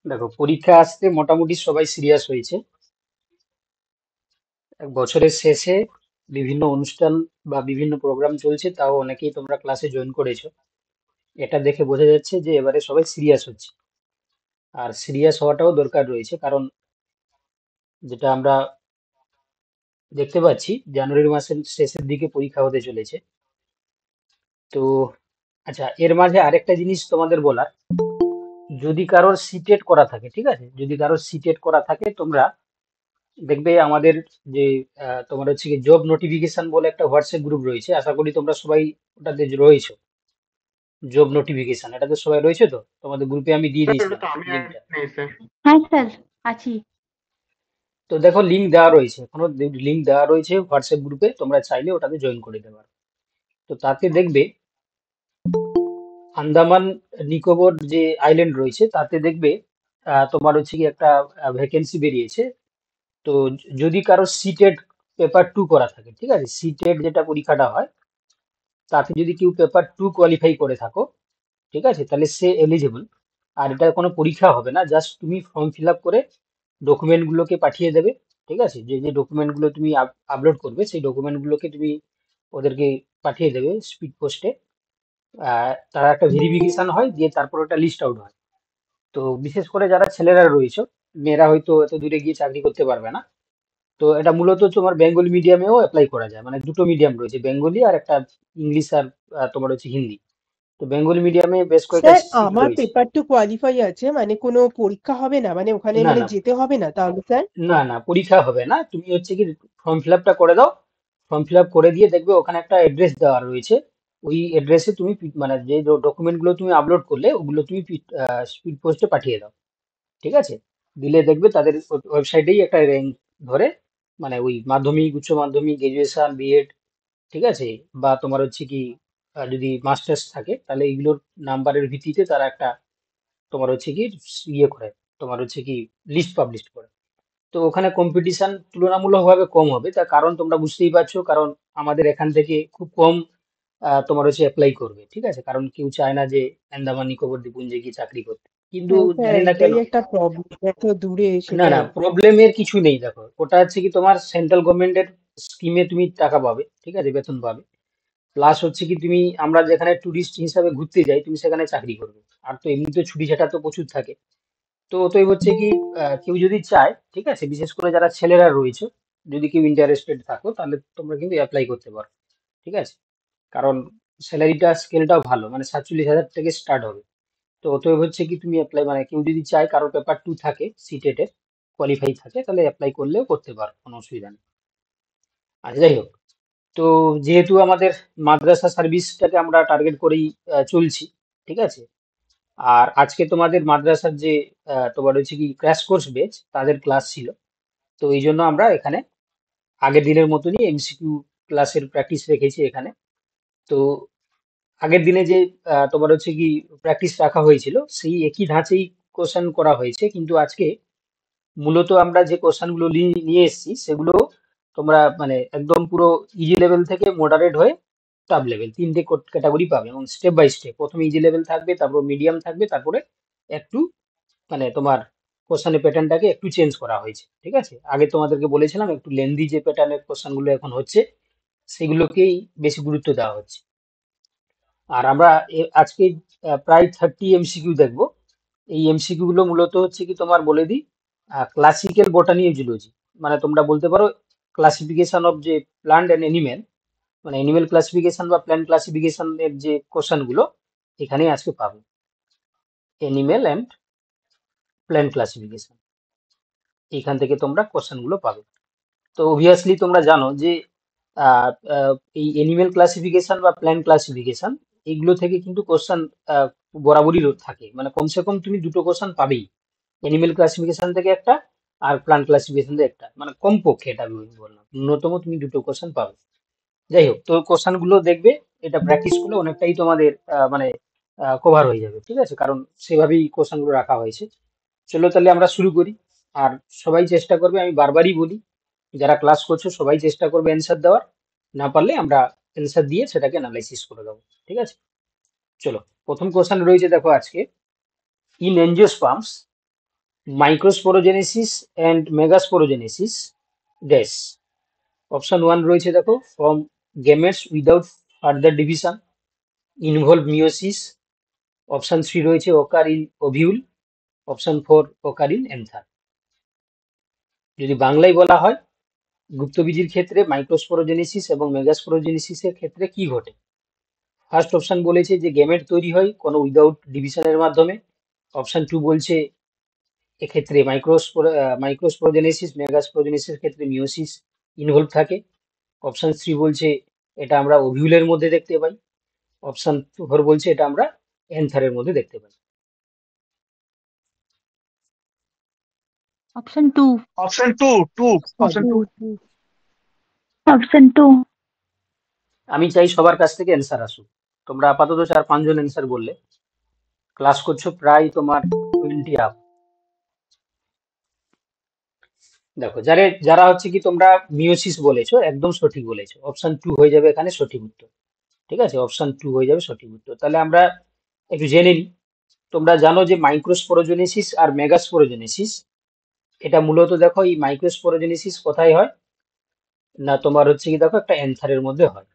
দেখো, পরীক্ষা আসতে মোটামুটি সবাই সিরিয়াস হয়েছে। এক বছরের শেষে বিভিন্ন অনুষ্ঠান বা বিভিন্ন প্রোগ্রাম চলছে, তাও অনেকেই তোমরা ক্লাসে জয়েন করেছো। এটা দেখে বোঝা যাচ্ছে যে এবারে সবাই সিরিয়াস হচ্ছে। আর সিরিয়াস হওয়াটাও দরকার রয়েছে, কারণ যেটা আমরা দেখতে পাচ্ছি, জানুয়ারি মাসের শেষের দিকে পরীক্ষা হতে চলেছে। তো আচ্ছা, এর মাঝে আরেকটা জিনিস তোমাদের বলার, যদি কারোর সিটেট করা থাকে, ঠিক আছে, যদি কারোর সিটেট করা থাকে, তোমরা দেখবে আমাদের যে তোমার হচ্ছে কি জব নোটিফিকেশন বলে একটা হোয়াটসঅ্যাপ গ্রুপ রয়েছে, আশা করি তোমরা সবাই ওটাতে রয়েছো। জব নোটিফিকেশন, এটাতে সবাই রয়েছে তো? তোমাদের গ্রুপে আমি দিয়ে স্যার ওটা দিয়েছিলাম তো আমি আর লিঙ্কটা। নেই স্যার। হ্যাঁ স্যার, আছি। তো দেখো, লিঙ্ক দেওয়া রয়েছে, এখনো লিঙ্ক দেওয়া রয়েছে হোয়াটসঅ্যাপ গ্রুপে, তোমরা চাইলে ওটাতে জয়েন করে দিতে পারো। তো তাতে দেখবে আন্দামান নিকোবর যে আইল্যান্ড রয়েছে, তাতে দেখবে তোমার হচ্ছে কি একটা ভ্যাকেন্সি বেরিয়েছে। তো যদি কারো সিটেড পেপার 2 করা থাকে, ঠিক আছে, সিটেড যেটা পরীক্ষাটা হয়, তাতে যদি কেউ পেপার 2 কোয়ালিফাই করে থাকো, ঠিক আছে, তাহলে সে এলিজিবল। আর এটা কোনো পরীক্ষা হবে না, জাস্ট তুমি ফর্ম ফিল আপ করে ডকুমেন্ট গুলোকে পাঠিয়ে দেবে। ঠিক আছে, যে যে ডকুমেন্ট গুলো তুমি আপলোড করবে, সেই ডকুমেন্ট গুলোকে তুমি ওদেরকে পাঠিয়ে দেবে স্পিড পোস্টে। তার একটা ভেরিফিকেশন হয়, দিয়ে তারপর ওটা লিস্ট আউট হয়। তো বিশেষ করে যারা ছেলেরা রয়েছে, মেয়েরা হয়তো এত দূরে গিয়ে চাকরি করতে পারবে না। তো এটা মূলত তোমার বেঙ্গলি মিডিয়ামেও অ্যাপ্লাই করা যায়, মানে দুটো মিডিয়াম রয়েছে, বেঙ্গলি আর একটা ইংলিশ, আর তোমার হচ্ছে হিন্দি। তো বেঙ্গলি মিডিয়ামে বেশ কয়েকটা স্যার সিট আমার রয়েছে। পেপার টু কোয়ালিফাই আছে, মানে কোনো পরীক্ষা হবে না, মানে ওখানে না মানে না, যেতে হবে না তাহলে স্যার? না না, পরীক্ষা হবে না। তুমি হচ্ছে কি ফর্ম ফিল আপটা করে দাও। ফর্ম ফিল আপ করে দিয়ে দেখবে ওখানে একটা অ্যাড্রেস দেওয়া রয়েছে। ওই অ্যাড্রেসে তুমি মানে যে ডকুমেন্ট গুলো তুমি আপলোড করলে, ওগুলো তুমি স্পিড পোস্টে পাঠিয়ে দাও। ঠিক আছে, দিলে দেখবে তাদের ওয়েবসাইটেই একটা র্যাঙ্ক ধরে, মানে ওই মাধ্যমিক, উচ্চ মাধ্যমিক, গ্রাজুয়েশন, বিএড, ঠিক আছে, বা তোমার হচ্ছে কি যদি মাস্টার্স থাকে, তাহলে এইগুলোর নাম্বারের ভিত্তিতে তারা একটা তোমার হচ্ছে কি ইয়ে করে, তোমার হচ্ছে কি লিস্ট পাবলিশ করে। তো ওখানে কম্পিটিশন তুলনামূলকভাবে কম হবে, তার কারণ তোমরা বুঝতেই পারছো, কারণ আমাদের এখান থেকে খুব কম তোমার হচ্ছে অ্যাপ্লাই করবে। ঠিক আছে, কারণ কেউ চায় না যে আন্দামান নিকোবর দ্বীপপুঞ্জে গিয়ে চাকরি করতে, কিন্তু হ্যাঁ স্যার, জানি না কেন। এটাই একটা প্রবলেম, এত দূরে না না, সেটাই। প্রবলেমের কিছু নেই। দেখো, ওটা হচ্ছে কি তোমার সেন্ট্রাল গভর্নমেন্টের স্কিমে তুমি টাকা পাবে, ঠিক আছে, বেতন পাবে। প্লাস হচ্ছে কি তুমি, আমরা যেখানে টুরিস্ট হিসাবে ঘুরতে যাই, তুমি সেখানে চাকরি করবে। আর তো এমনিতে ছুটি ছাটা তো প্রচুর থাকে। তো অতএব হচ্ছে কি কেউ যদি চায়, ঠিক আছে, বিশেষ করে যারা ছেলেরা রয়েছে, যদি কেউ ইন্টারেস্টেড থাকো, তাহলে তোমরা কিন্তু অ্যাপ্লাই করতে পারো। ঠিক আছে, কারণ স্যালারিটা স্কেলটাও ভালো, মানে 47,000 থেকে স্টার্ট হবে। তো অতএব হচ্ছে কি তুমি অ্যাপ্লাই, মানে কেউ যদি চায়, কারো পেপার 2 থাকে, সিটেট এর কোয়ালিফাই থাকে, তাহলে অ্যাপ্লাই করলেও করতে পারো, কোনো অসুবিধা নেই। আচ্ছা, যাই হোক। তো যেহেতু আমাদের মাদ্রাসা সার্ভিসটাকে আমরা টার্গেট করেই চলছি, ঠিক আছে, আর আজকে তোমাদের মাদ্রাসার যে তোমার হচ্ছে কি ক্র্যাশ কোর্স বেচ, তাদের ক্লাস ছিল। তো এই জন্য আমরা এখানে আগের দিনের মতনই এমসিকিউ ক্লাসের প্র্যাকটিস রেখেছি এখানে। তো আগের দিনে যে তোমার হচ্ছে কি প্র্যাকটিস রাখা হয়েছিল, সেই একই ধাঁচেই কোশ্চেন করা হয়েছে, কিন্তু আজকে মূলত আমরা যে কোশ্চেন গুলো নিয়ে এসেছি, সেগুলো তোমরা মানে একদম পুরো ইজি লেভেল থেকে মডারেট হয়ে টাফ লেভেল, তিনটে ক্যাটাগরি পাবে, এবং স্টেপ বাই স্টেপ প্রথমে ইজি লেভেল থাকবে, তারপর মিডিয়াম থাকবে, তারপরে একটু মানে তোমার কোশ্চেনের প্যাটার্নটাকে একটু চেঞ্জ করা হয়েছে। ঠিক আছে, আগে তোমাদেরকে বলেছিলাম একটু লেন্দি যে প্যাটার্নের কোশ্চেন গুলো এখন হচ্ছে, সেগুলোকেই বেশি গুরুত্ব দেওয়া হচ্ছে। আর আমরা আজকে প্রায় 30 এমসিকিউ দেখবো। এই এমসিকিউ গুলো মূলত হচ্ছে কি তোমার বলে দিই, ক্লাসিক্যাল বটানি জুলজি, মানে তোমরা বলতে পারো ক্লাসিফিকেশন অফ যে প্লান্ট অ্যান্ড এনিম্যাল, মানে এনিম্যাল ক্লাসিফিকেশন বা প্ল্যান্ট ক্লাসিফিকেশন এর যে কোশ্চেন গুলো এখানে আজকে পাবে, এনিম্যাল অ্যান্ড প্ল্যান্ট ক্লাসিফিকেশন, এখান থেকে তোমরা কোশ্চেন গুলো পাবে। তো অবভিয়াসলি তোমরা জানো যে আহ, আহ, এই এনিম্যাল ক্লাসিফিকেশন বা প্ল্যান্ট ক্লাসিফিকেশন, এগুলো থেকে কিন্তু কোশ্চেন বরাবরই থাকে, মানে কমসে কম তুমি দুটো কোশ্চেন পাবেই, এনিম্যাল ক্লাসিফিকেশন থেকে একটা, আর প্লান্ট ক্লাসিফিকেশন থেকে একটা, মানে কমপক্ষে এটা আমি বললাম, ন্যূনতম তুমি দুটো কোশ্চেন পাবে। যাই হোক, তো কোশ্চেন গুলো দেখবে, এটা প্র্যাকটিস করলে অনেকটাই তোমাদের মানে কভার হয়ে যাবে। ঠিক আছে, কারণ সেভাবেই কোশ্চেন গুলো রাখা হয়েছে। চলো তাহলে আমরা শুরু করি। আর সবাই চেষ্টা করবে, আমি বারবারই বলি, যারা ক্লাস করছো সবাই চেষ্টা করবে অ্যান্সার দেওয়ার, না পারলে আমরা অ্যান্সার দিয়ে সেটাকে অ্যানালাইসিস করে দেবো। ঠিক আছে, চলো। প্রথম কোশ্চেন রয়েছে দেখো আজকে, in angiosperms microsporogenesis and megasporogenesis dash. Option 1 রয়েছে দেখো, from gametes without further division, involve meiosis. Option 3 রয়েছে ওকার ইন ওভিউল। অপশন 4 ওকার ইন এন্থার। যদি বাংলায় বলা হয়, গুপ্তবীজির ক্ষেত্রে মাইক্রোস্পোরোজেনেসিস এবং মেগাস্পোরোজেনেসিসের ক্ষেত্রে কি ঘটে? ফার্স্ট অপশন বলেছে যে গেমেট তৈরি হয় কোনো উইদাউট ডিভিশনের মাধ্যমে। অপশন 2 বলছে এক্ষেত্রে মাইক্রোস্পোরোজেনেসিস মেগাস্পোরোজেনেসিসের ক্ষেত্রে মিওসিস ইনভলভ থাকে। অপশন 3 বলছে এটা আমরা ওভিউলের মধ্যে দেখতে পাই। অপশন 4 বলছে এটা আমরা এন্থারের মধ্যে দেখতে পাই। Option 2. Option two two option two. Option 2. আমি চাই সবার কাছ থেকে অ্যান্সার আসুক। তোমরা আপাতত 4-5 জন অ্যান্সার বললে, ক্লাস করছো প্রায় তোমার 20 আপ। দেখো যারা হচ্ছে কি তোমরা মিওসিস বলেছো, একদম সঠিক বলেছো। অপশন 2 হয়ে যাবে এখানে সঠিক উত্তর। ঠিক আছে, অপশন 2 হয়ে যাবে সঠিক উত্তর। তাহলে আমরা একটু জেনে নিই। তোমরা জানো যে মাইক্রোস্পোরোজেনেসিস আর মেগাস্পোরোজেনেসিস, এটা মূলত দেখো এই মাইক্রোস্পোরোজেনেসিস কোথায় হয় না, তোমার হচ্ছে কি দেখো একটা অ্যান্থারের মধ্যে হয়।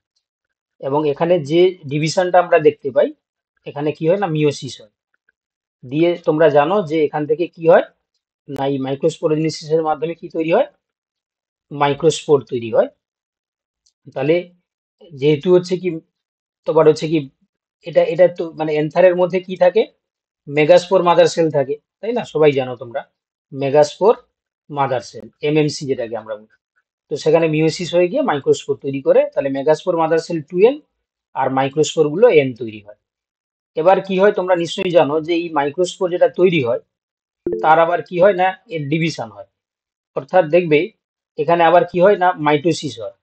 এবং এখানে যে ডিভিশনটা আমরা দেখতে পাই, এখানে কি হয় না মিওসিস হয়। দিয়ে তোমরা জানো যে এখান থেকে কি হয় না, এই মাইক্রোস্পোরোজেনেসিসের মাধ্যমে কি তৈরি হয়, মাইক্রোস্পোর তৈরি হয়। তাহলে যেহেতু হচ্ছে কি তোমার হচ্ছে কি এটা এটা তো মানে এন্থারের মধ্যে কি থাকে, মেগাস্পোর মাদার সেল থাকে, তাই না? সবাই জানো তোমরা মেগাস্পোর মাদার সেল, এমএমসি যেটাকে আমরা বলি। তো সেখানে মিওসিস হয়ে গিয়ে মাইক্রোস্পোর তৈরি করে, তাহলে মেগাস্পোর মাদার সেল 2n আর মাইক্রোস্পোর গুলো n তৈরি হয়। এবার কি হয় তোমরা নিশ্চয়ই জানো যে এই মাইক্রোস্পোর যেটা তৈরি হয় তার আবার কি হয় না, এর ডিভিশন হয়। অর্থাৎ দেখবে এখানে আবার কি হয় না, মাইটোসিস হয়।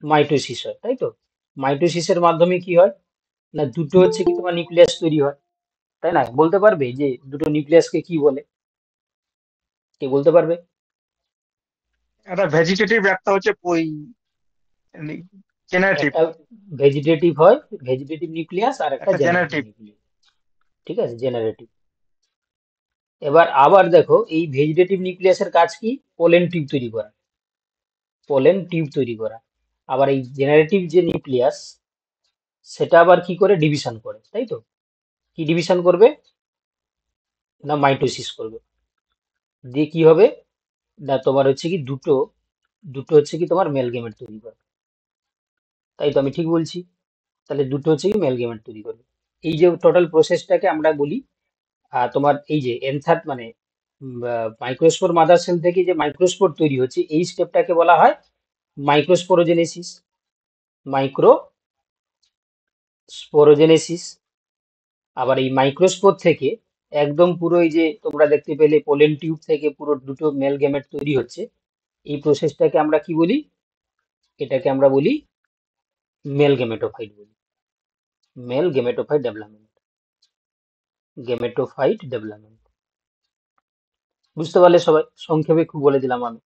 মাইটোসিস হয়, তাই তো? মাইটোসিসের মাধ্যমে কি হয় না, দুটো হচ্ছে কি তোমার নিউক্লিয়াস তৈরি হয়, তাই না? বলতে পারবে যে দুটো নিউক্লিয়াসকে কি বলে? কে বলতে পারবে? একটা ভেজিটেটিভ, একটা হচ্ছে ওই জেনারেটিভ। একটা ভেজিটেটিভ হয়, ভেজিটেটিভ নিউক্লিয়াস, আর একটা একটা জেনারেটিভ জেনারেটিভ। নিউক্লিয়াস। ঠিক আছে, জেনারেটিভ। এবার আবার দেখো এই ভেজিটেটিভ নিউক্লিয়াসের কাজ কি, পোলেন টিউব তৈরি করা। পোলেন টিউব তৈরি করা। আবার এই জেনারেটিভ যে নিউক্লিয়াস, সেটা আবার কি করে, ডিভিশন করে, তাই তো? কি ডিভিশন করবে না, মাইটোসিস করবে। দিয়ে কি হবে না, তোমার হচ্ছে কি দুটো দুটো হচ্ছে কি তোমার মেল গেমেট তৈরি করে, তাই তো? আমি ঠিক বলছি? তাহলে দুটো হচ্ছে কি মেল গেমেট তৈরি করবে। এই যে টোটাল প্রসেসটাকে আমরা বলি তোমার এই যে এনথার মানে মাইক্রোস্পোর মাদার সেল থেকে যে মাইক্রোস্পোর তৈরি হচ্ছে, এই স্টেপটাকে বলা হয় মাইক্রোস্পোরোজেনেসিস। মাইক্রোস্পোরোজেনেসিস। আবার এই মাইক্রোস্পোর থেকে একদম পুরো এই যে তোমরা দেখতে পেলে পোলেন টিউব থেকে পুরো দুটো মেল গেমেট তৈরি হচ্ছে, এই প্রসেসটাকে আমরা কি বলি, এটাকে আমরা বলি মেল গেমেটোফাইট বলি। Male gametophyte development. Gametophyte development. বুঝতে পারলে সবাই? সংক্ষেপে একটু বলে দিলাম আমি,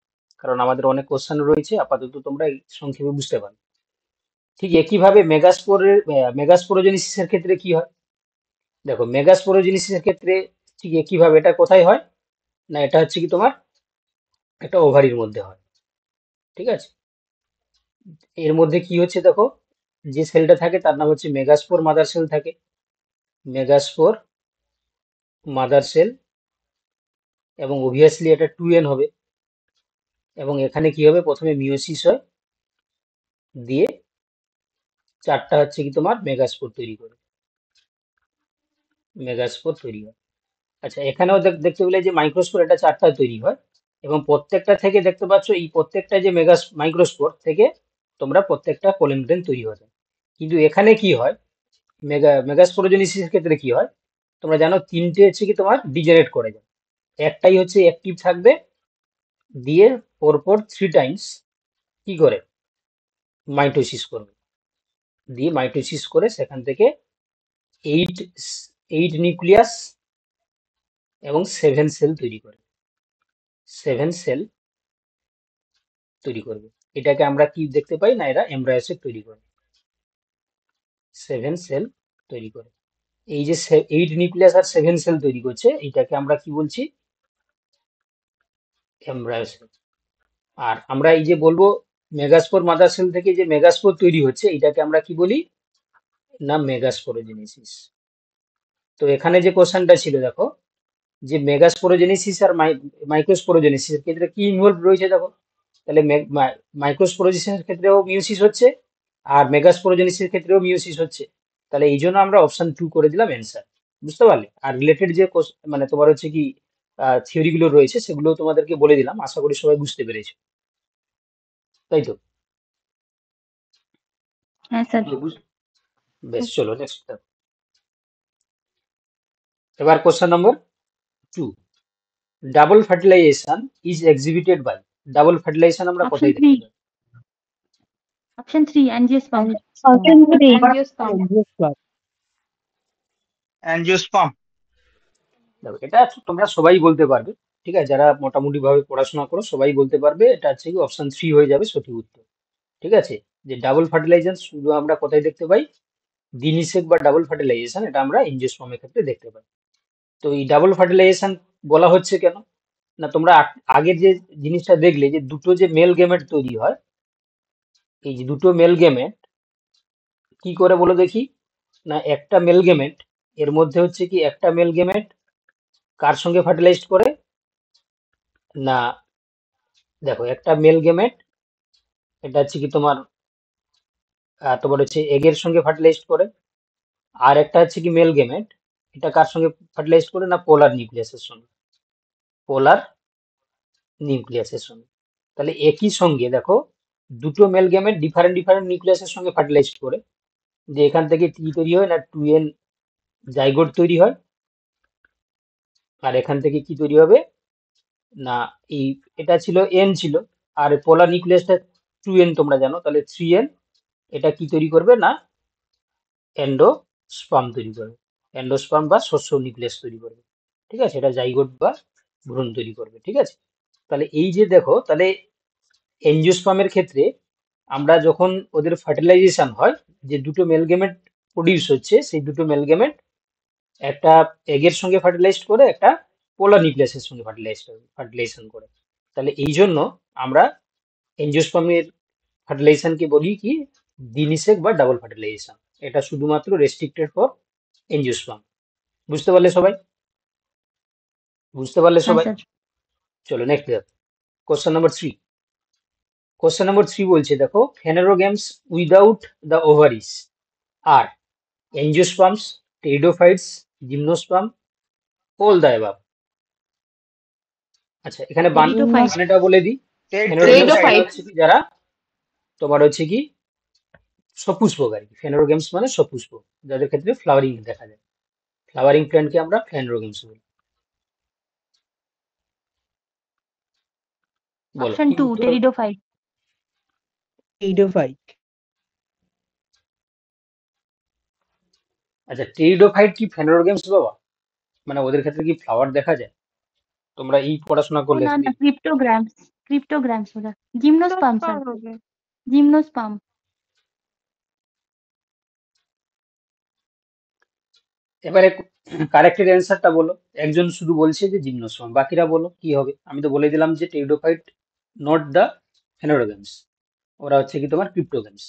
কারণ আমাদের অনেক কোশ্চেন রয়েছে, আপাতত তোমরা এই সংক্ষেপে বুঝতে পারো। ঠিক একইভাবে মেগাস্পোরোজেনেসিসের ক্ষেত্রে কি হয়? দেখো মেগাস্পোরোজেনেসিসের ক্ষেত্রে ঠিক একইভাবে এটা কোথায় হয় না, এটা হচ্ছে কি তোমার একটা ওভারির মধ্যে হয়। ঠিক আছে, এর মধ্যে কি হচ্ছে দেখো, যে সেলটা থাকে তার নাম হচ্ছে মেগাস্পোর মাদার সেল থাকে। মেগাস্পোর মাদার সেল, এবং অবভিয়াসলি এটা 2n হবে। এবং এখানে কি হবে, প্রথমে মিওসিস হয়, দিয়ে চারটা হচ্ছে কি তোমার মেগাস্পোর তৈরি করে, মেগাস্পোর তৈরি হয়। আচ্ছা, এখানেও দেখতে পেলে যে মাইক্রোস্পোর এটা চারটা তৈরি হয়, এবং প্রত্যেকটা থেকে দেখতে পাচ্ছ এই প্রত্যেকটা যে মাইক্রোস্পোর থেকে তোমরা প্রত্যেকটা পোলেন গ্রেন তৈরি হয়ে যায়। কিন্তু এখানে কি হয়, মেগাস্পোরোজেনেসিসের ক্ষেত্রে কি হয়, তোমরা জানো তিনটে হচ্ছে কি তোমার ডিজেনারেট করে যায়। একটাই হচ্ছে অ্যাক্টিভ থাকবে, দিয়ে পরপর 3 টাইমস কি করে মাইটোসিস করবে, দিয়ে মাইটোসিস করে সেখান থেকে এইট এইট নিউক্লিয়াস এবং 7 সেল তৈরি করে, 7 সেল তৈরি করবে। এটাকে আমরা কি দেখতে পাই না, এরা এমব্রায়োসিস তৈরি করে, 7 সেল তৈরি করে। এই যে 8 নিউক্লিয়াস আর 7 সেল তৈরি করছে, এইটাকে আমরা কি বলছি, এমব্রায়ো সেল। আর আমরা এই যে বলবো মেগাস্পোর মাদার সেল থেকে যে মেগাস্পোর তৈরি হচ্ছে এটাকে আমরা কি বলি না মেগাস্পোরোজেনেসিস। তো এখানে যে কোশ্চেনটা ছিল দেখো যে মেগাস্পোরোজেনেসিস আর মাইক্রোস্পোরোজেনেসিস এর ক্ষেত্রে কি ইনভলভ রয়েছে দেখো। তাহলে মাইক্রোস্পোরোজেনেসিসের ক্ষেত্রেও মিউসিস হচ্ছে আর মেগাস্পোরোজেনেসিসের ক্ষেত্রেও মিউসিস হচ্ছে। তাহলে এই জন্য আমরা অপশন 2 করে দিলাম অ্যান্সার। বুঝতে পারলে? আর রিলেটেড যে মানে তোমার হচ্ছে কি থিওরি গুলো রয়েছে সেগুলো তোমাদেরকে বলে দিলাম, আশা করি সবাই বুঝতে পেরেছো, তাই তো? হ্যাঁ স্যার। বেশ, চলো নেক্সট। এবার question number 2, double fertilisation is exhibited by. Double fertilisation আমরা অপশন কোথায় 3, দেখতে পাই? Option 3 angiosperm. Option 3 angiosperm. Angiosperm. দেখো এটা তোমরা সবাই বলতে পারবে, ঠিক আছে, যারা মোটামুটি ভাবে পড়াশোনা করো সবাই বলতে পারবে এটা হচ্ছে কি অপশন 3 হয়ে যাবে সঠিক উত্তর। ঠিক আছে, যে ডাবল ফার্টিলাইজেশন শুধু আমরা কোথায় দেখতে পাই? দিনিসেক বা ডাবল ফার্টিলাইজেশন এটা আমরা এনজিওস্পার্মের ক্ষেত্রে দেখতে পাই। তো এই ডাবল ফার্টিলাইজেশন বলা হচ্ছে কেন না, তোমরা আগের যে জিনিসটা দেখলে যে দুটো যে মেল গেমেট তৈরি হয়, এই যে দুটো মেল গেমেট কি করে বলো দেখি। না একটা মেল গেমেট এর মধ্যে হচ্ছে কি একটা মেল গেমেট কার সঙ্গে ফার্টিলাইজড করে না, দেখো একটা মেল গেমেট এটা হচ্ছে কি তোমার তোমার হচ্ছে এগের সঙ্গে ফার্টিলাইজড করে, আর একটা হচ্ছে কি মেল গেমেট এটা কার সঙ্গে ফার্টিলাইজড করে না পোলার নিউক্লিয়াসের সঙ্গে, পোলার নিউক্লিয়াসের সঙ্গে। তাহলে একই সঙ্গে দেখো দুটো মেল গেমেট ডিফারেন্ট ডিফারেন্ট নিউক্লিয়াসের সঙ্গে ফার্টিলাইজড করে, যে এখান থেকে কি তৈরি হয় না 2n জাইগোট তৈরি হয়, আর এখান থেকে কি তৈরি হবে না এই এটা ছিল n ছিল, আর পোলার নিউক্লিয়াসটা 2n তোমরা জানো, তাহলে 3n এটা কি তৈরি করবে না এন্ডোস্পার্ম তৈরি করবে, এন্ডোস্পার্ম বা শস্য নিউক্লিয়াস তৈরি করবে। ঠিক আছে, এটা জাইগোট বা ভ্রূণ তৈরি করবে। ঠিক আছে, তাহলে এই যে দেখো তাহলে এনজিওস্পার্মের ক্ষেত্রে আমরা যখন ওদের ফার্টিলাইজেশন হয় যে দুটো মেল গেমেট প্রডিউস হচ্ছে, সেই দুটো মেল গেমেট একটা এগের সঙ্গে ফার্টিলাইজড করে একটা পোলার নিউক্লিয়াসের সঙ্গে ফার্টিলাইজেশন করে। তাহলে এই জন্য আমরা এনজিওস্পার্মের ফার্টিলাইজেশনকে বলি কি দ্বিনিষেক বা ডাবল ফার্টিলাইজেশন। এটা শুধুমাত্র রেস্ট্রিক্টেড ফর এনজিওস্পার্ম। বুঝতে পারলে সবাই? বুঝতে পারলে হ্যাঁ সবাই? স্যার। চলো next question number 3। Question number 3 বলছে দেখো ফেনেরোগ্যামস উইদাউট দ্য ওভারিস আর angiosperms, pteridophytes, gymnosperm, all the above. আচ্ছা এখানে টেরিডোফাইট। বানানটা বলে দিই। ফেনেরোগ্যামস মানে টেরিডোফাইট। হচ্ছে কি যারা তোমার হচ্ছে কি সপুষ্পকারী, ফেনেরোগ্যামস মানে সপুষ্প, যাদের ক্ষেত্রে ফ্লাওয়ারিং দেখা যায়। ফ্লাওয়ারিং প্ল্যান্টকে আমরা ফেনেরোগ্যামস বলি। বলো অপশন কি 2 উত্তর হবে? টেরিডোফাইট। এইডোফাইট। আচ্ছা টেরিডোফাইট কি ফেনেরোগ্যামস বাবা? মানে ওদের ক্ষেত্রে কি ফ্লাওয়ার দেখা যায়? তোমরা এই পড়াশোনা ও করলে না না, এতদিন। ক্রিপ্টোগ্রামস। ক্রিপ্টোগ্রামস ওরা। Gymnosperm sir. জিমনোস্পার্ম হবে। জিমনোস্পার্ম। এবারে কারেক্টেড অ্যান্সারটা বলো। একজন শুধু বলছে যে জিমনোস্পার্ম, বাকিরা বলো কি হবে। আমি তো বলে দিলাম যে টেরিডোফাইট নট দ্য ফেনেরোগ্যামস, ওরা হচ্ছে কি তোমার ক্রিপ্টোগ্যামস।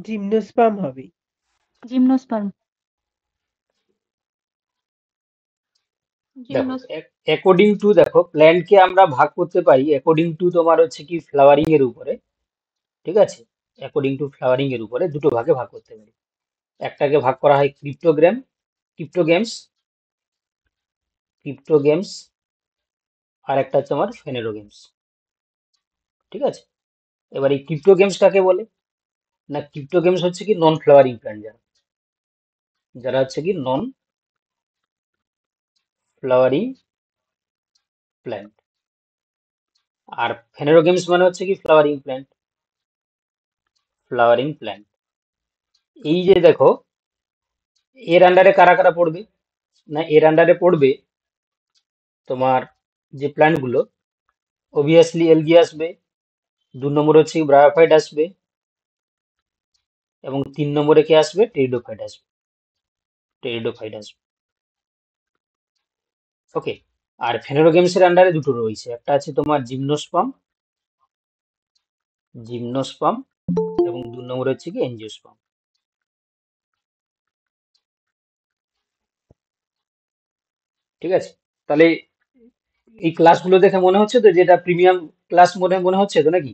জিমনোস্পার্ম হবে। জিমনোস্পার্ম। দেখো জিমনোস অ্যাকর্ডিং টু দেখো প্ল্যান্টকে আমরা ভাগ করতে পারি অ্যাকর্ডিং টু তোমার হচ্ছে কি ফ্লাওয়ারিং এর উপরে। ঠিক আছে, অ্যাকর্ডিং টু ফ্লাওয়ারিং এর উপরে দুটো ভাগে ভাগ করতে পারি। একটাকে ভাগ করা হয় ক্রিপ্টোগ্যামস, ক্রিপ্টোগ্যামস, আর একটা হচ্ছে আমার ফেনেরোগ্যামস। ঠিক আছে, এবার এই ক্রিপ্টোগ্যামস কাকে বলে না, ক্রিপ্টোগ্যামস হচ্ছে কি নন ফ্লাওয়ারিং প্ল্যান্ট, যারা যারা হচ্ছে কি নন ফ্লাওয়ারিং প্ল্যান্ট। আর ফেনেরোগ্যামস মানে হচ্ছে কি ফ্লাওয়ারিং প্ল্যান্ট, ফ্লাওয়ারিং প্ল্যান্ট। এই যে দেখো এর আন্ডারে কারা কারা পড়বে না, এর আন্ডারে পড়বে তোমার যে প্ল্যান্টগুলো অবভিয়াসলি এলগি আসবে, 2 নম্বরে হচ্ছে ব্রায়োফাইট আসবে, এবং 3 নম্বরে কে আসবে টেরিডোফাইট আসবে, টেরিডোফাইট আসবে। ওকে, আর ফেনোরোগেমস এর আন্ডারে দুটো রয়েছে, একটা আছে তোমার জিমনোস্পার্ম জিমনোস্পার্ম এবং 2 নম্বর হচ্ছে কি এনজিওস্পার্ম। ঠিক আছে, তাহলে এই ক্লাসগুলো দেখে মনে হচ্ছে তো যেটা প্রিমিয়াম ক্লাস মনে মনে হচ্ছে তো নাকি?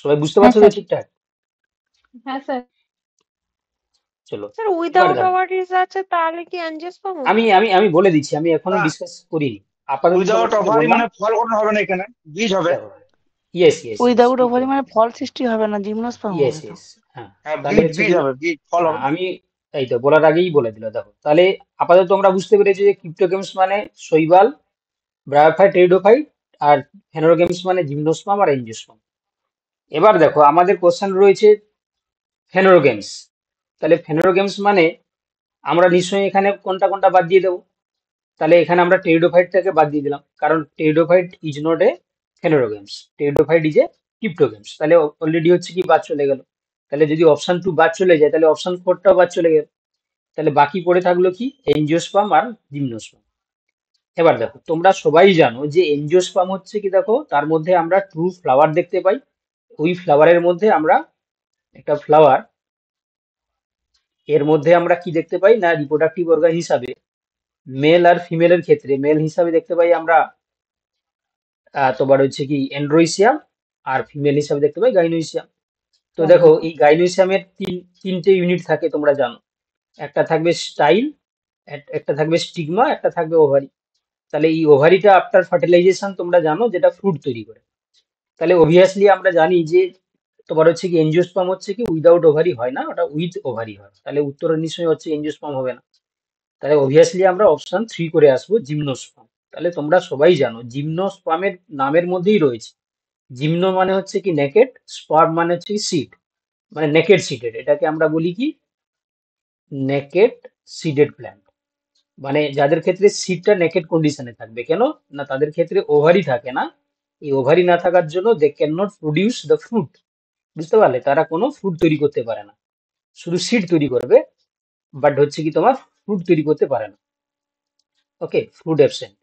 সবাই বুঝতে হ্যাঁ পারছো তো স্যার। ঠিকঠাক? হ্যাঁ স্যার। চলো স্যার এবার উইদাউট দেখো, ওভারিজ আছে তাহলে কি অ্যাঞ্জিওস্পার্ম আমি হচ্ছে? আমি আমি বলে দিচ্ছি, আমি এখনো না, ডিসকাস করিনি, আপাতত উইদাউট তোমাদেরকে ওভারি বললাম। মানে ফল গঠন হবে না, এখানে বীজ হবে। দেখো, ইয়েস ইয়েস ইয়েস, উইদাউট ঠিক ওভারি বলেছো, মানে ফল সৃষ্টি হবে না, জিমনোস্পার্ম ইয়েস হবে তো। ইয়েস, হ্যাঁ। হ্যাঁ, তাহলে বীজ হচ্ছে বীজ কি, হবে, বীজ, ফল হবে না। আমি এই তো বলার আগেই বলে দিল। দেখো তাহলে আপাতত তোমরা বুঝতে পেরেছো যে ক্রিপ্টোগেমস মানে শৈবাল, ব্রায়োফাইট, টেরিডোফাইট, আর ফেনোরোগেমস মানে জিমনোস্পার্ম আর এনজিওস্পার্ম। এবার দেখো আমাদের কোশ্চেন রয়েছে ফেনোরোগেমস, তাহলে ফেনোরোগেমস মানে আমরা নিশ্চয়ই এখানে কোনটা কোনটা বাদ দিয়ে দেবো। তাহলে এখানে আমরা টেরিডোফাইটটাকে বাদ দিয়ে দিলাম, কারণ pteridophyte is not a phanerogams, pteridophyte is a cryptogams. তাহলে অলরেডি হচ্ছে কি বাদ চলে গেল। তাহলে যদি অপশন 2 বাদ চলে যায় তাহলে অপশন 4টাও বাদ চলে গেল। তাহলে বাকি পড়ে থাকলো কি এনজিওস্পার্ম আর জিমনোস্পার্ম। এবার দেখো তোমরা সবাই জানো যে এনজিওস্পার্ম হচ্ছে কি, দেখো তার মধ্যে আমরা ট্রু ফ্লাওয়ার দেখতে পাই। ওই ফ্লাওয়ারের মধ্যে আমরা একটা ফ্লাওয়ার, এর মধ্যে আমরা কি দেখতে পাই না রিপ্রোডাক্টিভ অর্গান হিসাবে মেল আর ফিমেলের ক্ষেত্রে মেল হিসাবে দেখতে পাই আমরা তোমার হচ্ছে কি এন্ড্রোইসিয়াম, আর ফিমেল হিসাবে দেখতে পাই গাইনোইসিয়াম। তো দেখো এই গাইনোইসিয়ামের তিনটে ইউনিট থাকে তোমরা জানো, একটা থাকবে স্টাইল, একটা থাকবে স্টিগমা, একটা থাকবে ওভারি। তাহলে এই ওভারিটা আফটার ফার্টিলাইজেশন তোমরা জানো যেটা ফ্রুট তৈরি করে। তাহলে অবভিয়াসলি আমরা জানি যে তোমার হচ্ছে কি এনজিওস্পার্ম হচ্ছে কি উইদাউট ওভারি হয় না, ওটা উইথ ওভারি হয়। তাহলে উত্তর নিশ্চয়ই হচ্ছে এনজিওস্পার্ম হবে না। তাহলে অবভিয়াসলি আমরা অপশন 3 করে আসবো জিমনোস্পার্ম। তাহলে তোমরা সবাই জানো জিমনোস্পার্মের নামের মধ্যেই রয়েছে, জিমনো মানে হচ্ছে কি নেকেড, স্পার্ম মানে হচ্ছে কি সিড, মানে নেকেড সিডেড, এটাকে আমরা বলি কি নেকেড সিডেড প্ল্যান্ট। মানে যাদের ক্ষেত্রে সিডটা নেকেড কন্ডিশনে থাকবে, কেন না তাদের ক্ষেত্রে ওভারি থাকে না। এই ওভারি না থাকার জন্য they can not produce the fruit. বুঝতে পারলে, তারা কোনো ফ্রুট তৈরি করতে পারে না, শুধু সিড তৈরি করবে, বাট হচ্ছে কি তোমার ফ্রুট তৈরি করতে পারে না। ওকে, ফ্রুট অ্যাবসেন্ট।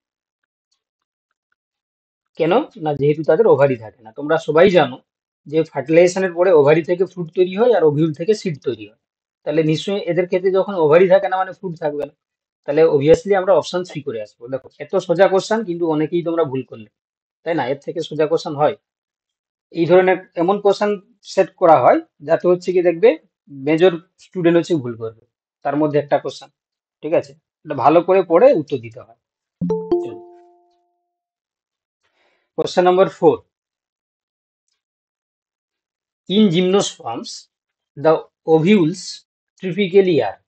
কেন না যেহেতু তাদের ওভারি থাকে না। তোমরা সবাই জানো যে ফার্টিলাইজেশনের পরে ওভারি থেকে ফ্রুট তৈরি হয় আর ওভিউল থেকে সিড তৈরি হয়। তাহলে নিশ্চয়ই এদের ক্ষেত্রে যখন ওভারি থাকে না মানে ফ্রুট থাকবে না। তাহলে অবভিয়াসলি আমরা অপশন 3 করে আসবো। দেখো এত সোজা কোশ্চেন কিন্তু অনেকেই তোমরা ভুল করলে, তাই না? এর থেকে সোজা কোশ্চেন হয়? এই ধরনের এমন কোশ্চেন সেট করা হয় যাতে হচ্ছে কি দেখবে মেজর স্টুডেন্ট হচ্ছে ভুল করবে, তার মধ্যে একটা কোশ্চেন। ঠিক আছে, এটা ভালো করে পড়ে উত্তর দিতে হয়। Question number 4, in gymnosperms the ovules typically are,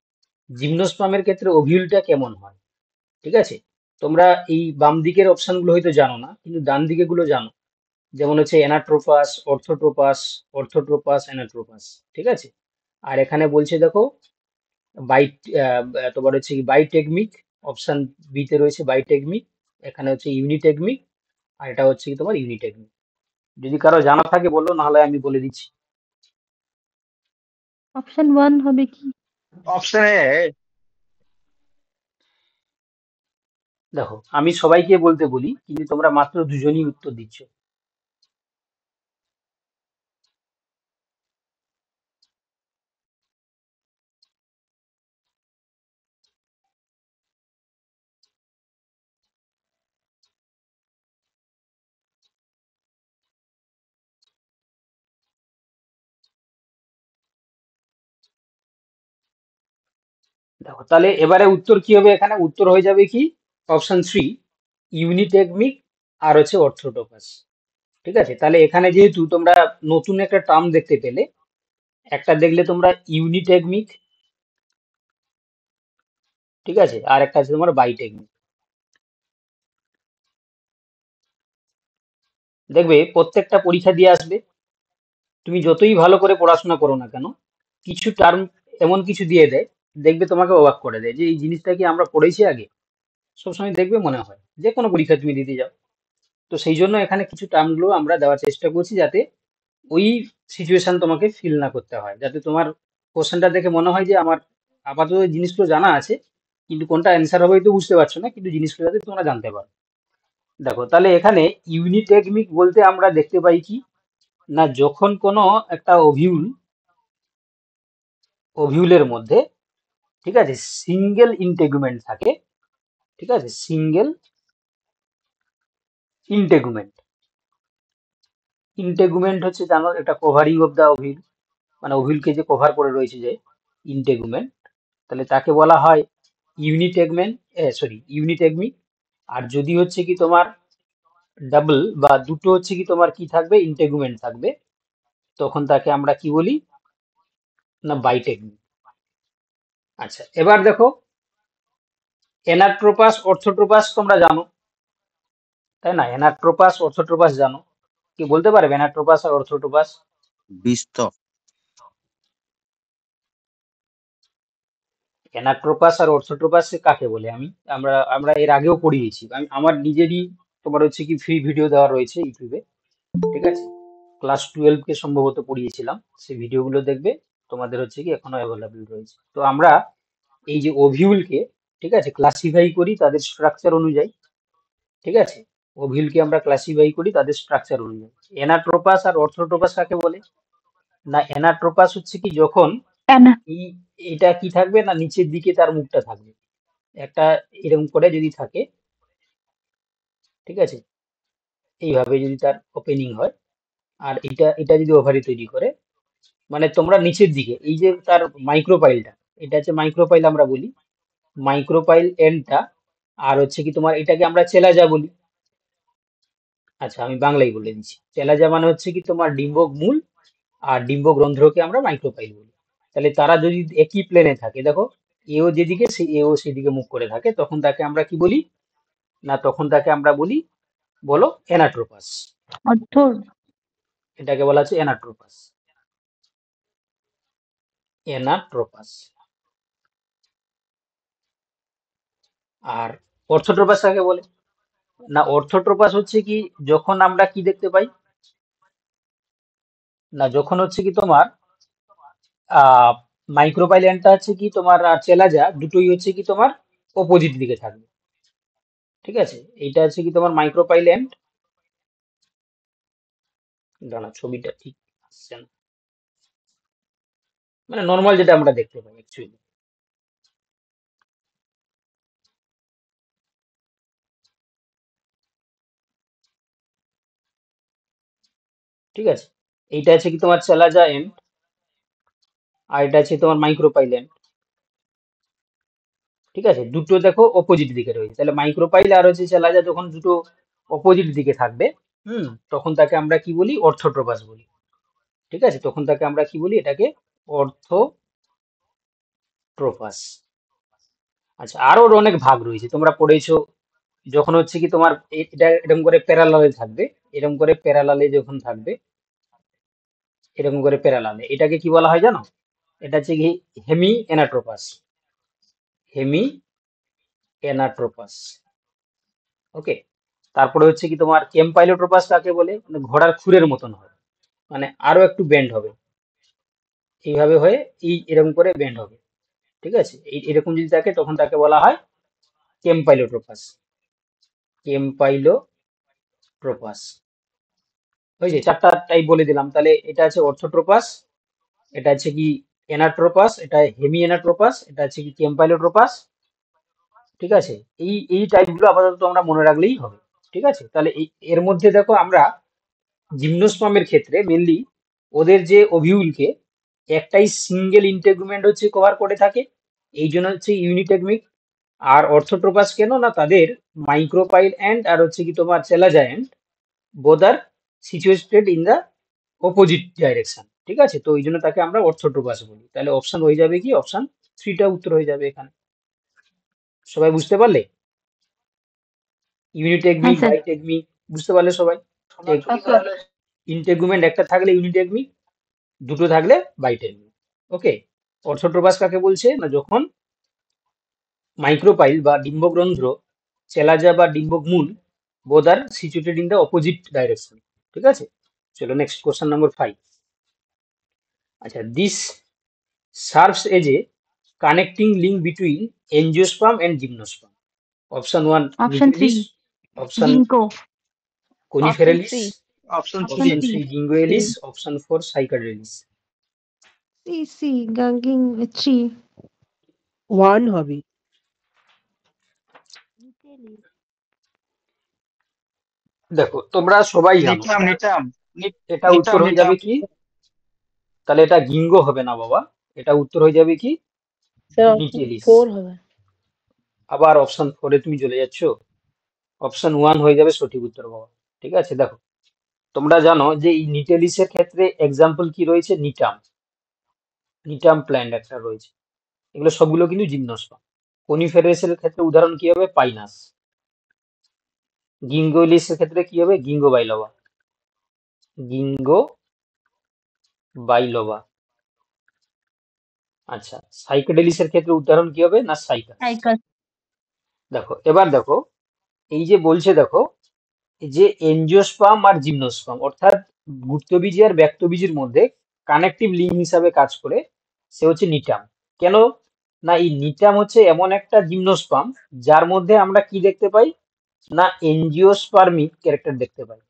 জিমনোস্পার্মের ক্ষেত্রে ওভিউলটা কেমন হয়? ঠিক আছে, তোমরা এই বাম দিকের অপশনগুলো হয়তো জানো না কিন্তু ডান দিকে গুলো জানো, যেমন হচ্ছে অ্যানাট্রোপাস, অর্থোট্রোপাস, অর্থোট্রোপাস, অ্যানাট্রোপাস। ঠিক আছে, আর এখানে বলছে দেখো বাইট, তোমার হচ্ছে কি বাইটেগমিক, অপশন বি তে রয়েছে বাইটেগমিক, এখানে হচ্ছে ইউনিটেগমিক, আর এটা হচ্ছে কি তোমার ইউনিটেগমিক। যদি কারো জানা থাকে বলো, নাহলে আমি বলে দিচ্ছি। অপশন 1 হবে কি? Option A. দেখো আমি সবাইকে বলতে বলি কিন্তু তোমরা মাত্র দুজনই উত্তর দিচ্ছ। দেখো তাহলে এবারে উত্তর কি হবে, এখানে উত্তর হয়ে যাবে কি অপশন 3 ইউনিটেগমিক আর হচ্ছে অর্থোটোপাস। ঠিক আছে, তাহলে এখানে যেহেতু তোমরা নতুন একটা টার্ম দেখতে পেলে, একটা দেখলে তোমরা ইউনিটেগমিক, ঠিক আছে, আর একটা আছে তোমার বাইটেগমিক। দেখবে প্রত্যেকটা পরীক্ষা দিয়ে আসবে, তুমি যতই ভালো করে পড়াশোনা করো না কেন, কিছু টার্ম এমন কিছু দিয়ে দেয়, দেখবে তোমাকে অবাক করে দেয় যে এই জিনিসটা কি আমরা পড়েছি আগে। সবসময় দেখবে মনে হয় যে কোনো পরীক্ষা তুমি দিতে যাও। তো সেই জন্য এখানে কিছু টার্মগুলো আমরা দেওয়ার চেষ্টা করছি যাতে ওই সিচুয়েশন তোমাকে ফিল না করতে হয়, যাতে তোমার কোশ্চেনটা দেখে মনে হয় যে আমার আপাতত এই জিনিসগুলো জানা আছে, কিন্তু কোনটা অ্যান্সার হবে তো বুঝতে পারছো না, কিন্তু জিনিসগুলো যাতে তোমরা জানতে পারো। দেখো তাহলে এখানে ইউনিটেকমিক বলতে আমরা দেখতে পাই কি না, যখন কোনো একটা ওভিউলের মধ্যে, ঠিক আছে, সিঙ্গেল ইন্টেগুমেন্ট থাকে, ঠিক আছে, সিঙ্গেল ইন্টেগুমেন্ট। ইন্টেগুমেন্ট হচ্ছে জানো এটা কভারিং অফ দা ওভিল, মানে ওভিলকে যে কভার করে রয়েছে যে ইন্টেগুমেন্ট, তাহলে তাকে বলা হয় ইউনিটেগমিক। আর যদি হচ্ছে কি তোমার ডাবল বা দুটো হচ্ছে কি তোমার কি থাকবে, ইন্টেগুমেন্ট থাকবে, তখন তাকে আমরা কি বলি না বাইটেগমিক। আচ্ছা এবার দেখো অ্যানাট্রোপাস অর্থোট্রোপাস তোমরা জানো, তাই না? অ্যানাট্রোপাস অর্থোট্রোপাস জানো, কি বলতে পারবে অ্যানাট্রোপাস আর অর্থোট্রোপাস? বিস্তর। অ্যানাট্রোপাস আর অর্থোট্রোপাস কাকে বলে আমরা আমরা এর আগেও পড়িয়েছি, আমার নিজেরই তোমার হচ্ছে কি ফ্রি ভিডিও দেওয়া রয়েছে ইউটিউবে, ঠিক আছে, ক্লাস 12 কে সম্ভবত পড়িয়েছিলাম, সেই ভিডিওগুলো দেখবে, তোমাদের হচ্ছে কি এখনো অ্যাভেলেবল রয়েছে। তো আমরা এই যে ওভিউলকে, ঠিক আছে, ক্লাসিফাই করি তাদের স্ট্রাকচার অনুযায়ী, ঠিক আছে, ওভিউলকে আমরা ক্লাসিফাই করি তাদের স্ট্রাকচার অনুযায়ী। অ্যানাট্রোপাস আর অর্থোট্রোপাস কাকে বলে না, অ্যানাট্রোপাস হচ্ছে কি যখন অ্যানা এই- এটা কি থাকবে না, নিচের দিকে তার মুখটা থাকবে একটা এরকম করে যদি থাকে, ঠিক আছে, এইভাবে যদি তার ওপেনিং হয়, আর এটা এটা যদি ওভারি তৈরি করে, মানে তোমরা নিচের দিকে এই যে তার মাইক্রোপাইলটা, এটা হচ্ছে মাইক্রোপাইল আমরা বলি, মাইক্রোপাইল এন্ডটা, আর হচ্ছে কি তোমার এটাকে আমরা চেলাজা বলি। আচ্ছা আমি বাংলায় বলে দিচ্ছি, চেলাজা মানে হচ্ছে কি তোমার ডিম্বক মূল, আর ডিম্বক রন্ধ্রকে আমরা মাইক্রোপাইল বলি। তাহলে তারা যদি একই প্লেনে থাকে, দেখো এও যেদিকে এও সেদিকে মুখ করে থাকে, তখন তাকে আমরা কি বলি না, তখন তাকে আমরা বলি, বলো অ্যানাট্রোপাস। অর্থ এটাকে বলা হচ্ছে অ্যানাট্রোপাস, অ্যানাট্রোপাস। আর অর্থোট্রোপাস কাকে বলে না, অর্থোট্রোপাস হচ্ছে কি যখন আমরা কি দেখতে পাই না, যখন হচ্ছে কি তোমার আহ মাইক্রোপাইল্যান্ডটা হচ্ছে কি তোমার আর চেলাজা দুটোই হচ্ছে কি তোমার অপোজিট দিকে থাকবে, ঠিক আছে, এইটা হচ্ছে কি তোমার মাইক্রোপাইল্যান্ড। দাঁড়া ছবিটা ঠিক আসছে না, মানে নর্মাল যেটা আমরা দেখতে পাই অ্যাকচুয়ালি, ঠিক আছে, এইটা আছে কি তোমার চেলাজা এন্ড, আর এটা আছে তোমার মাইক্রোপাইল্যান্ড, ঠিক আছে, দুটো দেখো অপোজিট দিকে রয়েছে, তাহলে মাইক্রোপাইল আর হচ্ছে চেলাজা যখন দুটো অপোজিট দিকে থাকবে, তখন তাকে আমরা কি বলি, অর্থোট্রোপাস বলি, ঠিক আছে, তখন তাকে আমরা কি বলি, এটাকে অর্থোট্রোপাস। আচ্ছা আরো ওর অনেক ভাগ রয়েছে, তোমরা পড়েছো যখন হচ্ছে কি তোমার এটা এরকম করে প্যারালালে থাকবে, এরকম করে প্যারালালে যখন থাকবে, এরকম করে প্যারালালে, এটাকে কি বলা হয় জানো, এটা হচ্ছে কি হেমি অ্যানাট্রোপাস, হেমি অ্যানাট্রোপাস। ওকে, তারপরে হচ্ছে কি তোমার কেম্পাইলোট্রোপাস কাকে বলে, মানে ঘোড়ার খুরের মতন হয়, মানে আরো একটু বেন্ড হবে, এইভাবে হয়ে এই এরকম করে বেন্ড হবে, ঠিক আছে, এই এরকম যদি থাকে তখন তাকে বলা হয় কেম্পাইলোট্রোপাস, কেম্পাইলোট্রোপাস। ওই যে চারটা টাইপ বলে দিলাম, তাহলে এটা আছে অর্থোট্রোপাস, এটা হচ্ছে কি অ্যানাট্রোপাস, এটা হেমি অ্যানাট্রোপাস, এটা হচ্ছে কি কেম্পাইলোট্রোপাস, ঠিক আছে, এই টাইপগুলো আপাতত আমরা মনে রাখলেই হবে, ঠিক আছে। তাহলে এর মধ্যে দেখো আমরা জিমনোস্পার্মের ক্ষেত্রে মেনলি ওদের যে ওভিউলকে একটাই সিঙ্গেল ইন্টেগুমেন্ট হচ্ছে কভার করে থাকে, এই জন্য হচ্ছে ইউনিটেগমিক। আর অর্থোট্রোপাস কেন না, তাদের মাইক্রোপাইল এন্ড আর হচ্ছে কি তোমার chalaza and both are situated in the opposite direction, ঠিক আছে, তো ওই জন্য তাকে আমরা অর্থোট্রোপাস বলি। তাহলে অপশন হয়ে যাবে কি, অপশন 3টা উত্তর হয়ে যাবে এখানে। সবাই বুঝতে পারলে? হ্যাঁ ইউনিটেগমিক, স্যার। বাইটেগমিক বুঝতে পারলে সবাই? ইন্টেগুমেন্ট একটা থাকলে ইউনিটেগমিক, দুটো থাকলে বাইটেগমিক। ওকে, অর্থোট্রোপাস কাকে বলছে না, যখন মাইক্রোপাইল বা ডিম্বগ্রন্থ, চেলাজা বা ডিম্বক মূল both are situated in the opposite direction, ঠিক আছে। চলো নেক্সট কোশ্চেন নাম্বার 5। আচ্ছা, this serves as a connecting link between angiosperm and gymnosperm. Option 1 Option Gnetales, 3, option ginkgo. Coniferales, Option option Option C option C, 3 Ginkgoales, option 4 Cycadales. C, Ganging tree. 1 হবে। দেখো তোমরা সবাই জানো নিটাম নিটাম এটা উত্তর নিটাম হয়ে যাবে নিটাম কি, তাহলে এটা গিঙ্গো হবে না বাবা, এটা উত্তর হয়ে যাবে কি স্যার নিটেলিস। 4 হবে। আবার অপশন 4 এ তুমি চলে যাচ্ছ, অপশন 1 হয়ে যাবে সঠিক উত্তর বাবা। ঠিক আছে, দেখো তোমরা জানো যে এই নিটেলিসের ক্ষেত্রে এক্সাম্পল কি রয়েছে, নিটাম, নিটাম প্ল্যান্ট একটা রয়েছে, এগুলো সবগুলো কিন্তু জিমনোস্পার্ম। কোনিফেরাসের ক্ষেত্রে উদাহরণ কি হবে, পাইনাস। গিঙ্গোইলিসের ক্ষেত্রে কি হবে, গিঙ্গো বাইলবা, গিঙ্গো বাইলবা। আচ্ছা, সাইকেডেলিসের ক্ষেত্রে উদাহরণ কি হবে না, সাইকাস। Ficus. দেখো এবার দেখো এই যে বলছে, দেখো এই যে এনজিওস্পার্ম আর জিমনোস্পার্ম অর্থাৎ গুপ্তবীজি আর ব্যক্তবীজির মধ্যে কানেকটিভ লিঙ্ক হিসাবে কাজ করে সে হচ্ছে নিটাম। কেন না, এই নিটাম হচ্ছে এমন একটা জিমনোস্পার্ম যার মধ্যে আমরা কি দেখতে পাই না, এনজিওস্পার্মিক ক্যারেক্টার দেখতে পাই,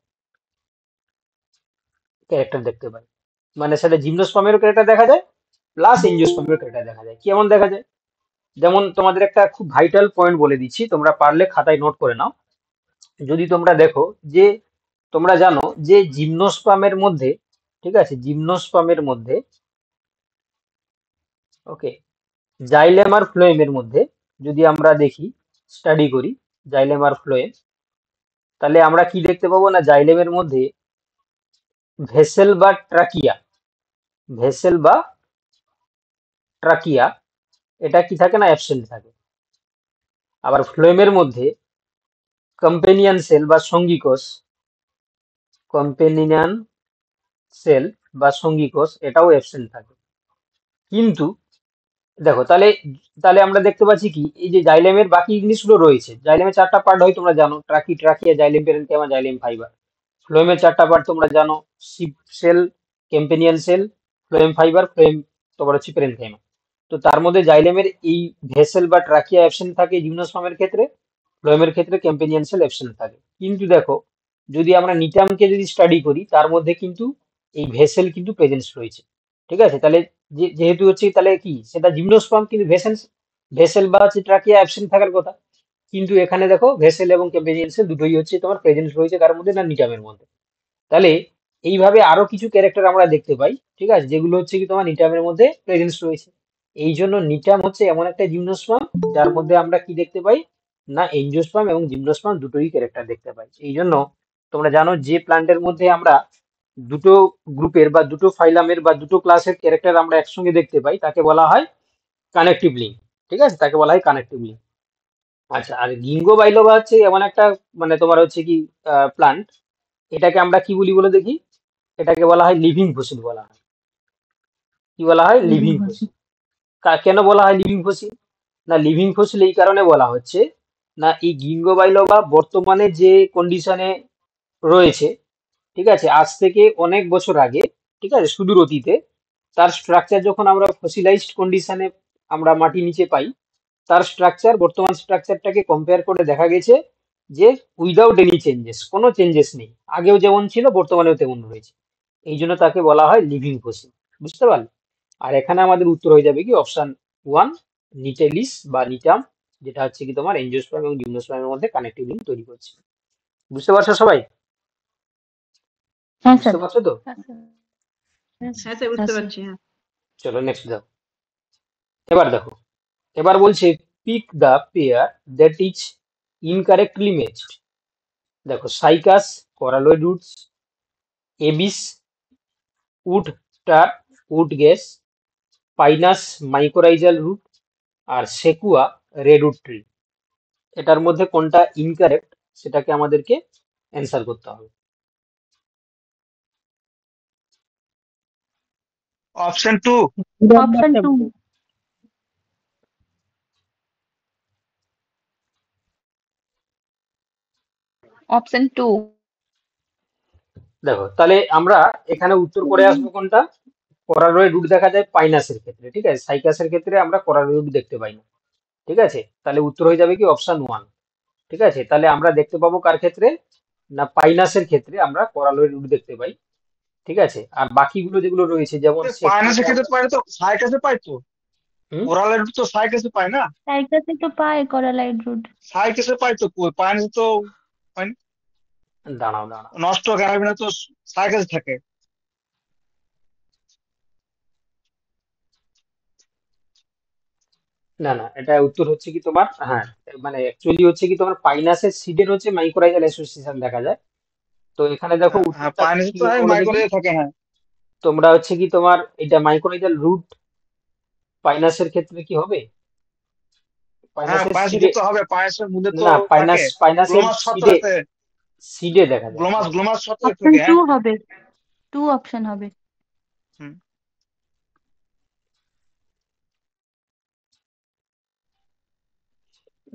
ক্যারেক্টার দেখতে পাই। মানে সেটা জিমনোস্পার্মেরও ক্যারেক্টার দেখা যায় প্লাস এনজিওস্পার্মেরও ক্যারেক্টার দেখা যায়। কেমন দেখা যায়, যেমন তোমাদের একটা খুব ভাইটাল পয়েন্ট বলে দিচ্ছি, তোমরা পারলে খাতায় নোট করে নাও। যদি তোমরা দেখো যে তোমরা জানো যে জিমনোস্পার্মের মধ্যে, ঠিক আছে, জিমনোস্পার্মের মধ্যে, ওকে, জাইলেম আর ফ্লোয়েমের মধ্যে যদি আমরা দেখি, স্টাডি করি জাইলেম আর ফ্লোয়েম, তাহলে আমরা কি দেখতে পাবো না, জাইলেমের মধ্যে ভেসেল বা ট্রাকিয়া, ভেসেল বা ট্রাকিয়া এটা কি থাকে না, অ্যাবসেন্ট থাকে। আবার ফ্লোয়েমের মধ্যে কম্পেনিয়ান সেল বা সঙ্গী কোষ, কম্পেনিয়ান সেল বা সঙ্গী কোষ এটাও অ্যাবসেন্ট থাকে। কিন্তু দেখো তাহলে, তাহলে আমরা দেখতে পাচ্ছি কি, এই যে জাইলেমের বাকি জিনিসগুলো রয়েছে, জাইলেমের 4টা পার্ট হয় তোমরা জানো, tracheid, trachea, xylem parenchyma, xylem fibre. ফ্লোয়েমের 4টা পার্ট তোমরা জানো, sieve cell, companion cell, phloem fibre, phloem তোমার হচ্ছে প্যারেনকাইমা। তো তার মধ্যে জাইলেমের এই ভেসেল বা ট্রাকিয়া অ্যাবসেন্ট থাকে জিমনোস্পার্মের ক্ষেত্রে, ফ্লোয়েমের ক্ষেত্রে ক্যাম্পেনিয়ান সেল অ্যাবসেন্ট থাকে। কিন্তু দেখো যদি আমরা নিটামকে যদি স্টাডি করি তার মধ্যে কিন্তু এই ভেসেল কিন্তু প্রেজেন্স রয়েছে। ঠিক আছে, তাহলে যেহেতু হচ্ছে তাহলে কি সেটা জিমনোস্পার্ম, কিন্তু ভেসেল বা হচ্ছে ট্রাকিয়া অ্যাবসেন্ট থাকার কথা, কিন্তু এখানে দেখো ভেসেল এবং ক্যাম্পেনিয়ান সেল দুটোই হচ্ছে তোমার প্রেজেন্স রয়েছে কার মধ্যে না, নিটামের মধ্যে। তাহলে এইভাবে আরো কিছু ক্যারেক্টার আমরা দেখতে পাই, ঠিক আছে, যেগুলো হচ্ছে কি তোমার নিটামের মধ্যে প্রেজেন্স রয়েছে। এই জন্য নিটাম হচ্ছে এমন একটা জিমনোস্পার্ম যার মধ্যে আমরা কি দেখতে পাই না, এনজিওস্পার্ম এবং জিমনোস্পার্ম দুটোই ক্যারেক্টার দেখতে পাই। এই জন্য তোমরা জানো যে প্ল্যান্টের মধ্যে আমরা দুটো গ্রুপের বা দুটো ফাইলামের বা দুটো ক্লাসের ক্যারেক্টার আমরা একসঙ্গে দেখতে পাই তাকে বলা হয় কানেকটিভ লিঙ্ক। ঠিক আছে, তাকে বলা হয় কানেকটিভ লিঙ্ক। আচ্ছা, আর গিঙ্গো বাইলোবা হচ্ছে এমন একটা মানে তোমার হচ্ছে কি প্লান্ট, এটাকে আমরা কি বলি বলে দেখি, এটাকে বলা হয় লিভিং ফসিল বলা হয়। কি বলা হয়, Living লিভিং fossil. ফসিল। কেন বলা হয় লিভিং ফসিল না, লিভিং ফসিল এই কারণে বলা হচ্ছে না, এই গিঙ্গো বাইলোবা বর্তমানে যে কন্ডিশনে রয়েছে, ঠিক আছে, আজ থেকে অনেক বছর আগে, ঠিক আছে, সুদূর অতীতে তার স্ট্রাকচার যখন আমরা ফসিলাইজড কন্ডিশনে আমরা মাটি নিচে পাই, তার স্ট্রাকচার বর্তমান স্ট্রাকচারটাকে কম্পেয়ার করে দেখা গেছে যে উইদাউট এনি চেঞ্জেস, কোনো চেঞ্জেস নেই, আগেও যেমন ছিল বর্তমানেও তেমন রয়েছে। এই জন্য তাকে বলা হয় লিভিং ফসিল। বুঝতে পারলে? আর এখানে আমাদের উত্তর হয়ে যাবে কি অপশন 1 নিটেলিস বা নিটাম, যেটা হচ্ছে কি তোমার এনজিওস্পার্ম এবং জিমনোস্পার্মের মধ্যে কানেক্টিভ লিঙ্ক তৈরি করছে। বুঝতে পারছো সবাই? হ্যাঁ বুঝতে স্যার। পারছো তো? হ্যাঁ স্যার, বুঝতে পারছি। হ্যাঁ। চলো নেক্সট দাও। এবার দেখো, এবার বলছে pick the pair that is incorrectly matched. দেখো Cycas coralloid roots, Abies wood tar wood gas, Pinus mycorrhizal root, আর সেকুয়া রেডউড ট্রি। এটার মধ্যে কোনটা ইনকারেক্ট সেটাকে আমাদেরকে অ্যান্সার করতে হবে। Option 2 Option 2. Option 2. দেখো তাহলে আমরা এখানে উত্তর করে আসবো কোনটা, কোরালয়েড রুট দেখা যায় পাইনাসের ক্ষেত্রে, ঠিক আছে, সাইকাসের ক্ষেত্রে আমরা কোরালয়েড রুট দেখতে পাই না, ঠিক আছে। তাহলে উত্তর হয়ে যাবে কি অপশন 1, ঠিক আছে। তাহলে আমরা দেখতে পাবো কার ক্ষেত্রে, না পাইনাসের ক্ষেত্রে আমরা কোরালয়েড রুট দেখতে পাই, ঠিক আছে। আর বাকিগুলো যেগুলো রয়েছে যেমন পাইনাসের সেকুয়াতে ক্ষেত্রে আমরা পাই না তো সাইকাসে পাই তো, হুম কোরালের তো সাইকাসে পাই না, সাইকাসে তো পায় কোরালাইড রুট। সাইকাসে পাই তো, পাইনাসে তো পাই না। দাঁড়াও দাঁড়াও, নষ্ট ক্যানাবিনা তো সাইকাসে থাকে। না না, এটা উত্তর হচ্ছে কি তোমার, হ্যাঁ, মানে অ্যাকচুয়ালি হচ্ছে কি তোমার পাইনাসের সিডের হচ্ছে মাইক্রোরাইজাল অ্যাসোসিয়েশন দেখা যায়। তো এখানে দেখো হ্যাঁ হ্যাঁ, উত্তরটা পাইনাসে কি তো হবে বলো দেখি। মাইক্রোলে থাকে, হ্যাঁ। তোমরা হচ্ছে কি তোমার এটা মাইক্রোরাইজাল রুট পাইনাসের ক্ষেত্রে কি হবে, হ্যাঁ পাইনাসের পাইনাসের সিডে, ক্ষেত্রে হবে, পাইনাসের মধ্যে তো না থাকে পাইনাসের গ্লোমাস ছত্র সিডে, থাকে, সিডে দেখা যায়। গ্লোমাস ছত্র অপশন থাকে, 2 হ্যাঁ। হবে, 2 অপশন হবে। হুম।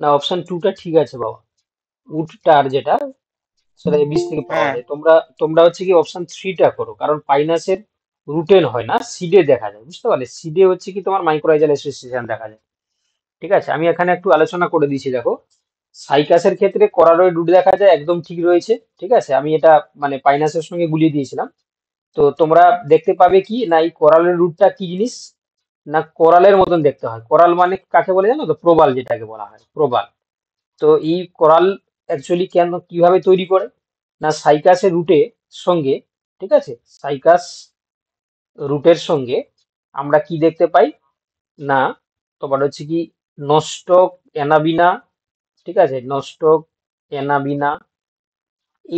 না, অপশন 2টা ঠিক আছে বাবা, উডটার যেটা সেটা বীজ থেকে পাওয়া হ্যাঁ যায়। তোমরা তোমরা হচ্ছে কি অপশন 3টা করো, কারণ পাইনাসের রুটেন হয় না, সিডে দেখা যায়, বুঝতে পারলে, সিডে হচ্ছে কি তোমার মাইক্রোরাইজাল অ্যাসোসিয়েশন দেখা যায়, ঠিক আছে। আমি এখানে একটু আলোচনা করে দিয়েছি দেখো, সাইকাসের ক্ষেত্রে করারয়েড রুট দেখা যায়, একদম ঠিক রয়েছে, ঠিক আছে। আমি এটা মানে পাইনাসের সঙ্গে গুলিয়ে দিয়েছিলাম। তো তোমরা দেখতে পাবে কি না এই কোরালের রুটটা কি জিনিস, না কোরালের মতন দেখতে হয়। কোরাল মানে কাকে বলে জানো তো, প্রবাল যেটাকে বলা হয়, প্রবাল। তো এই কোরাল অ্যাকচুয়ালি কেন কিভাবে তৈরি করে, না সাইকাসের রুটে সঙ্গে, ঠিক আছে, সাইকাস রুটের সঙ্গে আমরা কি দেখতে পাই, না তোমার হচ্ছে কি নস্টক অ্যানাবিনা, ঠিক আছে, নস্টক অ্যানাবিনা,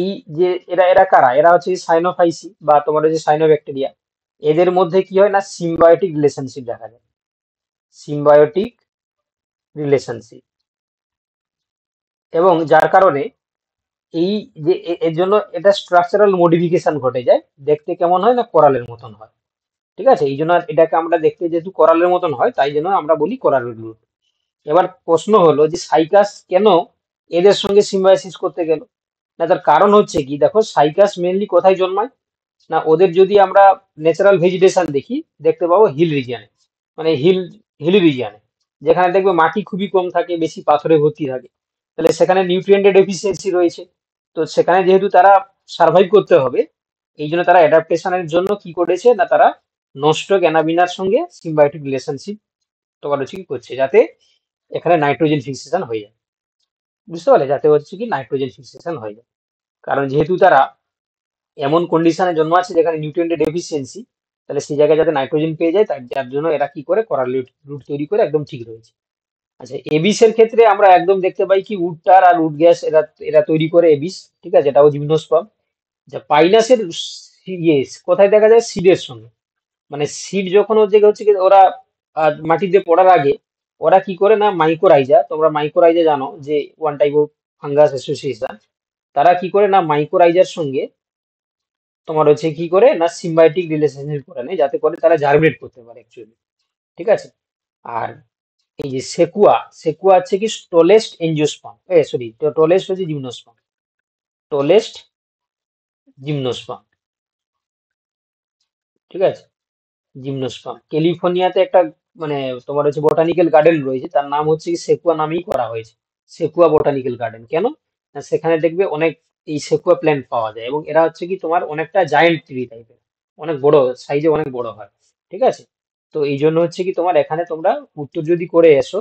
এই যে এরা এরা কারা, এরা হচ্ছে সাইনোফাইসি বা তোমার হচ্ছে সাইনোব্যাকটেরিয়া। এদের মধ্যে কি হয় না সিম্বায়োটিক রিলেশনশিপ দেখা যায়, সিম্বায়োটিক রিলেশনশিপ, এবং যার কারণে এই যে এর জন্য এটা স্ট্রাকচারাল মডিফিকেশন ঘটে যায়, দেখতে কেমন হয় না কোরালের মতন হয়, ঠিক আছে। এই জন্য এটাকে আমরা দেখতে যেহেতু কোরালের মতন হয় তাই জন্য আমরা বলি কোরাল রুট। এবার প্রশ্ন হলো যে সাইকাস কেন এদের সঙ্গে সিম্বায়োসিস করতে গেল, না তার কারণ হচ্ছে কি দেখো, সাইকাস মেনলি কোথায় জন্মায়, না ওদের যদি আমরা ন্যাচারাল ভেজিটেশন দেখি দেখতে পাবো হিল রিজিয়নে, মানে হিল রিজিয়নে, যেখানে দেখবে মাটি খুবই কম থাকে, বেশি পাথরে ভর্তি থাকে, তাহলে সেখানে নিউট্রিয়েন্টের ডেফিসিয়েন্সি রয়েছে। তো সেখানে যেহেতু তারা সার্ভাইভ করতে হবে, এই জন্য তারা অ্যাডাপ্টেশনের জন্য কি করেছে, না তারা নষ্ট অ্যানাবিনার সঙ্গে সিম্বায়োটিক রিলেশনশিপ তোমার হচ্ছে কি করছে, যাতে এখানে নাইট্রোজেন ফিক্সেশন হয়ে যায়, বুঝতে পারলে, যাতে হচ্ছে কি নাইট্রোজেন ফিক্সেশন হয়ে যায়। কারণ যেহেতু তারা এমন কন্ডিশনে জন্ম আছে যেখানে নিউট্রিয়েন্টের ডেফিসিয়েন্সি, তাহলে সেই জায়গায় যাতে নাইট্রোজেন পেয়ে যায়, তার যার জন্য এরা কি করে করার রুট তৈরি করে, একদম ঠিক রয়েছে। আচ্ছা, এবিস এর ক্ষেত্রে আমরা একদম দেখতে পাই কি উডটার আর উড গ্যাস এরা এরা তৈরি করে এবিস, ঠিক আছে, এটাও জিমনোস্পার্ম। যা পাইনাসের ইয়ে কোথায় দেখা যায়, সিডের সঙ্গে, মানে সিড যখন হচ্ছে কি ওরা মাটিতে পড়ার আগে ওরা কি করে না মাইকোরাইজা, তোমরা মাইকোরাইজা জানো যে one type of fungus association, তারা কি করে না মাইকোরাইজার সঙ্গে তোমার হচ্ছে কি করে না সিম্বায়োটিক রিলেশনশিপ করে নেয়, যাতে করে তারা জার্মিনেট করতে পারে অ্যাকচুয়ালি, ঠিক আছে। আর এই যে সেকুয়া, সেকুয়া হচ্ছে কি টোলেস্ট এনজিওস্পার্ম, সরি, টোলেস্ট হচ্ছে জিমনোস্পার্ম, টোলেস্ট জিমনোস্পার্ম, ঠিক আছে, জিমনোস্পার্ম। ক্যালিফোর্নিয়াতে একটা মানে তোমার হচ্ছে বোটানিক্যাল গার্ডেন রয়েছে, তার নাম হচ্ছে কি সেকুয়া নামেই করা হয়েছে, সেকুয়া বোটানিক্যাল গার্ডেন। কেন না সেখানে দেখবে অনেক এই সেকুয়া প্ল্যান্ট পাওয়া যায়, এবং এরা হচ্ছে কি তোমার অনেকটা জায়ান্ট ট্রি টাইপের, অনেক বড় সাইজে, অনেক বড় হয়, ঠিক আছে। তো এই জন্য হচ্ছে কি তোমার এখানে তোমরা উত্তর যদি করে এসো,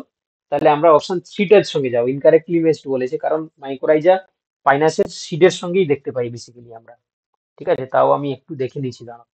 তাহলে আমরা অপশন 3টার সঙ্গে যাও, ইনকারেক্টলি বেস্ট বলেছে, কারণ মাইক্রোরাইজা পাইনাসের সিডের সঙ্গেই দেখতে পাই বেসিক্যালি আমরা, ঠিক আছে। তাও আমি একটু দেখে নিচ্ছি, দাঁড়াও।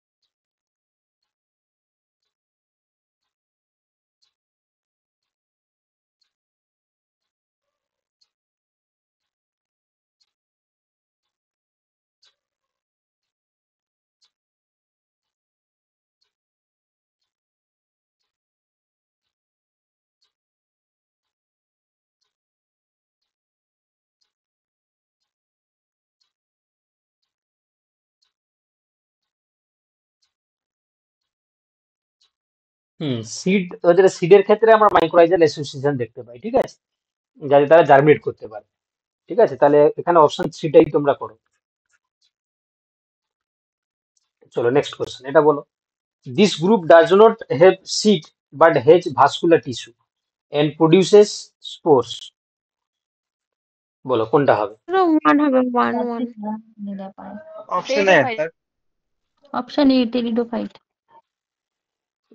সিড, ওদের সিডের ক্ষেত্রে আমরা মাইক্রোরাইজাল অ্যাসোসিয়েশন দেখতে পাই, ঠিক আছে, যাতে তারা জার্মিনেট করতে পারে, ঠিক আছে। তাহলে এখানে অপশন 3টাই তোমরা করো। চলো নেক্সট কোশ্চেন, এটা বলো। This group does not have seed but has vascular tissue and produces spores. বলো কোনটা হবে? one হবে one. Option A sir. Option A pteridophyte.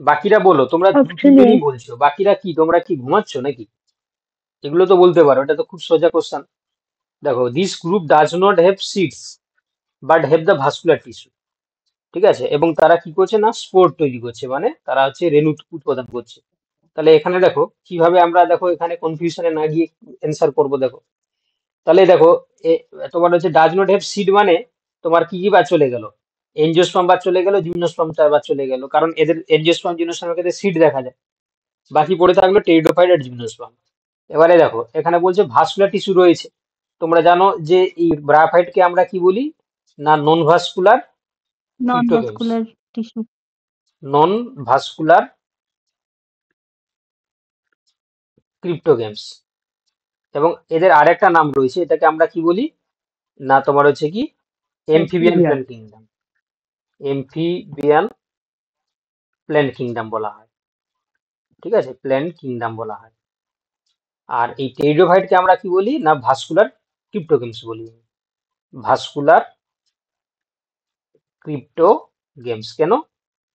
বাকিরা বলো, তোমরা Option A. দুজনই বলছো, বাকিরা কি তোমরা কি ঘুমাচ্ছ নাকি? এগুলো তো বলতে পারো, এটা তো খুব সোজা কোশ্চেন। দেখো, this group does not have seeds but have the vascular tissue, ঠিক আছে, এবং তারা কি করছে না স্পোর তৈরি করছে, মানে তারা হচ্ছে রেণু উৎপাদন করছে। তাহলে এখানে দেখো কিভাবে আমরা, দেখো এখানে কনফিউশনে না গিয়ে অ্যান্সার করবো। দেখো তাহলে দেখো তোমার হচ্ছে ডাজ নট হ্যাভ সিড মানে তোমার কি কি বার চলে গেল, এনজিওস্পার্ম বার চলে গেল, জিমনোস্পার্ম বার চলে গেল, কারণ এদের এনজিওস্পার্ম জিমনোস্পার্মের ক্ষেত্রে সিড দেখা যায়। বাকি পড়ে থাকলো টেরিডোফাইট আর জিমনোস্পার্ম। এবারে দেখো এখানে বলছে ভাস্কুলার টিস্যু রয়েছে। তোমরা জানো যে এই ব্রায়োফাইটকে আমরা কি বলি না, নন ভাস্কুলার নন ক্রিপ্টোগেমস, ভাস্কুলার টিস্যু। নন ভাস্কুলার ক্রিপ্টোগেমস। এবং এদের আরেকটা নাম রয়েছে, এটাকে আমরা কি বলি না, তোমার হচ্ছে কি amphibian Amphibian. Plant kingdom, amphibian plant kingdom বলা হয়, ঠিক আছে, প্ল্যান্ট কিংডম বলা হয়। আর এই টেরিডোফাইটকে আমরা কি বলি না, ভাস্কুলার ক্রিপ্টোগেমস বলি, ভাস্কুলার ক্রিপ্টোগেমস। কেন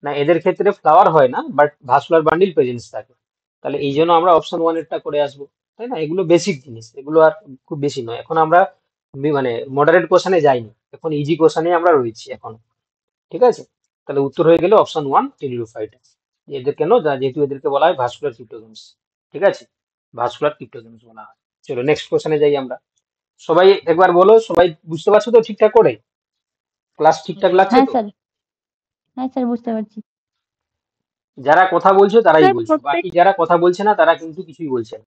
না, এদের ক্ষেত্রে ফ্লাওয়ার হয় না বাট ভাস্কুলার বান্ডিল প্রেজেন্স থাকে। তাহলে এই জন্য আমরা অপশন 1 এরটা করে আসবো, তাই না? এগুলো বেসিক জিনিস, এগুলো আর খুব বেশি নয়। এখন আমরা মানে মডারেট কোশ্চেনে যাইনি, এখন ইজি কোশ্চেনে আমরা রয়েছি এখন, ঠিক আছে। তাহলে উত্তর হয়ে গেল অপশন 1 টেরিডোফাইট। এদের কেন, যেহেতু এদেরকে বলা হয় ভাস্কুলার ক্রিপ্টোগেমস, ঠিক আছে, ভাস্কুলার ক্রিপ্টোগেমস বলা হয়। চলো নেক্সট কোশ্চেনে যাই আমরা। সবাই একবার বলো, সবাই বুঝতে পারছো তো ঠিকঠাক করে? ক্লাস ঠিকঠাক লাগছে হ্যাঁ তো? স্যার, হ্যাঁ স্যার বুঝতে পারছি। যারা কথা বলছো তারাই স্যার বলছো, প্রত্যেক বাকি যারা কথা বলছে না তারা কিন্তু কিছুই বলছে না।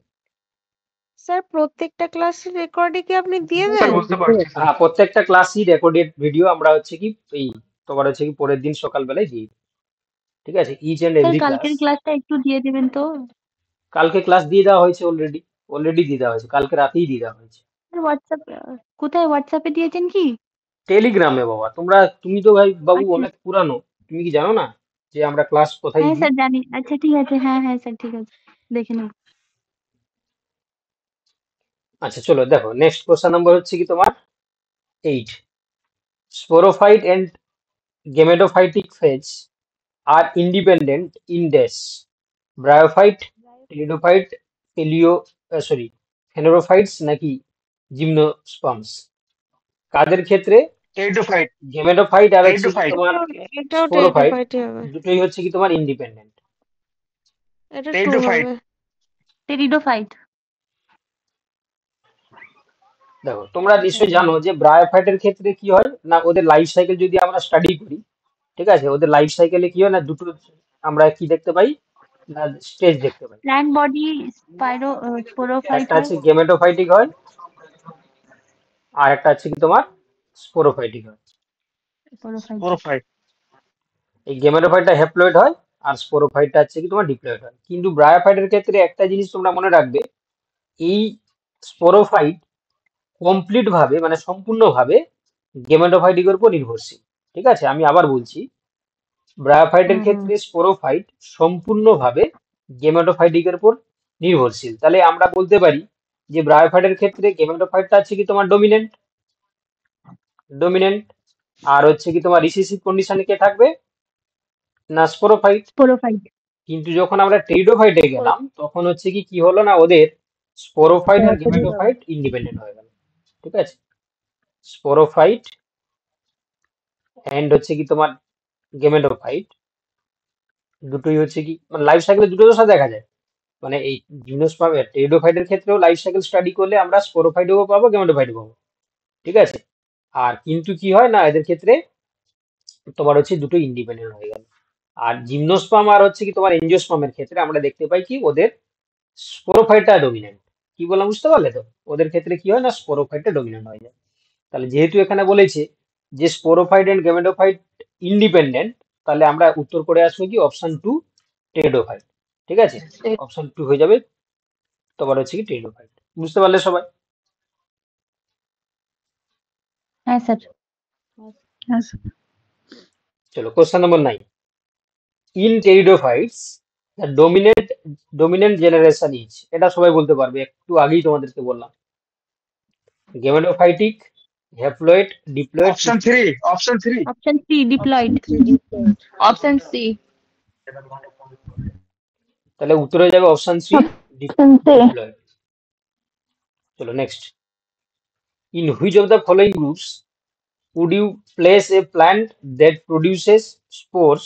স্যার প্রত্যেকটা ক্লাসের রেকর্ডিং কি আপনি দিয়ে স্যার দেন? বুঝতে পারছি স্যার। হ্যাঁ, প্রত্যেকটা ক্লাসই রেকর্ডেড ভিডিও আমরা হচ্ছে কি এই তোমার হচ্ছে কি পরের দিন সকালবেলায় দিই, ঠিক আছে, each and sir every class. কালকের ক্লাসটা একটু দিয়ে দেবেন তো। কালকে ক্লাস দিয়ে দেওয়া হয়েছে, অলরেডি দিয়ে দেওয়া হয়েছে, কালকে রাতেই দিয়ে দেওয়া হয়েছে। হোয়াটসঅ্যাপ, কোথায় হোয়াটসঅ্যাপে দিয়েছেন কি? টেলিগ্রামে বাবা, তুমি তো ভাই বাবু আচ্ছা অনেক পুরানো, তুমি কি জানো না যে আমরা ক্লাস কোথায় হ্যাঁ দিই? স্যার জানি। আচ্ছা ঠিক আছে, হ্যাঁ হ্যাঁ স্যার ঠিক আছে, দেখে নেব। আচ্ছা চলো দেখো, নেক্সট কোশ্চেন নাম্বার হচ্ছে কি তোমার 8। Sporophyte and gametophytic phase are independent in dash bryophyte, pteridophyte, phanerophytes নাকি জিমনোস্পার্মস? কাদের ক্ষেত্রে? টেরিডোফাইট। গেমেটোফাইট আর হচ্ছে কি টেরিডোফাইট। তোমার এটাও স্পোরোফাইট, টেরিডোফাইটই হবে। দুটোই হচ্ছে কি তোমার ইন্ডিপেন্ডেন্ট। এটা 2 টেরিডোফাইট। হবে। টেরিডোফাইট। দেখো তোমরা নিশ্চয়ই জানো যে ব্রায়োফাইটের ক্ষেত্রে কি হয় না, ওদের লাইফ সাইকেল যদি আমরা স্টাডি করি, ঠিক আছে, ওদের লাইফ সাইকেলে কি হয় না, দুটো আমরা কি দেখতে পাই না, স্টেজ দেখতে পাই। প্ল্যান্ট বডি স্পোরোফাইট একটা হয়। হচ্ছে গেমেটোফাইটিক হয়, আর একটা হচ্ছে কি তোমার স্পোরোফাইটিক হয়। স্পোরোফাইট। স্পোরোফাইট। এই গেমেটোফাইটটা হ্যাপ্লয়েড হয় আর স্পোরোফাইটটা হচ্ছে কি তোমার ডিপ্লয়েড হয়। কিন্তু ব্রায়োফাইটের ক্ষেত্রে একটা জিনিস তোমরা মনে রাখবে, এই স্পোরোফাইট কমপ্লিট ভাবে মানে সম্পূর্ণভাবে গেমেটোফাইটিকের উপর নির্ভরশীল, ঠিক আছে। আমি আবার বলছি, ব্রায়োফাইটের হুম হুম। ক্ষেত্রে স্পোরোফাইট সম্পূর্ণভাবে গেমেটোফাইটিকের উপর নির্ভরশীল। তাহলে আমরা বলতে পারি যে ব্রায়োফাইটের ক্ষেত্রে গেমেটোফাইটটা হচ্ছে কি তোমার ডমিনেন্ট, আর হচ্ছে কি তোমার রিসেসিভ কন্ডিশনে কে থাকবে না, স্পোরোফাইট। স্পোরোফাইট। কিন্তু যখন আমরা টেরিডোফাইটে গেলাম তখন হচ্ছে কি কি হলো না, ওদের স্পোরোফাইট আর গেমেটোফাইট ইন্ডিপেন্ডেন্ট হয়ে গেল, ঠিক আছে। স্পোরোফাইট এন্ড হচ্ছে কি তোমার গেমেটোফাইট দুটোই হচ্ছে কি মানে লাইফ সাইকেলে দুটো দশা দেখা যায়, মানে এই জিমনোস্পার্ম টেরিডোফাইটের ক্ষেত্রেও লাইফ সাইকেল স্টাডি করলে আমরা স্পোরোফাইটও পাবো, গেমেটোফাইটও পাবো, ঠিক আছে। আর কিন্তু কি হয় না, এদের ক্ষেত্রে তোমার হচ্ছে দুটো ইন্ডিপেন্ডেন্ট হয়ে গেল। আর জিমনোস্পার্ম আর হচ্ছে কি তোমার এনজিওস্পার্মের ক্ষেত্রে আমরা দেখতে পাই কি ওদের স্পোরোফাইটটা ডমিনেন্ট। কি বললাম বুঝতে পারলে তো? ওদের ক্ষেত্রে কি হয় না, স্পোরোফাইটটা ডমিনেন্ট হয়ে যায়। তাহলে যেহেতু এখানে বলেছে যে স্পোরোফাইট এন্ড গেমেটোফাইট ইন্ডিপেন্ডেন্ট, তাহলে আমরা উত্তর করে আসবো কি অপশন 2 টেরিডোফাইট, ঠিক আছে। অপশন 2 হয়ে যাবে তোমার হচ্ছে কি টেরিডোফাইট। বুঝতে পারলে সবাই? হ্যাঁ স্যার। চলো question number 9। In pteridophytes the dominant generation is, এটা সবাই বলতে পারবে, একটু আগেই তোমাদেরকে বললাম। Gametophytic, haploid, diploid, option three, option three. Option C diploid. Option C. তাহলে উত্তর হয়ে যাবে option C, option C. Diploid. চলো next. In which of the following groups would you place a plant that produces spores,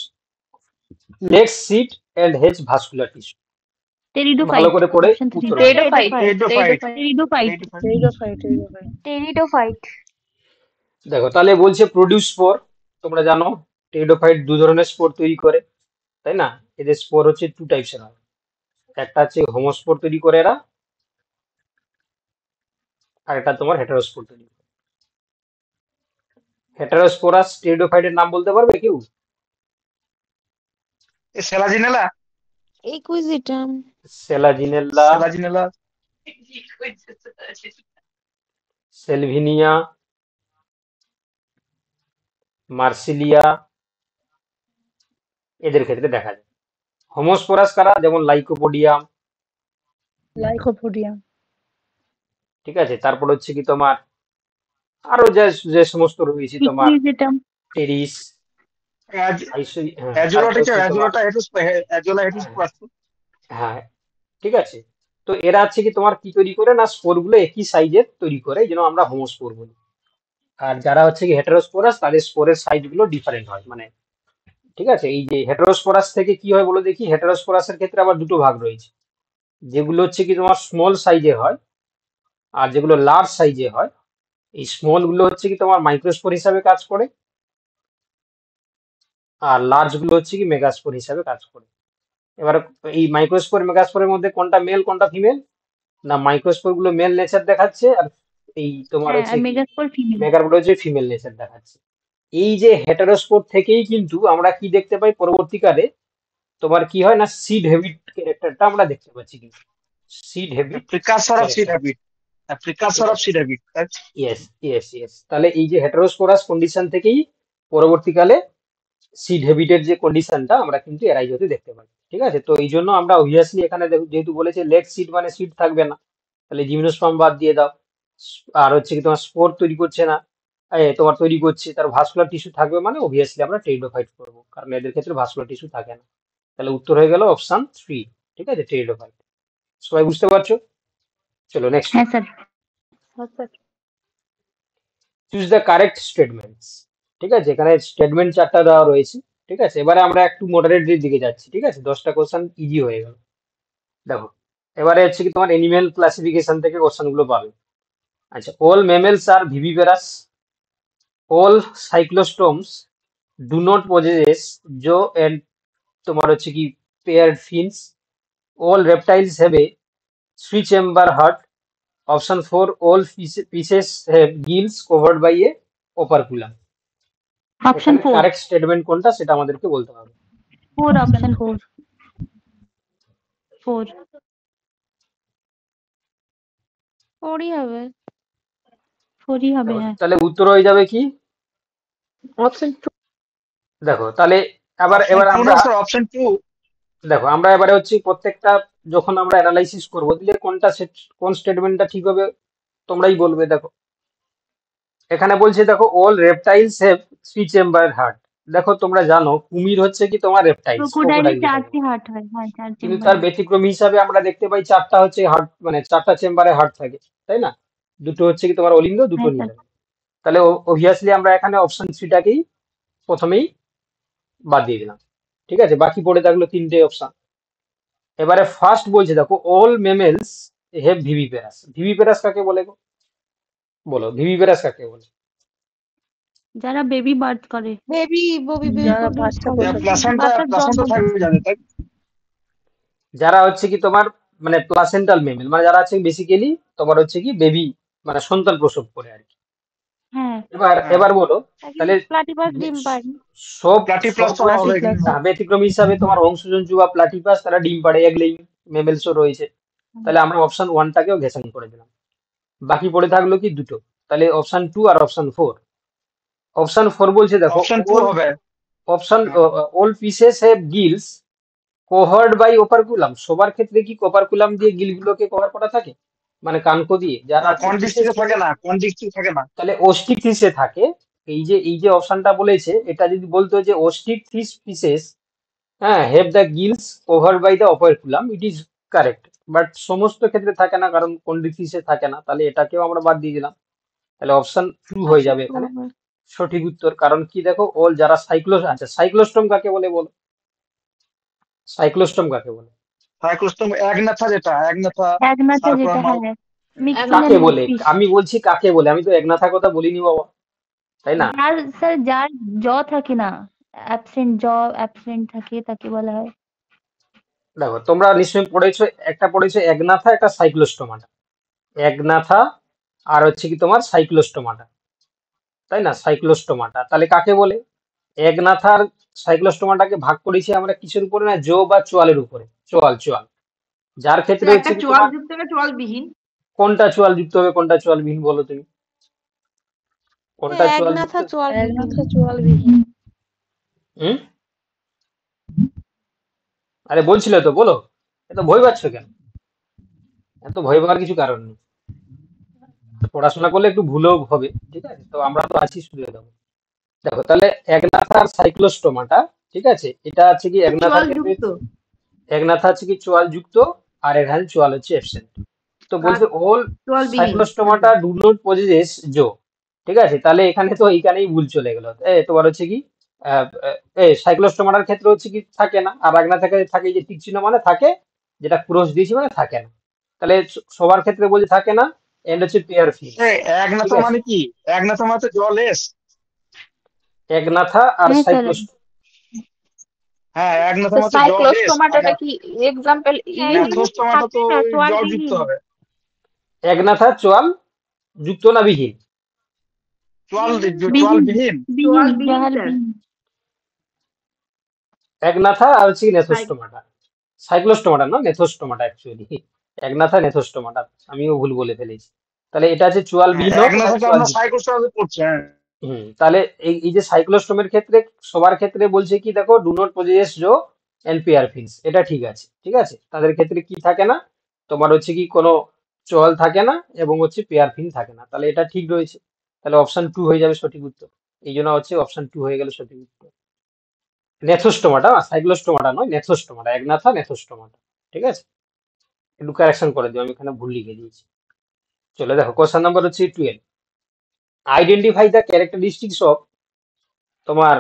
lacks seed, and has vascular tissue? Pteridophyte. ভালো করে পড়ে option 3 উত্তর বলো। টেরিডোফাইট। টেরিডোফাইট। টেরিডোফাইট। টেরিডোফাইট। দেখো তাহলে বলছে produce spore, তোমরা জানো টেরিডোফাইট দু ধরনের স্পোর তৈরি করে, তাই না? এদের স্পোর হচ্ছে টু টাইপসের হয়, একটা হচ্ছে হোমোস্পোর তৈরি করে এরা, আর একটা তোমার হেটারোস্পোর তৈরি করে। হেটারোস্পোরাস টেরিডোফাইটের নাম বলতে পারবে কেউ? Selaginella, Equisetum. Selaginella, Selaginella, Salvinia, Marsilea, এদের ক্ষেত্রে দেখা যায়। হোমোস্পোরাস কারা? যেমন লাইকোপোডিয়াম, ঠিক আছে। তারপর হচ্ছে কি তোমার আরো যে যে সমস্ত রয়েছে তোমার ইকুইজিটাম। টেরিস, অ্যাজোলাটা, অ্যাজোলাটা অ্যাজোলা হেটুস। হ্যাঁ ঠিক আছে। তো এরা হচ্ছে কি তোমার কি তৈরি করে না, স্পোর গুলো একই সাইজের তৈরি করে, এই জন্য আমরা হোমোস্পোর বলি। আর যারা হচ্ছে কি হেটারোস্পোরাস, তাদের স্পোরের সাইজ গুলো ডিফারেন্ট হয়, মানে ঠিক আছে। এই যে হেটারোস্পোরাস থেকে কি হয় বলো দেখি, হেটারোস্পোরাসের ক্ষেত্রে আবার দুটো ভাগ রয়েছে, যেগুলো হচ্ছে কি তোমার স্মল সাইজে হয় আর যেগুলো লার্জ সাইজে হয়। এই স্মল গুলো হচ্ছে কি তোমার মাইক্রোস্পোর হিসাবে কাজ করে, আর লার্জ গুলো হচ্ছে কি মেগাস্পোর হিসাবে কাজ করে। এবার এই মাইক্রোস্পোর মেগাস্পোরের মধ্যে কোনটা মেল কোনটা ফিমেল? না, মাইক্রোস্পোর গুলো মেল নেচার দেখাচ্ছে, আর এই তোমার হ্যাঁ, হচ্ছে আর কি মেগাস্পোর ফিমেল। মেগার গুলো হচ্ছে ফিমেল নেচার দেখাচ্ছে। এই যে হেটারোস্পোর থেকেই কিন্তু আমরা কি দেখতে পাই পরবর্তীকালে, তোমার কি হয় না, সিড হ্যাবিট ক্যারেক্টারটা আমরা দেখতে পাচ্ছি, কিন্তু seed habit precursor of seed habit, precursor of seed habit. Yes yes yes. তাহলে এই যে হেটারোস্পোরাস কন্ডিশন থেকেই পরবর্তীকালে সিড হ্যাবিটের যে কন্ডিশনটা আমরা কিন্তু এরাই হতে দেখতে পাই, ঠিক আছে। তো এই জন্য আমরা অবভিয়াসলি এখানে যেহেতু বলেছে লেগ সিড মানে সিড থাকবে না, তাহলে জিমনোস্পার্ম বাদ দিয়ে দাও। আর হচ্ছে কি তোমার স্পোর তৈরি করছে না, তোমার তৈরি করছে, তার ভাস্কুলার টিস্যু থাকবে, মানে অবভিয়াসলি আমরা টেরিডোফাইট করবো, কারণ এদের ক্ষেত্রে ভাস্কুলার টিস্যু থাকে না। তাহলে উত্তর হয়ে গেল অপশন 3, ঠিক আছে, টেরিডোফাইট। সবাই বুঝতে পারছো? চলো নেক্সট। হ্যাঁ sir. Choose the correct statements, ঠিক আছে। এখানে স্টেটমেন্ট চারটা দেওয়া রয়েছে, ঠিক আছে। এবারে আমরা একটু মডারেটের দিকে যাচ্ছি, ঠিক আছে। 10টা কোশ্চেন ইজি হয়ে গেল। দেখো এবারে হচ্ছে কি তোমার এনিম্যাল ক্লাসিফিকেশন থেকে কোশ্চেন গুলো পাবে। আচ্ছা, all mammals are viviparous, all cyclostomes do not possess jaw and তোমার হচ্ছে কি paired fins, all reptiles have a 3 chamber heart, option 4 all fishes have gills covered by a operculum. Option 4। Correct statement কোনটা সেটা আমাদেরকে বলতে হবে। 4, option 4। 4। ওরই হবে। 4ই হবে। হ্যাঁ। তাহলে উত্তর হয়ে যাবে কি? অপশন 2। দেখো তাহলে এবার আমরা অপশন 2। দেখো আমরা এবারে হচ্ছে প্রত্যেকটা যখন আমরা অ্যানালাইসিস করবো, দিলে কোনটা কোন স্টেটমেন্টটা ঠিক হবে তোমরাই বলবে। দেখো এখানে বলছে, দেখো all reptiles have 3 chamber heart. দেখো তোমরা জানো কুমির হচ্ছে কি তোমার রেপটাইলস, ক্রোকোডাইলের 4টি হার্ট হয়। হ্যাঁ, 4 কিন্তু চেম্বার। তার ব্যতিক্রমী হিসাবে আমরা দেখতে পাই 4টা হচ্ছে হার্ট, মানে 4টা চেম্বারে হার্ট থাকে, তাই না? দুটো হচ্ছে কি তোমার অলিন্দ, দুটো হ্যাঁ স্যার। নিলয়। তাহলে অবভিয়াসলি আমরা এখানে অপশন 3টাকেই প্রথমেই বাদ দিয়ে দিলাম, ঠিক আছে। বাকি পড়ে থাকলো 3টে অপশন। এবারে ফার্স্ট বলছে, দেখো অল মেমেলস হ্যাভ ভিভিপেরাস। ভিভিপেরাস কাকে বলে গো? বলো ভিভিপেরাস কাকে বলে? যারা বেবি বার্থ করে। বেবি প্লাসেন্টা থাকবে যাদের, তাই? যারা হচ্ছে কি তোমার মানে প্লাসেন্টাল মেমেল, মানে যারা হচ্ছে বেসিক্যালি তোমার হচ্ছে কি বেবি, মানে সন্তান প্রসব করে আর কি। হ্যাঁ। এবার বলো তাহলে প্লাটিপাস ডিম পাড়ে। সব প্লাটিপাস তো হবে কিন্তু। ব্যতিক্রম হিসাবে তোমার বংশজন্তু বা প্লাটিপাস তারা ডিম পাড়ে, এগুলোই মেমেলসও রয়েছে। তাহলে আমরা অপশন 1টাকেও ঘেষণ করে দিলাম। বাকি পড়ে থাকলো কি দুটো, তাহলে অপশন 2 আর অপশন 4। অপশন 4 বলছে দেখো অপশন 2 হবে। Option all Pisces have gills covered by operculum. সবার ক্ষেত্রে কি ওপারকুলাম দিয়ে গিলগুলোকে কভার করা থাকে, মানে কানকো দিয়ে? যারা কনডিক্সে থাকে না, কনডিক্সে থাকে না। তাহলে ওস্টিক থিসে থাকে। এই যে অপশনটা বলেছে, এটা যদি বলতো যে ওস্টিক থিস পিসেস, হ্যাঁ, have the gills covered by the operculum, it is correct. But সমস্ত ক্ষেত্রে থাকে না, কারণ কন্ডিথিসে থাকে না, তাহলে এটাকেও আমরা বাদ দিয়ে দিলাম। তাহলে অপশন 2 হয়ে অপশন যাবে টু এখানে হবে। সঠিক উত্তর। কারণ কি দেখো, অল যারা আচ্ছা সাইক্লোস্টম কাকে বলে বলো? সাইক্লোস্টম কাকে বলে? সাইক্লোস্টোম একনাথা, যেটা একনাথা একনাথা যেটা, সার্কোমা। হ্যাঁ, মিক্সিং কাকে এন্ড বলে? ফিশ। আমি বলছি কাকে বলে, আমি তো একনাথা কথা বলিনি বাবা, তাই না? যার স্যার যার জ থাকে না, অ্যাবসেন্ট থাকে তাকে বলা হয়। দেখো তোমরা নিশ্চয়ই পড়েছো, একটা পড়েছো একনাথা, একটা সাইক্লোস্টোমাটা। একনাথা আর হচ্ছে কি তোমার সাইক্লোস্টোমাটা, তাই না? সাইক্লোস্টোমাটা তাহলে কাকে বলে? একনাথার সাইক্লোস্টোমাটাকে ভাগ করেছি আমরা কিসের উপরে, না জো বা চোয়ালের উপরে। চোয়াল, যার ক্ষেত্রে স্যার হচ্ছে একটা কি চোয়াল তোমার যুক্ত একটা চোয়ালবিহীন। কোনটা চোয়াল যুক্ত হবে, কোনটা চোয়াল বিহীন বলো তুমি? কোনটা চোয়াল যুক্ত? একনাথা চোয়ালবিহীন। একনাথা চোয়ালবিহীন। হুম, আরে বলছিলে তো, বলো। এত ভয় পাচ্ছ কেন? এত ভয় পাওয়ার কিছু কারণ নেই। পড়াশোনা করলে একটু ভুলও হবে, ঠিক আছে? তো আমরা তো আছি, শুধরে দেবো। দেখো তাহলে একনাথার সাইক্লোস্টোমাটা, ঠিক আছে, এটা আছে কি একনাথার চোয়াল ক্ষেত্রে, যুক্ত একনাথা আছে কি চোয়াল যুক্ত, আর এখানে চোয়াল হচ্ছে অ্যাবসেন্ট। তো আর বলছে all চোয়ালবিহীন। Cyclostomata do not possess জো, ঠিক আছে? তাহলে এখানে তো এইখানেই ভুল চলে গেল। তোমার হচ্ছে কি সাইক্লোস্টোমাটার ক্ষেত্রে হচ্ছে কি থাকে না, আর একনাথা থাকে থাকে যে টিক চিহ্ন মানে থাকে, যেটা ক্রস দিয়েছি মানে থাকে না। তাহলে সবার ক্ষেত্রে বলছে থাকে না, এন্ড হচ্ছে পেয়ার ফিন্স, ঠিক একনাথা আছে? মানে কি? একনাথা মানে তো জলেস। একনাথা আর হ্যাঁ স্যার, হ্যাঁ, একনাথা তো মানে তো জলেস। সাইক্লোস্টোমাটা কি এক্সাম্পল হ্যাঁ, ইন? এখানে ন্যাথোস্টোমাটা থাকে তো না, জল যুক্ত চোয়ালবিহীন। হবে। একনাথা চোয়াল যুক্ত না বিহীন? চোয়ালবিহীন। চোয়ালবিহীন স্যার। জাহালবিহীন। একনাথা আর হচ্ছে সাইক- নেথোস্টোমাটা। সাইক্লোস্টোমাটা না, নেথোস্টোমাটা অ্যাকচুয়ালি। একনাথা নেথোস্টোমাটা, আমিও ভুল বলে ফেলেছি। তাহলে এটা আছে চোয়াল হ্যাঁ, বিহীন হোক বা একনাথাকে চোয়াল আমরা যুক্ত। সাইক্লোস্টোমাতে পড়ছি। হ্যাঁ, তাহলে এই যে সাইক্লোস্টোমের ক্ষেত্রে সবার ক্ষেত্রে বলছে কি দেখো, do not possess jaw and pair fins, এটা ঠিক আছে, ঠিক আছে? তাদের ক্ষেত্রে কি থাকে না, তোমার হচ্ছে কি কোনো চোয়াল থাকে না এবং হচ্ছে পেয়ার ফিন থাকে না, তাহলে এটা ঠিক রয়েছে। তাহলে অপশন 2 হয়ে যাবে সঠিক উত্তর। এই জন্য হচ্ছে অপশন 2 হয়ে গেল সঠিক উত্তর। নেথোস্টোমাটা, সাইক্লোস্টোমাটা নয়, নেথোস্টোমাটা, একনাথা নেথোস্টোমাটা, ঠিক আছে? একটু কারেকশন করে দিও, আমি এখানে ভুল লিখে দিয়েছি। চলে দেখো কোশ্চেন নাম্বার হচ্ছে 12। আইডেন্টিফাই দ্য ক্যারেক্টারিস্টিক্স অফ তোমার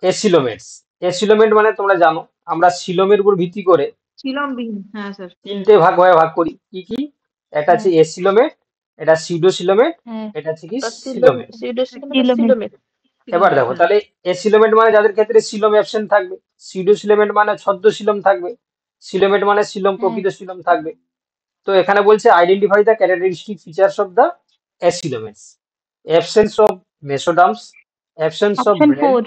এসিলোমেটস। এসিলোমেট মানে তোমরা জানো, আমরা সিলোমের উপর ভিত্তি করে ছিলমবিহীন, হ্যাঁ স্যার। 3টে ভাগ করি। কি কি? একটা আছে হ্যাঁ, এসিলোমেট, এটা সিডোসিলোমেট, হ্যাঁ, এটা হচ্ছে কি সিলোমেট। সিলোমেট। সিলোমেট। এবার দেখো হ্যাঁ। তাহলে এসিলোমেট মানে যাদের ক্ষেত্রে সিলোম অ্যাবসেন্ট থাকবে, সিডোসিলোমেট মানে ছদ্ম সিলোম থাকবে, সিলোমেট মানে সিলোম হ্যাঁ, প্রকৃত সিলোম থাকবে। তো এখানে বলছে identify the characteristic features of the acoelomates. Absence of mesoderms, absence of option brain, 4।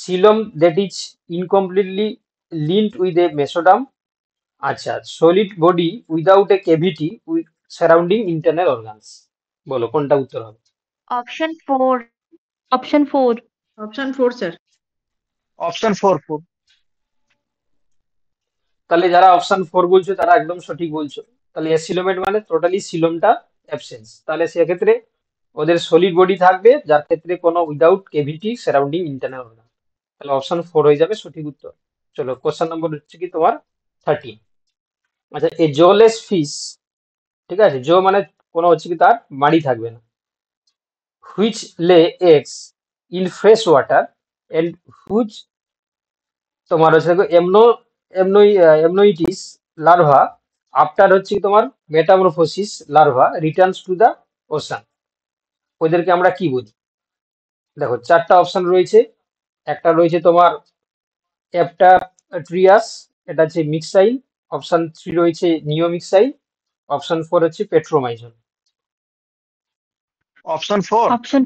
Coelom that is incompletely linked with a mesoderm, আচ্ছা solid body without a cavity with surrounding internal organs. বলো কোনটা উত্তর হবে? Option 4। Option 4। Option 4 sir. Option 4। তাহলে যারা option 4 বলছো তারা একদম সঠিক বলছো। তাহলে অ্যাসিলোমেট মানে টোটালি সিলোমটা অ্যাবসেন্স, তাহলে সেক্ষেত্রে ওদের সলিড বডি থাকবে, যার ক্ষেত্রে কোনো without cavity surrounding internal organ. তাহলে অপশন 4 হয়ে যাবে সঠিক উত্তর। চলো কোশ্চেন নম্বর হচ্ছে কি তোমার 13। আচ্ছা এ জোলেস ফিশ, ঠিক আছে, জো মানে কোনো হচ্ছে কি তার মাড়ি থাকবে না, which lay eggs in fresh water and which তোমার হচ্ছে এমনোইটিস লার্ভা আফটার হচ্ছে কি তোমার metamorphosis larva returns to the ocean, ওদেরকে আমরা কি বলি? দেখো 4টা অপশন রয়েছে। একটা রয়েছে তোমার অ্যাপটাট্রিয়াস, এটা হচ্ছে মিক্সাইল। অপশন 3 রয়েছে নিওমিক্সাইল। অপশন 4 হচ্ছে পেট্রোমাইজন। অপশন 4। অপশন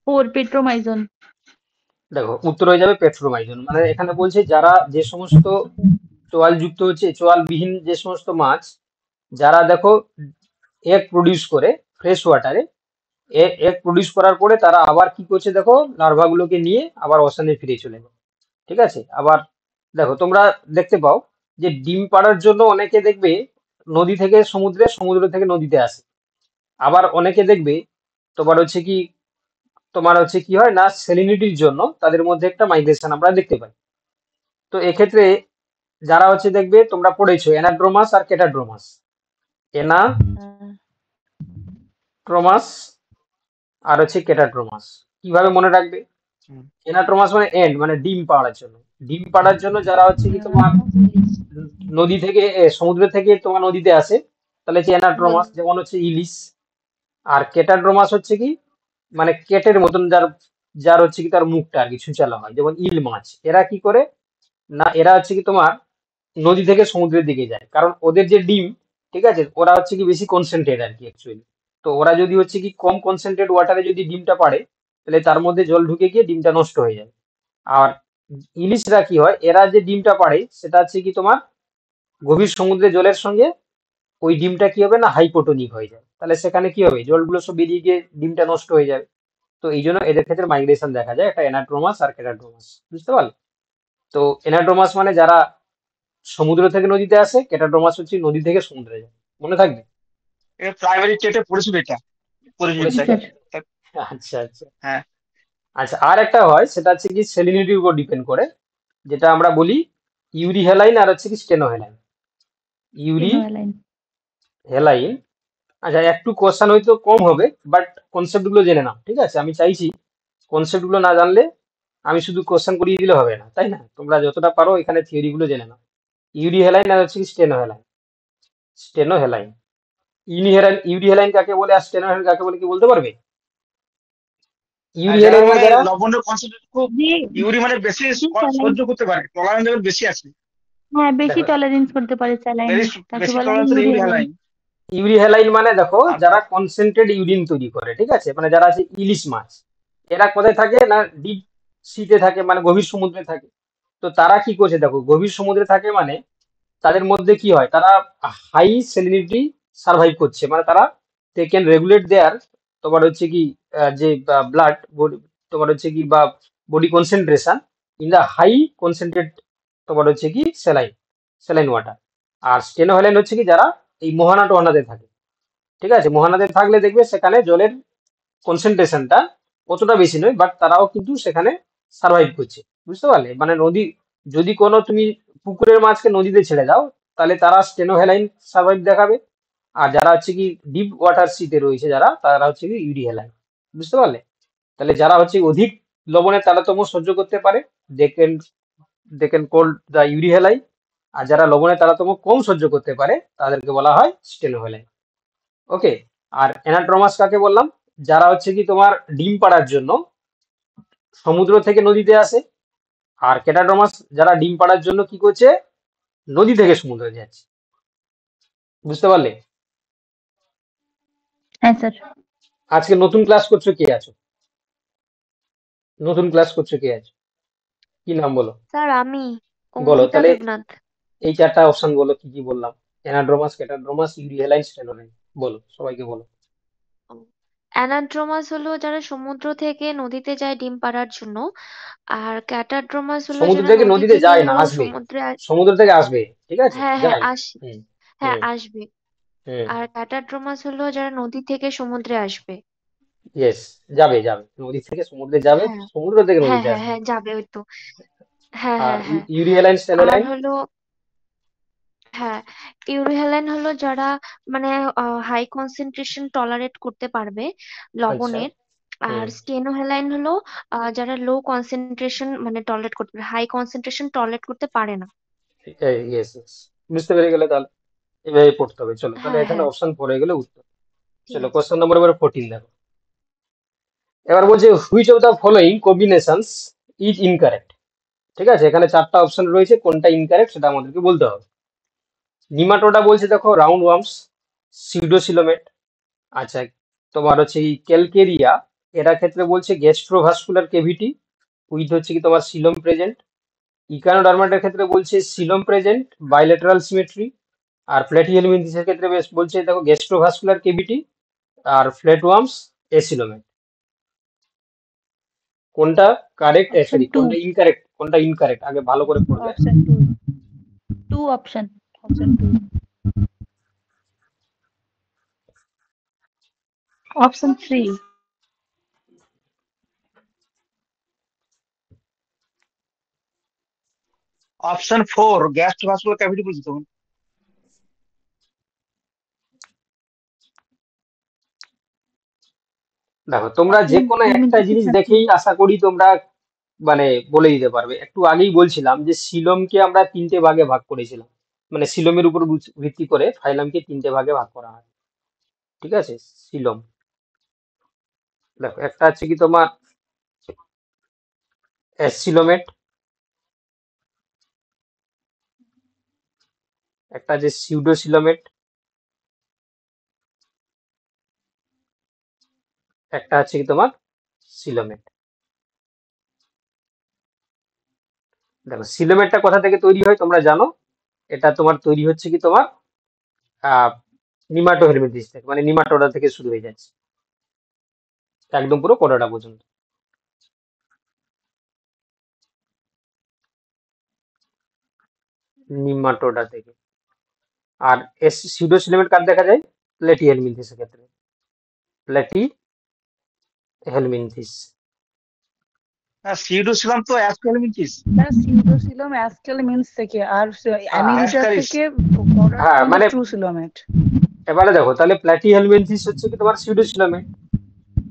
4 পেট্রোমাইজন। দেখো উত্তর হয়ে যাবে পেট্রোমাইজন। মানে এখানে বলছে যারা যে সমস্ত চোয়াল যুক্ত হচ্ছে, চোয়ালবিহীন যে সমস্ত মাছ, যারা দেখো এগ প্রডিউস করে ফ্রেশ ওয়াটারে, এগ প্রডিউস করার পরে তারা আবার কি করছে দেখো, লার্ভাগুলোকে নিয়ে আবার ওশানে ফিরে চলে যায়। ঠিক আছে। আবার দেখো তোমরা দেখতে পাও যে ডিম পাড়ার জন্য অনেকে দেখবে নদী থেকে সমুদ্রে, সমুদ্র থেকে নদীতে আসে। আবার অনেকে দেখবে তোমার হচ্ছে কি হয় না, সেলিনিটির জন্য তাদের মধ্যে একটা মাইগ্রেশন আমরা দেখতে পাই। তো এক্ষেত্রে যারা হচ্ছে দেখবে তোমরা পড়েছো এনাড্রোমাস আর কেটাড্রোমাস। এনাড্রোমাস আর হচ্ছে কেটাড্রোমাস কিভাবে মনে রাখবে? হুম। এনাড্রোমাস মানে এন্ড, মানে ডিম পাড়ার জন্য। ডিম পাড়ার জন্য যারা হচ্ছে কি তোমার নদী থেকে সমুদ্র থেকে তোমার নদীতে আসে, তাহলে হচ্ছে এনাড্রোমাস, যেমন হচ্ছে ইলিশ। আর কেটাড্রোমাস হচ্ছে কি মানে কেটের মতন যার যার হচ্ছে কি তার মুখটা আর কি ছুঁচালো হয়, যেমন ইল মাছ। এরা কি করে না, এরা হচ্ছে কি তোমার নদী থেকে সমুদ্রের দিকে যায়, কারণ ওদের যে ডিম, ঠিক আছে, ওরা হচ্ছে কি বেশি কনসেন্ট্রেট আর কি অ্যাকচুয়ালি। তো ওরা যদি হচ্ছে কি কম কনসেন্ট্রেট ওয়াটারে যদি ডিমটা পাড়ে, তাহলে তার মধ্যে জল ঢুকে গিয়ে ডিমটা নষ্ট হয়ে যায়। আর ইলিশরা কি হয়, এরা যে ডিমটা পাড়ে সেটা হচ্ছে কি তোমার গভীর সমুদ্রে জলের সঙ্গে ওই ডিমটা কি হবে না, হাইপোটোনিক হয়ে যায়। তাহলে সেখানে কি হবে, জলগুলো সব বেরিয়ে গিয়ে ডিমটা নষ্ট হয়ে যাবে। তো এই জন্য এদের ক্ষেত্রে মাইগ্রেশন দেখা যায়, একটা এনাড্রোমাস আর কেটাড্রোমাস, বুঝতে পারলে? তো এনাড্রোমাস মানে যারা সমুদ্র থেকে নদীতে আসে, কেটাড্রোমাস হচ্ছে নদী থেকে সমুদ্রে যায়। মনে থাকবে? এটা প্রাইমারি টেটে পড়েছিল এটা, পড়েছিল পড়েছি এটা। স্যার। আচ্ছা আচ্ছা হ্যাঁ। আচ্ছা, আর একটা হয় সেটা হচ্ছে কি সেলিনিটির উপর ডিপেন্ড করে, যেটা আমরা বলি ইউরি হেলাইন আর হচ্ছে কি stenohaline. Euryhaline. Haline. আচ্ছা, একটু কোশ্চেন হয়তো কম হবে, বাট কনসেপ্ট গুলো জেনে নাও, ঠিক আছে? আমি চাইছি কনসেপ্ট গুলো না জানলে আমি শুধু কোশ্চেন করিয়ে দিলে হবে না, তাই না? তোমরা যতটা পারো এখানে থিওরি গুলো জেনে নাও। ইউরি হেলাইন আর হচ্ছে কি স্টেনো হেলাইন। স্টেনো হেলাইন, ইউরি হেলাইন কাকে বলে আর স্টেনো হেলাইন কাকে বলে কি বলতে পারবে? ইউরি যারা হেলাইন মানে মানে যারা, লবণের কনসেন্ট্রেট খুব জি ইউরি মানে বেশি জি স্যালাইন। সহ্য করতে পারে, টলারেন্স লেভেল বেশি আছে, হ্যাঁ, বেশি দেখো টলারেন্স করতে পারে স্যালাইন, বেশি তাকে বেশি বলা হয় টলারেন্সের ইউরি ইউরিয়া লাইন। হ্যালাইন। ইউরি হেলাইন মানে দেখো আর যারা কনসেন্ট্রেট ইউরিন তৈরি করে, ঠিক আছে, মানে যারা আছে ইলিশ মাছ। এরা কোথায় থাকে না, ডিপ সিতে থাকে, মানে গভীর সমুদ্রে থাকে। তো তারা কি করছে দেখো, গভীর সমুদ্রে থাকে মানে তাদের মধ্যে কি হয়, তারা হাই সেলিনিটি সার্ভাইভ করছে, মানে তারা দে ক্যান রেগুলেট দেয়ার তোমার হচ্ছে কি যে ব্লাড তোমার হচ্ছে কি বা body concentration in the high concentrate তোমার হচ্ছে কি স্যালাইন ওয়াটার। আর স্টেনোহেলাইন হচ্ছে কি যারা এই মোহানা টোহানাতে থাকে, ঠিক আছে? মোহানাতে থাকলে দেখবে সেখানে জলের কনসেন্ট্রেশনটা অতটা বেশি নয়, বাট তারাও কিন্তু সেখানে সার্ভাইভ করছে, বুঝতে পারলে? মানে নদী, যদি কোনো তুমি পুকুরের মাছকে নদীতে ছেড়ে দাও, তাহলে তারা স্টেনোহেলাইন সার্ভাইভ দেখাবে। আর যারা হচ্ছে কি ডিপ ওয়াটার সিতে রয়েছে যারা, তারা হচ্ছে কি ইউরি হেলাইন, বুঝতে পারলে? তাহলে যারা হচ্ছে অধিক লবণের তারতম্য সহ্য করতে পারে, they can they can called the euryhaline. আর যারা লবণের তারতম্য কম সহ্য করতে পারে তাদেরকে বলা হয় স্টেনোহেলাইন। ওকে। আর এনাড্রোমাস কাকে বললাম? যারা হচ্ছে কি তোমার ডিম পাড়ার জন্য সমুদ্র থেকে নদীতে আসে। আর কেটাড্রোমাস যারা ডিম পাড়ার জন্য কি করছে, নদী থেকে সমুদ্রে যাচ্ছে, বুঝতে পারলে? হ্যাঁ স্যার। আজকে নতুন ক্লাস করছো কে আছো? নতুন ক্লাস করছো কে আছো? কি নাম বলো? স্যার আমি বলো অঙ্কিতা তাহলে। দেবনাথ। এই চারটা অপশন বলো, কি কি বললাম? এনাড্রোমাস, কেটাড্রোমাস, ইউরি হেলাইন, স্টেনোহেলাইন। বলো, সবাইকে বলো। অ্যানাড্রোমাস হলো যারা সমুদ্র থেকে নদীতে যায় ডিম পাড়ার জন্য, আর ক্যাটাড্রোমাস হলো সমুদ্র যারা থেকে নদী নদীতে থেকে যায় না, এলো আসবে। সমুদ্রে সমুদ্র থেকে আসবে, ঠিক আছে, হ্যাঁ হ্যাঁ যায় না। আসবে। হুম হ্যাঁ হুম আসবে। হুম। আর ক্যাটাড্রোমাস হলো যারা নদী থেকে সমুদ্রে আসবে। ইয়েস, যাবে যাবে, নদী থেকে সমুদ্রে যাবে, হ্যাঁ সমুদ্র থেকে হ্যাঁ নদীতে হ্যাঁ আসবে। হ্যাঁ যাবে ওই তো। হ্যাঁ আর হ্যাঁ হ্যাঁ। ইউরি হেলাইন, আর স্টেনোহেলাইন। হলো হ্যাঁ, ইউরিহ্যালাইন হলো যারা মানে হাই কনসেন্ট্রেশন টলারেট করতে পারবে আচ্ছা। লবণের। আর হুম। স্টেনোহেলাইন হলো যারা লো কনসেন্ট্রেশন মানে টলারেট করতে পারে, হাই কনসেন্ট্রেশন টলারেট করতে পারে না। ইয়েস ইয়েস, বুঝতে পেরে গেলে তাহলে এভাবে পড়তে হবে। চলো তাহলে হ্যাঁ এখানে হ্যাঁ অপশন পড়ে গেলে উত্তর। ঠিক চলো আছে। কোশ্চেন নম্বর 14 দেখো। এবার বলছে which of the following combinations is incorrect. ঠিক আছে, এখানে চারটা অপশন রয়েছে, কোনটা ইনকারেক্ট সেটা আমাদেরকে বলতে হবে। নিমাটোডা বলছে দেখো রাউন্ড ওয়ার্মস, সিউডোসিলোমেট। আচ্ছা, তোমার হচ্ছে এই ক্যালকেরিয়া, এরা ক্ষেত্রে বলছে গ্যাস্ট্রোভাস্কুলার কেভিটি উইথ হচ্ছে কি তোমার সিলম প্রেজেন্ট। ইকানোডার্মাটের ক্ষেত্রে বলছে সিলম প্রেজেন্ট, বাইলেটারাল সিমেট্রি। আর প্ল্যাটিহেলমিনথিসের ক্ষেত্রে বেশ বলছে দেখো গ্যাস্ট্রোভাস্কুলার কেভিটি আর ফ্ল্যাটওয়ার্মস, এসিলোমেট। কোনটা কারেক্ট, অপশন সরি 2। কোনটা ইনকারেক্ট? কোনটা ইনকারেক্ট আগে ভালো করে পড়বে। Option two option option three option 4 gastrovascular cavity বলছি তখন। দেখো তোমরা যে কোনো একটা জিনিস দেখেই আশা করি তোমরা মানে বলে দিতে পারবে। একটু আগেই বলছিলাম যে সিলমকে আমরা তিনটে ভাগে ভাগ করেছিলাম, মানে সিলমের উপর ভিত্তি করে ফাইলামকে তিনটে ভাগে ভাগ করা হয়। ঠিক আছে, সিলম দেখো একটা আছে কি তোমার অ্যাসিলোমেট, একটা আছে সিউডোসিলোমেট, একটা আছে কি তোমার সিলোমেট। দেখো সিলোমেটটা কোথা থেকে তৈরি হয় তোমরা জানো, এটা তোমার তৈরি হচ্ছে কি তোমার নিমাটোহেলমিনথিস থেকে, মানে নিমাটোডা থেকে শুরু হয়ে যাচ্ছে একদম পুরো কোডাটা পর্যন্ত। নিমাটোডা থেকে। আর সিউডোসিলোমেট কার দেখা যায়, প্লেটিহেলমিনথিসের ক্ষেত্রে, প্লেটিহেলমিনথিস। সিউডোসিলাম তো অ্যাসকেলমিনথিস। না সিউডোসিলম অ্যাস্কেলমিনস থেকে, আর অ্যামিলিটা অ্যাস্কারিস। থেকে হ্যাঁ মানে ট্রুসিলোমেট। এবারে দেখো তাহলে প্ল্যাটিহেলমিনথিস হচ্ছে কি তোমার সিউডোসিলোমেট,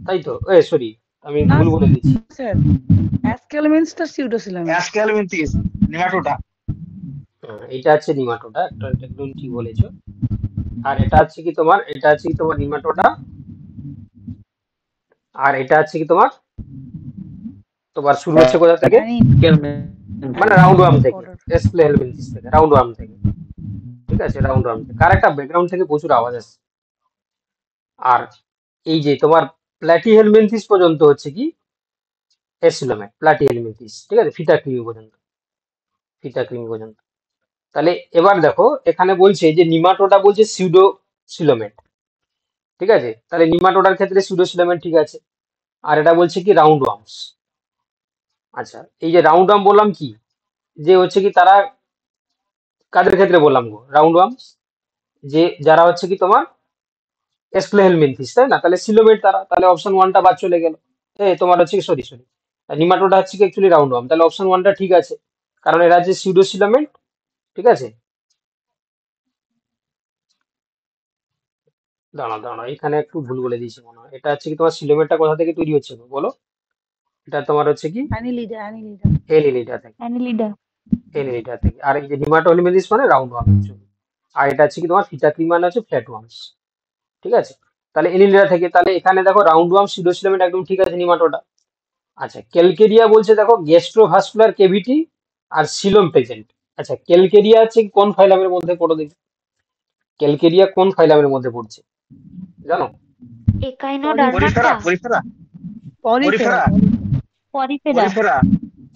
তাই তো? সরি আমি না ভুল বলে দিচ্ছি। Sir, অ্যাস্কেলমিনসটা pseudocoelomate. অ্যাসকেলমিনথিস নেমাটোডা। এটা হচ্ছে নিমাটোডা, একদম ঠিক বলেছো। আর এটা হচ্ছে কি তোমার, এটা হচ্ছে কি তোমার নিমাটোডা, আর এটা হচ্ছে কি তোমার তোমার শুরু হচ্ছে কোথা থেকে, মানে রাউন্ড ওয়ার্ম থেকে, এসপ্লেহেলমিনথিস থেকে, রাউন্ড ওয়ার্ম থেকে। ঠিক আছে, রাউন্ড ওয়ার্ম থেকে। কার একটা ব্যাকগ্রাউন্ড থেকে প্রচুর আওয়াজ আসছে। আর এই যে তোমার প্ল্যাটিহেলমিনথিস পর্যন্ত হচ্ছে কি অ্যাসিলোমেট, প্ল্যাটিহেলমিনথিস। ঠিক আছে, ফিতা কৃমি পর্যন্ত, ফিতা কৃমি পর্যন্ত। তাহলে এবার দেখো এখানে বলছে যে নিমাটোডা বলছে সিউডোসিলোমেট। ঠিক আছে, তাহলে নিমাটোডার ক্ষেত্রে সিউডোসিলোমেট ঠিক আছে। আর এটা বলছে কি রাউন্ড ওয়ার্মস। আচ্ছা এই যে রাউন্ড ওয়ার্ম বললাম কি, যে হচ্ছে কি তারা কাদের ক্ষেত্রে বললাম গো রাউন্ড ওয়ার্মস, যে যারা হচ্ছে কি তোমার এসপ্লেহেলমিনথিস, তাই না? তাহলে সিলোমেট তারা, তাহলে অপশন ওয়ানটা বাদ চলে গেল। তোমার হচ্ছে সরি নিমাটোডা হচ্ছে কি অ্যাকচুয়ালি রাউন্ড ওয়ার্ম, তাহলে অপশন ওয়ানটা ঠিক আছে, কারণ এরা হচ্ছে সিউডোসিলোমেট। ঠিক আছে, দাঁড়া দাঁড়া এখানে একটু ভুল বলে দিয়েছি মনে হয়। এটা হচ্ছে কি তোমার সিলোমেটটা কোথা থেকে তৈরি হচ্ছে গো বলো? এটা তোমার হচ্ছে কি অ্যানিলিডা এলিলিডা থেকে, অ্যানিলিডা এলিলিডা থেকে। আর এই যে নিমাটোহেলমিনথিস মানে রাউন্ড ওয়ার্ম। আর এটা হচ্ছে কি তোমার ফিতাক্রিম মানে হচ্ছে ফ্ল্যাট ওয়ার্মস। ঠিক আছে, তাহলে এলিলিডা থেকে। তাহলে এখানে দেখো রাউন্ড ওয়ার্ম সিউডোসিলোমেট একদম ঠিক আছে, নিমাটোডা। আচ্ছা ক্যালকেরিয়া বলছে দেখো গ্যাস্ট্রোভাস্কুলার কেভিটি আর সিলোম প্রেজেন্ট। আচ্ছা ক্যালকেরিয়া হচ্ছে কোন ফাইলামের মধ্যে পড়ো দেখি, ক্যালকেরিয়া কোন ফাইলামের মধ্যে পড়ছে জানো? Porifera Echinodermata. পরিফেরা পলিফেরা। Porifera Porifera.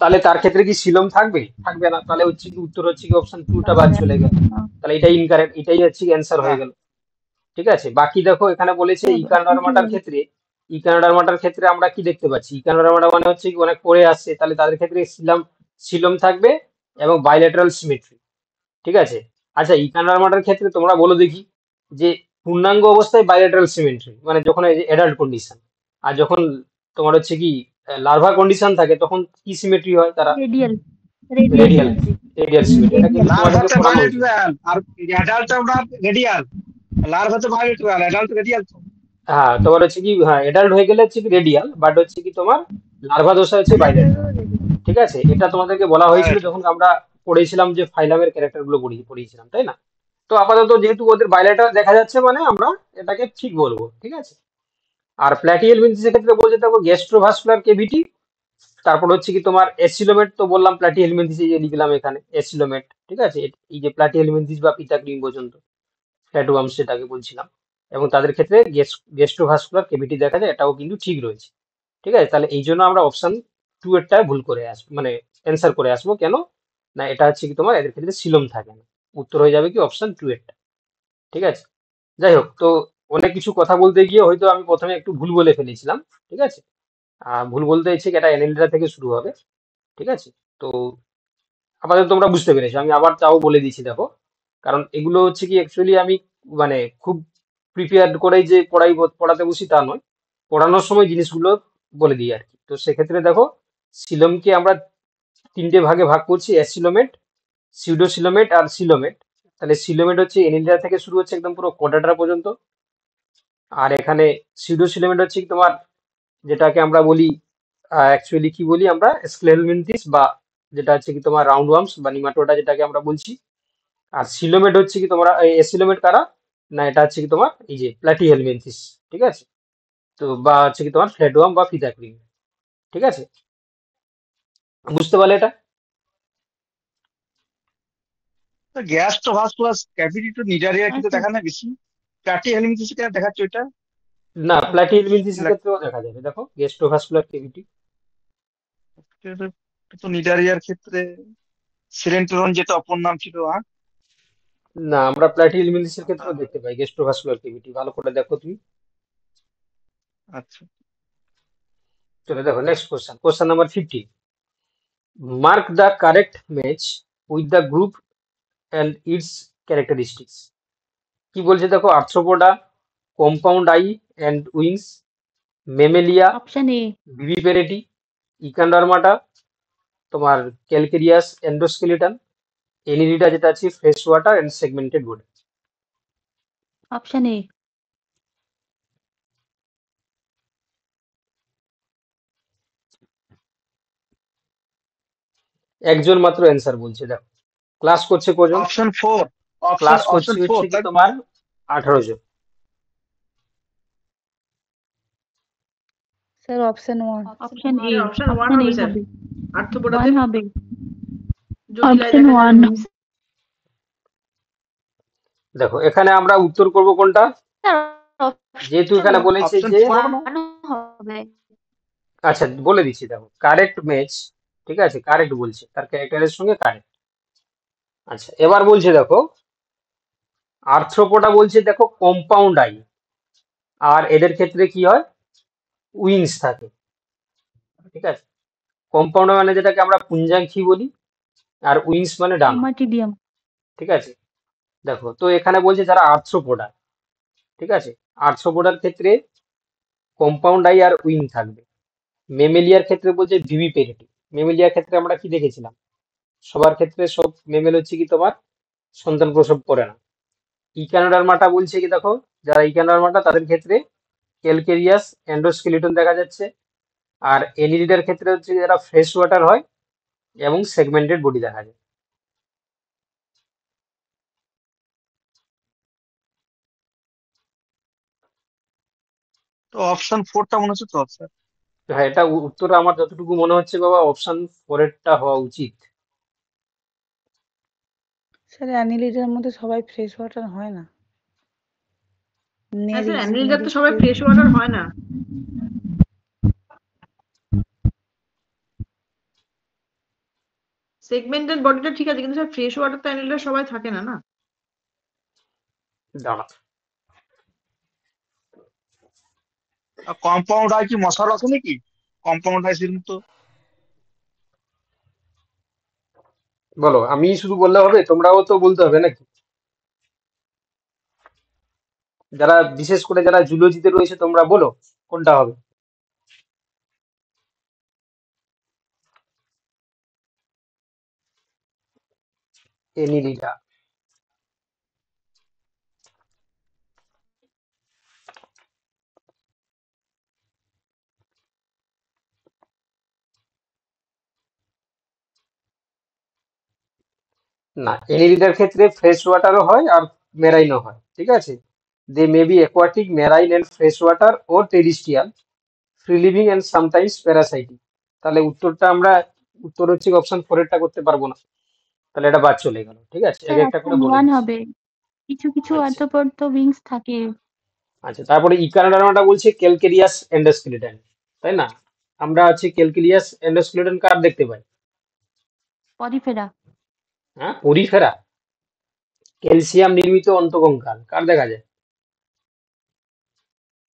তাহলে তার ক্ষেত্রে কি সিলোম থাকবে? থাকবে না। তাহলে হচ্ছে কি উত্তর হচ্ছে কি অপশন টুটা বাদ চলে গেল। তাহলে এটাই ইনকারেক্ট, এটাই হচ্ছে অ্যান্সার হয়ে গেল। ঠিক আছে, বাকি দেখো এখানে বলেছে ইকানোডার্মাটার ক্ষেত্রে, ইকানোডার্মাটার ক্ষেত্রে আমরা কি দেখতে পাচ্ছি, ইকানোডার্মাটা মানে হচ্ছে কি অনেক পরে আসছে, তাহলে তাদের ক্ষেত্রে সিলম থাকবে এবং বাইলেটারাল সিমেট্রি। ঠিক আছে, আচ্ছা ইকানোডার্মাটার ক্ষেত্রে তোমরা বলো দেখি যে পূর্ণাঙ্গ অবস্থায় বাইলেটারাল সিমেট্রি মানে যখন অ্যাডাল্ট কন্ডিশন, আর যখন তোমার হচ্ছে কি লার্ভা কন্ডিশন থাকে তখন কি সিমেট্রি হয় তারা? Radial radial, radial symmetry. এটা কিন্তু তোমাদেরকে লার্ভাতে পড়ানো উচিত। বাইলেটারাল আর অ্যাডাল্ট আমরা রেডিয়াল। লার্ভাতে বাইলেটারাল, অ্যাডাল্ট রেডিয়াল। হ্যাঁ তোমার হচ্ছে কি, হ্যাঁ অ্যাডাল্ট হয়ে গেলে হচ্ছে কি রেডিয়াল, বাট হচ্ছে কি তোমার লার্ভা দশা হচ্ছে বাইলেটারাল। ঠিক আছে, এটা তোমাদেরকে বলা হয়েছিল যখন আমরা পড়েছিলাম যে ফাইলামের ক্যারেক্টার গুলো পড়িয়েছিলাম, তাই না? তো আপাতত যেহেতু ওদের বাইলেটারাল দেখা যাচ্ছে মানে আমরা এটাকে ঠিক বলবো। ঠিক আছে, আর প্ল্যাটিহেলমিনথিসের ক্ষেত্রে বলছে দেখো গ্যাস্ট্রোভাস্কুলার কেভিটি, তারপর হচ্ছে কি তোমার অ্যাসিলোমেট, তো বললাম প্ল্যাটিহেলমিনথিস এই যে লিখলাম এখানে অ্যাসিলোমেট। ঠিক আছে, এই যে প্ল্যাটিহেলমিনথিস বা পিতাগ্রিম পর্যন্ত ফ্ল্যাটওয়ার্ম সেটাকে বলছিলাম, এবং তাদের ক্ষেত্রে গ্যাস্ট্রোভাস্কুলার কেভিটি দেখা যায়, এটাও কিন্তু ঠিক রয়েছে। ঠিক আছে, তাহলে এই জন্য আমরা অপশন টু এরটা ভুল করে আসবো, মানে অ্যান্সার করে আসবো। কেন না, এটা হচ্ছে কি তোমার এদের ক্ষেত্রে সিলোম থাকে না, উত্তর হয়ে যাবে কি অপশন টু এরটা। ঠিক আছে, যাই হোক, তো অনেক কিছু কথা বলতে গিয়ে হয়তো আমি প্রথমে একটু ভুল বলে ফেলেছিলাম। ঠিক আছে, ভুল বলতে হচ্ছে কি এটা অ্যানেলিডা থেকে শুরু হবে। ঠিক আছে, তো আপাতত তোমরা বুঝতে পেরেছো, আমি আবার তাও বলে দিচ্ছি দেখো, কারণ এগুলো হচ্ছে কি অ্যাকচুয়ালি আমি মানে খুব প্রিপেয়ার করেই যে পড়াতে বসি তা নয়, পড়ানোর সময় জিনিসগুলো বলে দিই আর কি। তো সেক্ষেত্রে দেখো, সিলমকে আমরা তিনটে ভাগে ভাগ করছি: অ্যাসিলোমেট, সিউডোসিলোমেট আর সিলোমেট। তাহলে সিলোমেট হচ্ছে এনিলিয়া থেকে শুরু হচ্ছে একদম পুরো কোডাটা পর্যন্ত। আর এখানে সিউডোসিলোমেট হচ্ছে কি তোমার, যেটাকে আমরা বলি অ্যাকচুয়ালি কি বলি আমরা, স্ক্লেরোমিনথিস, বা যেটা হচ্ছে কি তোমার রাউন্ড ওয়ার্মস বা নিমাটোডা যেটাকে আমরা বলছি। আর সিলোমেট হচ্ছে কি তোমরা, এসিলোমেট কারা, না এটা হচ্ছে কি তোমার এই যে প্ল্যাটিহেলমিনথিস, ঠিক আছে। তো বা হচ্ছে কি তোমার ফ্ল্যাটওয়ার্ম বা ফিতাকৃমি, ঠিক আছে, বুঝতে পারলে এটা? গ্যাস্ট্রোভাস্কুলার ক্যাভিটি তো নিডারিয়ার হ্যাঁ ক্ষেত্রে স্যার। দেখা না বেশি, প্ল্যাটি হেলমিনথিসে কেন দেখাচ্ছে ওইটা? না, প্ল্যাটিহেলমিনথিসের Plat- ক্ষেত্রেও দেখা যাবে, দেখো গেস্ট্রোভাস্কুলার ক্যাভিটি। এটা তো নিডারিয়ার ক্ষেত্রে সিলেন্টোরন যেটা অপর নাম ছিল, না, আমরা প্ল্যাটিহেলমিনথিসের ক্ষেত্রেও দেখতে পাই গেস্ট্রোভাস্কুলার ক্যাভিটি, ভালো করে দেখো তুমি। আচ্ছা। চলে দেখো next question, question number 15। Mark the correct match with the group and its characteristics. কি বলছে দেখো, Arthropoda, compound eye and wings, Mammalia, option A. Viviparity, Echinodermata, তোমার ক্যালকেরিয়াস এন্ডোস্কেলিটন, এনিরিটা যেটা আছে fresh water and segmented body. Option A. একজন মাত্র answer বলছে, দেখো ক্লাস করছে কজন, অপশন 4, অপশন ক্লাস অপশন করছে 4 হচ্ছে কি তাই তো? তোমার 18 জন। Sir option 1। Option A. Sir option 1 option A হবে স্যার, হবে। আর্থ্রোপোডাতে 1 হবে। জটিলায় অপশন দেখা যায় 1। না। দেখো এখানে আমরা উত্তর করব কোনটা, স্যার যেহেতু অপশন এখানে বলেছে অপশন যে, 4 হবে না? 1 হবে। আচ্ছা বলে দিচ্ছি, দেখো কারেক্ট ম্যাচ, ঠিক আছে, কারেক্ট বলছে, তার ক্যারেক্টারের সঙ্গে কারেক্ট। আচ্ছা এবার বলছে দেখো, আর্থ্রোপোডা বলছে দেখো কম্পাউন্ড আই, আর এদের ক্ষেত্রে কি হয়, উইংস থাকে, ঠিক আছে। কম্পাউন্ড মানে যেটাকে আমরা পুঞ্জাঙ্ক্ষী বলি, আর উইংস মানে ডানা, ওমাটিডিয়াম। ঠিক আছে। দেখো তো এখানে বলছে যারা আর্থ্রোপোডা, ঠিক আছে, আর্থ্রোপোডার ক্ষেত্রে কম্পাউন্ড আই আর উইং থাকবে। মেমেলিয়ার ক্ষেত্রে বলছে ভিভিপেরিটি। মেমেলিয়ার ক্ষেত্রে আমরা কি দেখেছিলাম, সবার ক্ষেত্রে সব মেমেল হচ্ছে কি তোমার সন্তান প্রসব করে না। ইকানোডার্মাটা বলছে কি দেখো, যারা ইকানোডার্মাটা তাদের ক্ষেত্রে ক্যালকেরিয়াস এন্ডোস্কেলিটন দেখা যাচ্ছে। আর এনিলিডার ক্ষেত্রে হচ্ছে যারা ফ্রেশ ওয়াটার হয় এবং সেগমেন্টেড বডি দেখা যায়। তো অপশন 4টা মনে হচ্ছে তো স্যার। তো হ্যাঁ, এটা উত্তর আমার যতটুকু মনে হচ্ছে বাবা অপশন 4 হওয়া উচিত। স্যার অ্যানিলিডের মধ্যে সবাই ফ্রেশ ওয়াটার হয় না। হ্যাঁ স্যার, নেরিস অ্যানিলিডার তো নেরিস সবাই ফ্রেশ ওয়াটার হয় না। সেগমেন্টেড বডিটা ঠিক আছে, কিন্তু স্যার ফ্রেশ ওয়াটার তো অ্যানিলিডার সবাই থাকে না না। দাঁড়া, কম্পাউন্ড আই কি মশার আছে নাকি? কম্পাউন্ড আই সেরকম তো। বলো, আমি শুধু বললে হবে, তোমরাও তো বলতে হবে নাকি? যারা বিশেষ করে যারা জুলজিতে রয়েছে তোমরা বলো কোনটা হবে। এনিলিডা। না, এনিলিডার ক্ষেত্রে ফ্রেশ ওয়াটারও হয় আর মেরাইনও হয়, ঠিক আছে। They may be aquatic, marine and fresh water or terrestrial, free living and sometimes parasitic. তাহলে উত্তরটা আমরা, উত্তর হচ্ছে অপশন 4 করতে পারবো না, তাহলে এটা বাদ চলে গেল, ঠিক আছে, এক স্যার একটা করে অপশন বলে 1 দিচ্ছি। হবে। কিছু কিছু আচ্ছা আর্থ্রোপড তো উইংস থাকে। আচ্ছা, তারপরে ইকানোডার্মাটা বলছে ক্যালকেরিয়াস এন্ডোস্কেলিটন, তাই না? আমরা হচ্ছে ক্যালকেরিয়াস এন্ডোস্কেলিটন কার দেখতে পাই? পরিফেরা। হ্যাঁ, পরিফেরা। ক্যালসিয়াম নির্মিত অন্তকঙ্কাল কার দেখা যায়?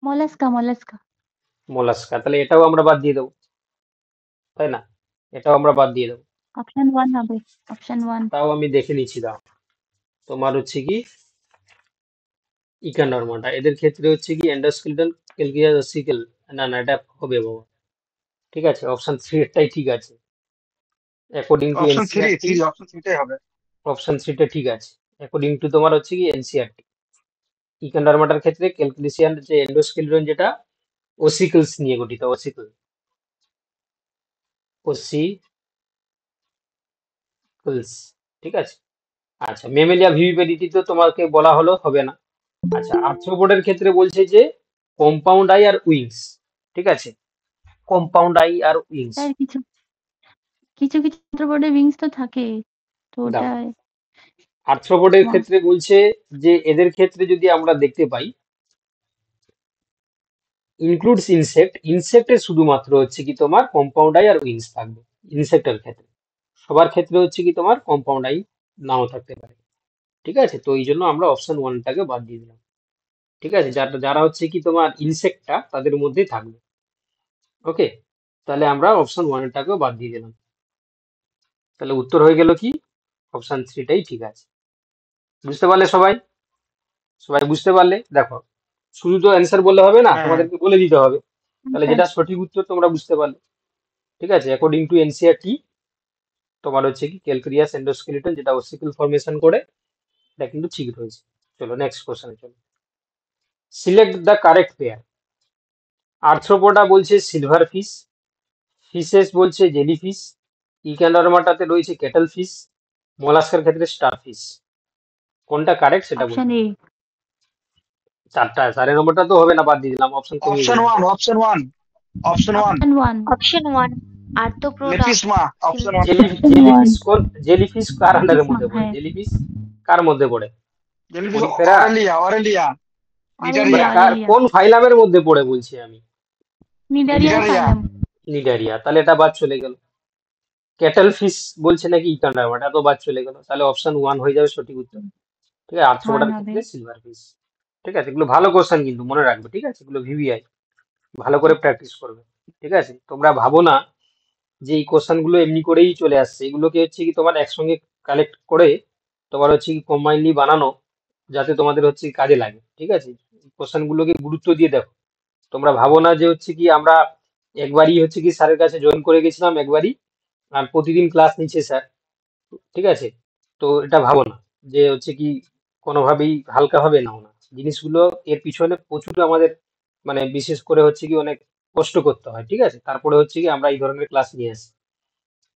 Mollusca mollusca. মোলাস্কা। তাহলে এটাও আমরা বাদ দিয়ে দেবো, তাই না? এটাও আমরা বাদ দিয়ে দেবো। অপশন 1 হবে, অপশন 1। তাও আমি দেখে নিচ্ছি, দাও। তোমার হচ্ছে কি ইকানডার্মাটা, এদের ক্ষেত্রে হচ্ছে কি এন্ডোস্কেলেটন ক্যালকিয়াস ওসিকল। না না, এটা হবে বাবা। ঠিক আছে, অপশন 3 এরটাই ঠিক আছে according to option three NCERT. Option থ্রিটাই হবে। অপশন 3টা ঠিক আছে অ্যাকর্ডিং টু তোমার হচ্ছে কি এনসিইআরটি। ইকানডার্মাটার ক্ষেত্রে ক্যালকুলিসিয়ান যে এন্ডোস্কেলেটন, যেটা ওসিকলস নিয়ে গঠিত, ওসিকলস। ঠিক আছে। আচ্ছা, মেমেলিয়া ভিভিপেডিটি তো তোমাকে বলা হলো, হবে না। আচ্ছা, আর্থ্রোপোডের ক্ষেত্রে বলছে যে কম্পাউন্ড আই আর উইংস। ঠিক আছে, কম্পাউন্ড আই আর উইংস। স্যার কিছু কিছু কিছু বোর্ডে উইংস তো থাকে, তো দাও। ওটা আর্থ্রোপোডের মা- ক্ষেত্রে বলছে যে এদের ক্ষেত্রে যদি আমরা দেখতে পাই ইনক্লুডস ইনসেক্ট, ইনসেক্টের শুধুমাত্র হচ্ছে কি তোমার কম্পাউন্ড আই আর উইংস থাকবে ইনসেক্টের ক্ষেত্রে। সবার ক্ষেত্রে হচ্ছে কি তোমার কম্পাউন্ড আই নাও থাকতে পারে। ঠিক আছে, তো এই জন্য আমরা অপশন 1টাকে বাদ দিয়ে দিলাম। ঠিক আছে, যারা যারা হচ্ছে কি তোমার ইনসেক্টটা তাদের মধ্যে থাকবে। ওকে, তাহলে আমরা অপশন 1টাকেও বাদ দিয়ে দিলাম। তাহলে উত্তর হয়ে গেল কি অপশন 3টাই ঠিক আছে। বুঝতে পারলে সবাই? সবাই বুঝতে পারলে? দেখো, শুধু তো অ্যান্সার বললে হবে না, হ্যাঁ তোমাদেরকে বলে দিতে হবে। তাহলে স্যার যেটা সঠিক উত্তর তোমরা বুঝতে পারলে। ঠিক আছে, অ্যাকর্ডিং টু এনসিইআরটি তোমার হচ্ছে কি ক্যালকেরিয়াস এন্ডোস্কেলিটন, যেটা ওসিকল ফর্মেশন করে, এটা কিন্তু ঠিক রয়েছে। চলো নেক্সট কোশ্চেনে চলো। Select the correct pair. Arthropoda বলছে সিলভার ফিশ, ফিশেস বলছে জেলিফিশ, ইকানডার্মাটাতে রয়েছে কেটল ফিশ, মোলাস্কার ক্ষেত্রে স্টার ফিশ। কোনটা কারেক্ট সেটা অপশন বলতে এ। হবে। চারটা, 4 নম্বরটা তো হবে না, বাদ দিয়ে দিলাম, অপশন কমিয়ে অপশন দিলাম। One option one option one option 1। Option 1 Arthropoda Lepisma option one. Jellyfish কোন, জেলিফিশ কার আন্ডারের লেপিসমা, মধ্যে পড়ে? হ্যাঁ। জেলিফিশ কার মধ্যে পড়ে? জেলিফিশ পরিফেরা, অরেলিয়া অরেলিয়া মানে নিডারিয়া অরেলিয়া। কোন ফাইলামের মধ্যে পড়ে বলছি আমি? Cnidaria Cnidaria ফাইলাম। নিডারিয়া, তাহলে এটা বাদ চলে গেল। ক্যাটল ফিশ বলছে নাকি ইকানডার্মা, এটা তো বাদ চলে গেল। তাহলে অপশন 1 হয়ে যাবে সঠিক উত্তর। ঠিক আছে, 1 আর্থ্রোপোডার হবে। ক্ষেত্রে সিলভার ফিশ। ঠিক আছে, এগুলো ভালো কোশ্চেন কিন্তু মনে রাখবে। ঠিক আছে, এগুলো ভিভিআই, ভালো করে প্র্যাকটিস করবে। ঠিক আছে, তোমরা ভাবো না যে এই কোশ্চেন গুলো এমনি করেই চলে আসছে, এগুলোকে হচ্ছে কি তোমার একসঙ্গে কালেক্ট করে তোমার হচ্ছে কি কম্বাইনলি বানানো, যাতে তোমাদের হচ্ছে কি কাজে লাগে। ঠিক আছে, কোশ্চেন গুলোকে গুরুত্ব দিয়ে দেখো। তোমরা ভাবো না যে হচ্ছে কি আমরা একবারই হচ্ছে কি স্যারের কাছে জয়েন করে গেছিলাম একবারই, আর প্রতিদিন ক্লাস নিচ্ছে স্যার। ঠিক আছে, তো এটা ভাবো না যে হচ্ছে কি কোনোভাবেই হালকা ভাবে নাও না জিনিসগুলো। এর পিছনে প্রচুর আমাদের মানে বিশেষ করে হচ্ছে কি অনেক কষ্ট করতে হয়। ঠিক আছে, তারপরে হচ্ছে কি আমরা এই ধরনের ক্লাস নিয়ে আসি।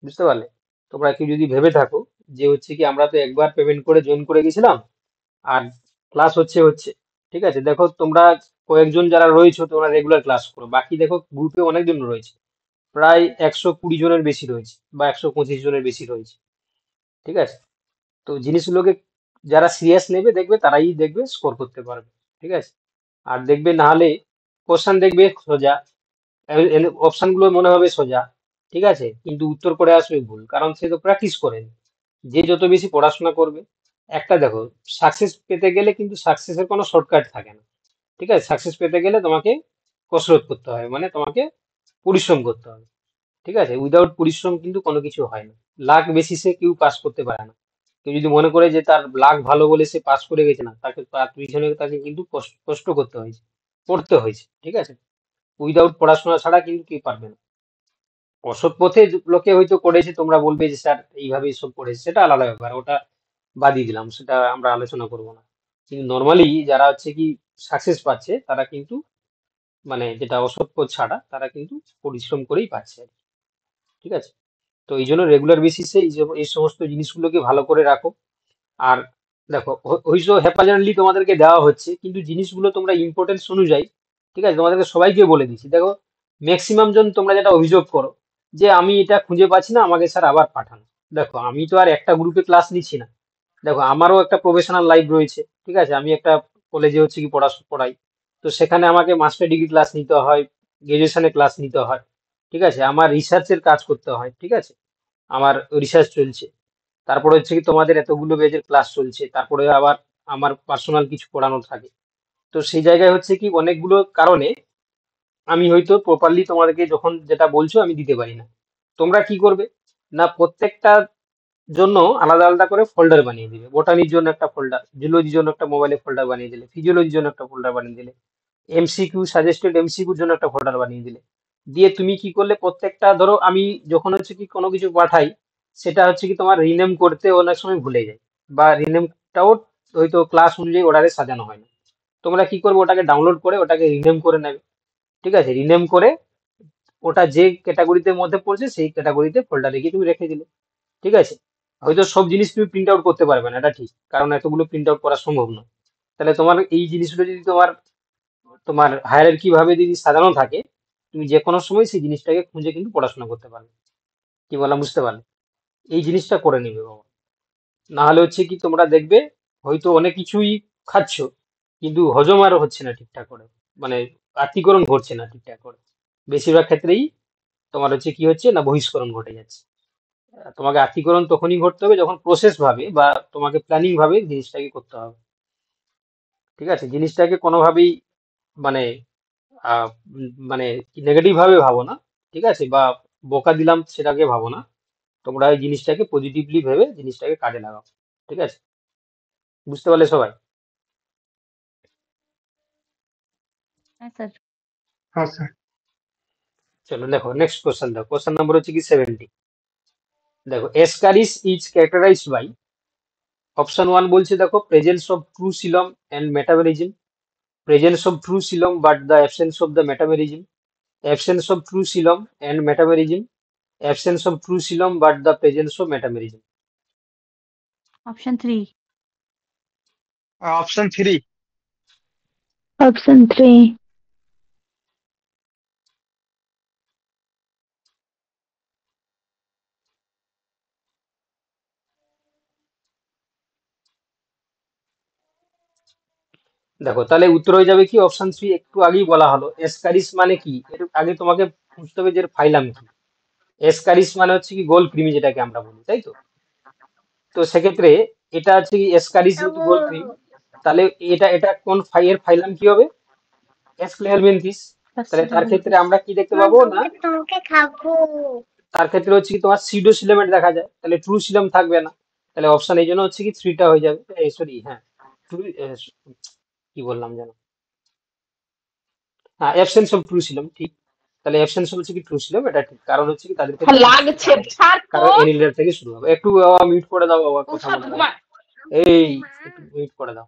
বুঝতে পারলে? তোমরা কি যদি ভেবে থাকো যে হচ্ছে কি আমরা তো একবার পেমেন্ট করে জয়েন করে গেছিলাম আর ক্লাস হচ্ছে হচ্ছে, ঠিক আছে, দেখো তোমরা কয়েকজন যারা রয়েছে তোমরা রেগুলার ক্লাস করো, বাকি দেখো গ্রুপে অনেকজন রয়েছে, প্রায় 120 জনের বেশি রয়েছে বা 125 জনের বেশি রয়েছে। ঠিক আছে, তো জিনিসগুলোকে যারা সিরিয়াস নেবে দেখবে তারাই দেখবে স্কোর করতে পারবে। ঠিক আছে, আর দেখবে না হলে কোশ্চেন দেখবে সোজা, অপশন গুলো মনে হবে সোজা, ঠিক আছে, কিন্তু উত্তর করে আসবে ভুল, কারণ সে তো প্র্যাকটিস করেনি। যে যত বেশি পড়াশোনা করবে, একটা দেখো, সাকসেস পেতে গেলে কিন্তু সাকসেসের কোনো শর্টকাট থাকে না। ঠিক আছে, সাকসেস পেতে গেলে তোমাকে কসরত করতে হয়, মানে তোমাকে পরিশ্রম করতে হবে। ঠিক আছে, উইদাউট পরিশ্রম কিন্তু কোনো কিছু হয় না। লাক বেসিসে কেউ পাস করতে পারে না। কেউ যদি মনে করে যে তার লাক ভালো বলে সে পাস করে গেছে, না, তাকে তার পিছনে তাকে কিন্তু কষ্ট করতে হয়েছে, পড়তে হয়েছে। ঠিক আছে, উইদাউট পড়াশোনা ছাড়া কিন্তু কেউ পারবে না। অসৎ পথে লোকে হয়তো করেছে, তোমরা বলবে যে স্যার এইভাবে সব পড়েছে, সেটা আলাদা ব্যাপার, ওটা বাদিয়ে দিলাম, সেটা আমরা আলোচনা করব না। কিন্তু নর্মালি যারা হচ্ছে কি সাকসেস পাচ্ছে তারা কিন্তু মানে যেটা অসৎ পথ ছাড়া তারা কিন্তু পরিশ্রম করেই পাচ্ছে আর কি। ঠিক আছে, তো এই জন্য রেগুলার বেসিসে এই সমস্ত জিনিসগুলোকে ভালো করে রাখো। আর দেখো, হয়তো হ্যাপাজার্লি তোমাদেরকে দেওয়া হচ্ছে, কিন্তু জিনিসগুলো তোমরা ইম্পর্টেন্স অনুযায়ী, ঠিক আছে, তোমাদেরকে সবাইকে বলে দিচ্ছি। দেখো, ম্যাক্সিমাম জন তোমরা যেটা অভিযোগ করো যে আমি এটা খুঁজে পাচ্ছি না, আমাকে স্যার আবার পাঠান। দেখো, আমি তো আর একটা গ্রুপে ক্লাস নিচ্ছি না। দেখো, আমারও একটা প্রফেশনাল লাইফ রয়েছে। ঠিক আছে, আমি একটা কলেজে হচ্ছে কি পড়াই, তো সেখানে আমাকে মাস্টার ডিগ্রি ক্লাস নিতে হয়, গ্রাজুয়েশনে ক্লাস নিতে হয়। ঠিক আছে, আমার রিসার্চের কাজ করতে হয়। ঠিক আছে, আমার রিসার্চ চলছে, তারপরে হচ্ছে কি তোমাদের এতগুলো বেজের ক্লাস চলছে, তারপরে আবার আমার পার্সোনাল কিছু পড়ানো থাকে। তো সেই জায়গায় হচ্ছে কি অনেকগুলো কারণে আমি হয়তো প্রপারলি তোমাদেরকে যখন যেটা বলছো আমি দিতে পারি না। তোমরা কি করবে, না প্রত্যেকটা জন্য আলাদা আলাদা করে ফোল্ডার বানিয়ে দিবে। বোটানির জন্য একটা ফোল্ডার, জুলজির জন্য একটা মোবাইলে ফোল্ডার বানিয়ে দিলে, ফিজিওলজির জন্য একটা ফোল্ডার বানিয়ে দিলে, এমসিকিউ সাজেস্টেড এমসিকিউর জন্য একটা ফোল্ডার বানিয়ে দিলে। দিয়ে তুমি কি করলে প্রত্যেকটা, ধরো আমি যখন হচ্ছে কি কোনো কিছু পাঠাই, সেটা হচ্ছে কি তোমার রিনেম করতে অনেক সময় ভুলে যায়, বা রিনেমটাও হয়তো ক্লাস অনুযায়ী অর্ডারে সাজানো হয় না। তোমরা কি করবে, ওটাকে ডাউনলোড করে ওটাকে রিনেম করে নেবে। ঠিক আছে, রিনেম করে ওটা যে ক্যাটাগরিতে মধ্যে পড়ছে সেই ক্যাটাগরিতে ফোল্ডারে গিয়ে তুমি রেখে দিলে। ঠিক আছে, হয়তো সব জিনিস তুমি প্রিন্ট আউট করতে পারবে না, এটা ঠিক, কারণ এতগুলো প্রিন্ট আউট করা সম্ভব নয়। তাহলে তোমার এই জিনিসগুলো যদি তোমার তোমার হায়ারার্কি ভাবে যদি সাজানো থাকে, তুমি যে কোনো সময় সেই জিনিসটাকে খুঁজে কিন্তু পড়াশোনা করতে পারবে। কি বললাম বুঝতে পারলে? এই জিনিসটা করে নিবে বাবা। না হলে হচ্ছে কি তোমরা দেখবে হয়তো অনেক কিছুই খাচ্ছ, কিন্তু হজম আরও হচ্ছে না ঠিকঠাক করে, মানে আত্তীকরণ ঘটছে না ঠিকঠাক করে। বেশিরভাগ ক্ষেত্রেই তোমার হচ্ছে কি হচ্ছে না, বহিষ্করণ ঘটে যাচ্ছে। তোমাকে আত্তীকরণ তখনই ঘটতে হবে যখন প্রসেস ভাবে বা তোমাকে প্ল্যানিং ভাবে জিনিসটাকে করতে হবে। ঠিক আছে, জিনিসটাকে কোনোভাবেই মানে মানে নেগেটিভ ভাবে ভাবো না। ঠিক আছে, বা বোকা দিলাম সেটাকে ভাবো না। তোমরা এই জিনিসটাকে পজিটিভলি ভেবে জিনিসটাকে কাজে লাগাও। ঠিক আছে, বুঝতে পারলে সবাই? হ্যাঁ স্যার। হ্যাঁ স্যার। চলো দেখো নেক্সট কোশ্চেন। দেখো কোশ্চেন নাম্বার হচ্ছে কি 70। দেখো এসকারিস ইজ ক্যারেক্টারাইজড বাই, অপশন 1 বলছে দেখো presence of true Silam and metabolism, presence of true silom but the absence of the metabolism, absence of true silom and metabolism, absence of true silom but the presence of metabolism. Option 3। Option 3। Option 3। দেখো তাহলে উত্তর হয়ে যাবে কি option 3। একটু আগেই বলা হলো এসকারিস মানে কি, এর আগে তোমাকে বুঝতে হবে যে ফাইলাম কি। এসকারিস মানে হচ্ছে কি গোল কৃমি, যেটাকে আমরা বলি, তাই তো? তো সেক্ষেত্রে এটা হচ্ছে কি এসকারিস যেহেতু গোল কৃমি, তাহলে এটা এটা কোন এর ফাইলাম কি হবে? এসক্লেরমেন্থিস। তাহলে তার ক্ষেত্রে আমরা কি দেখতে পাবো না, তার ক্ষেত্রে হচ্ছে কি তোমার সিডো সিলেমেন্ট দেখা যায়, তাহলে ট্রু সিলাম থাকবে না। তাহলে অপশন এই জন্য হচ্ছে কি 3টা হয়ে যাবে। সরি, হ্যাঁ, কি বললাম যেন, হ্যাঁ অ্যাবসেন্স অফ ট্রু সিলাম, ঠিক। তাহলে অ্যাবসেন্স হচ্ছে কি ট্রু সিলাম, এটা ঠিক, কারণ হচ্ছে কি তাদের ক্ষেত্রে লাগছে ছাড় তো। কারণ এনিলেটার থেকে শুরু হবে। একটু মিউট করে দাও বাবা, কথা ওসব বলতে হবে। ঘুমা। এই একটু মিউট করে দাও।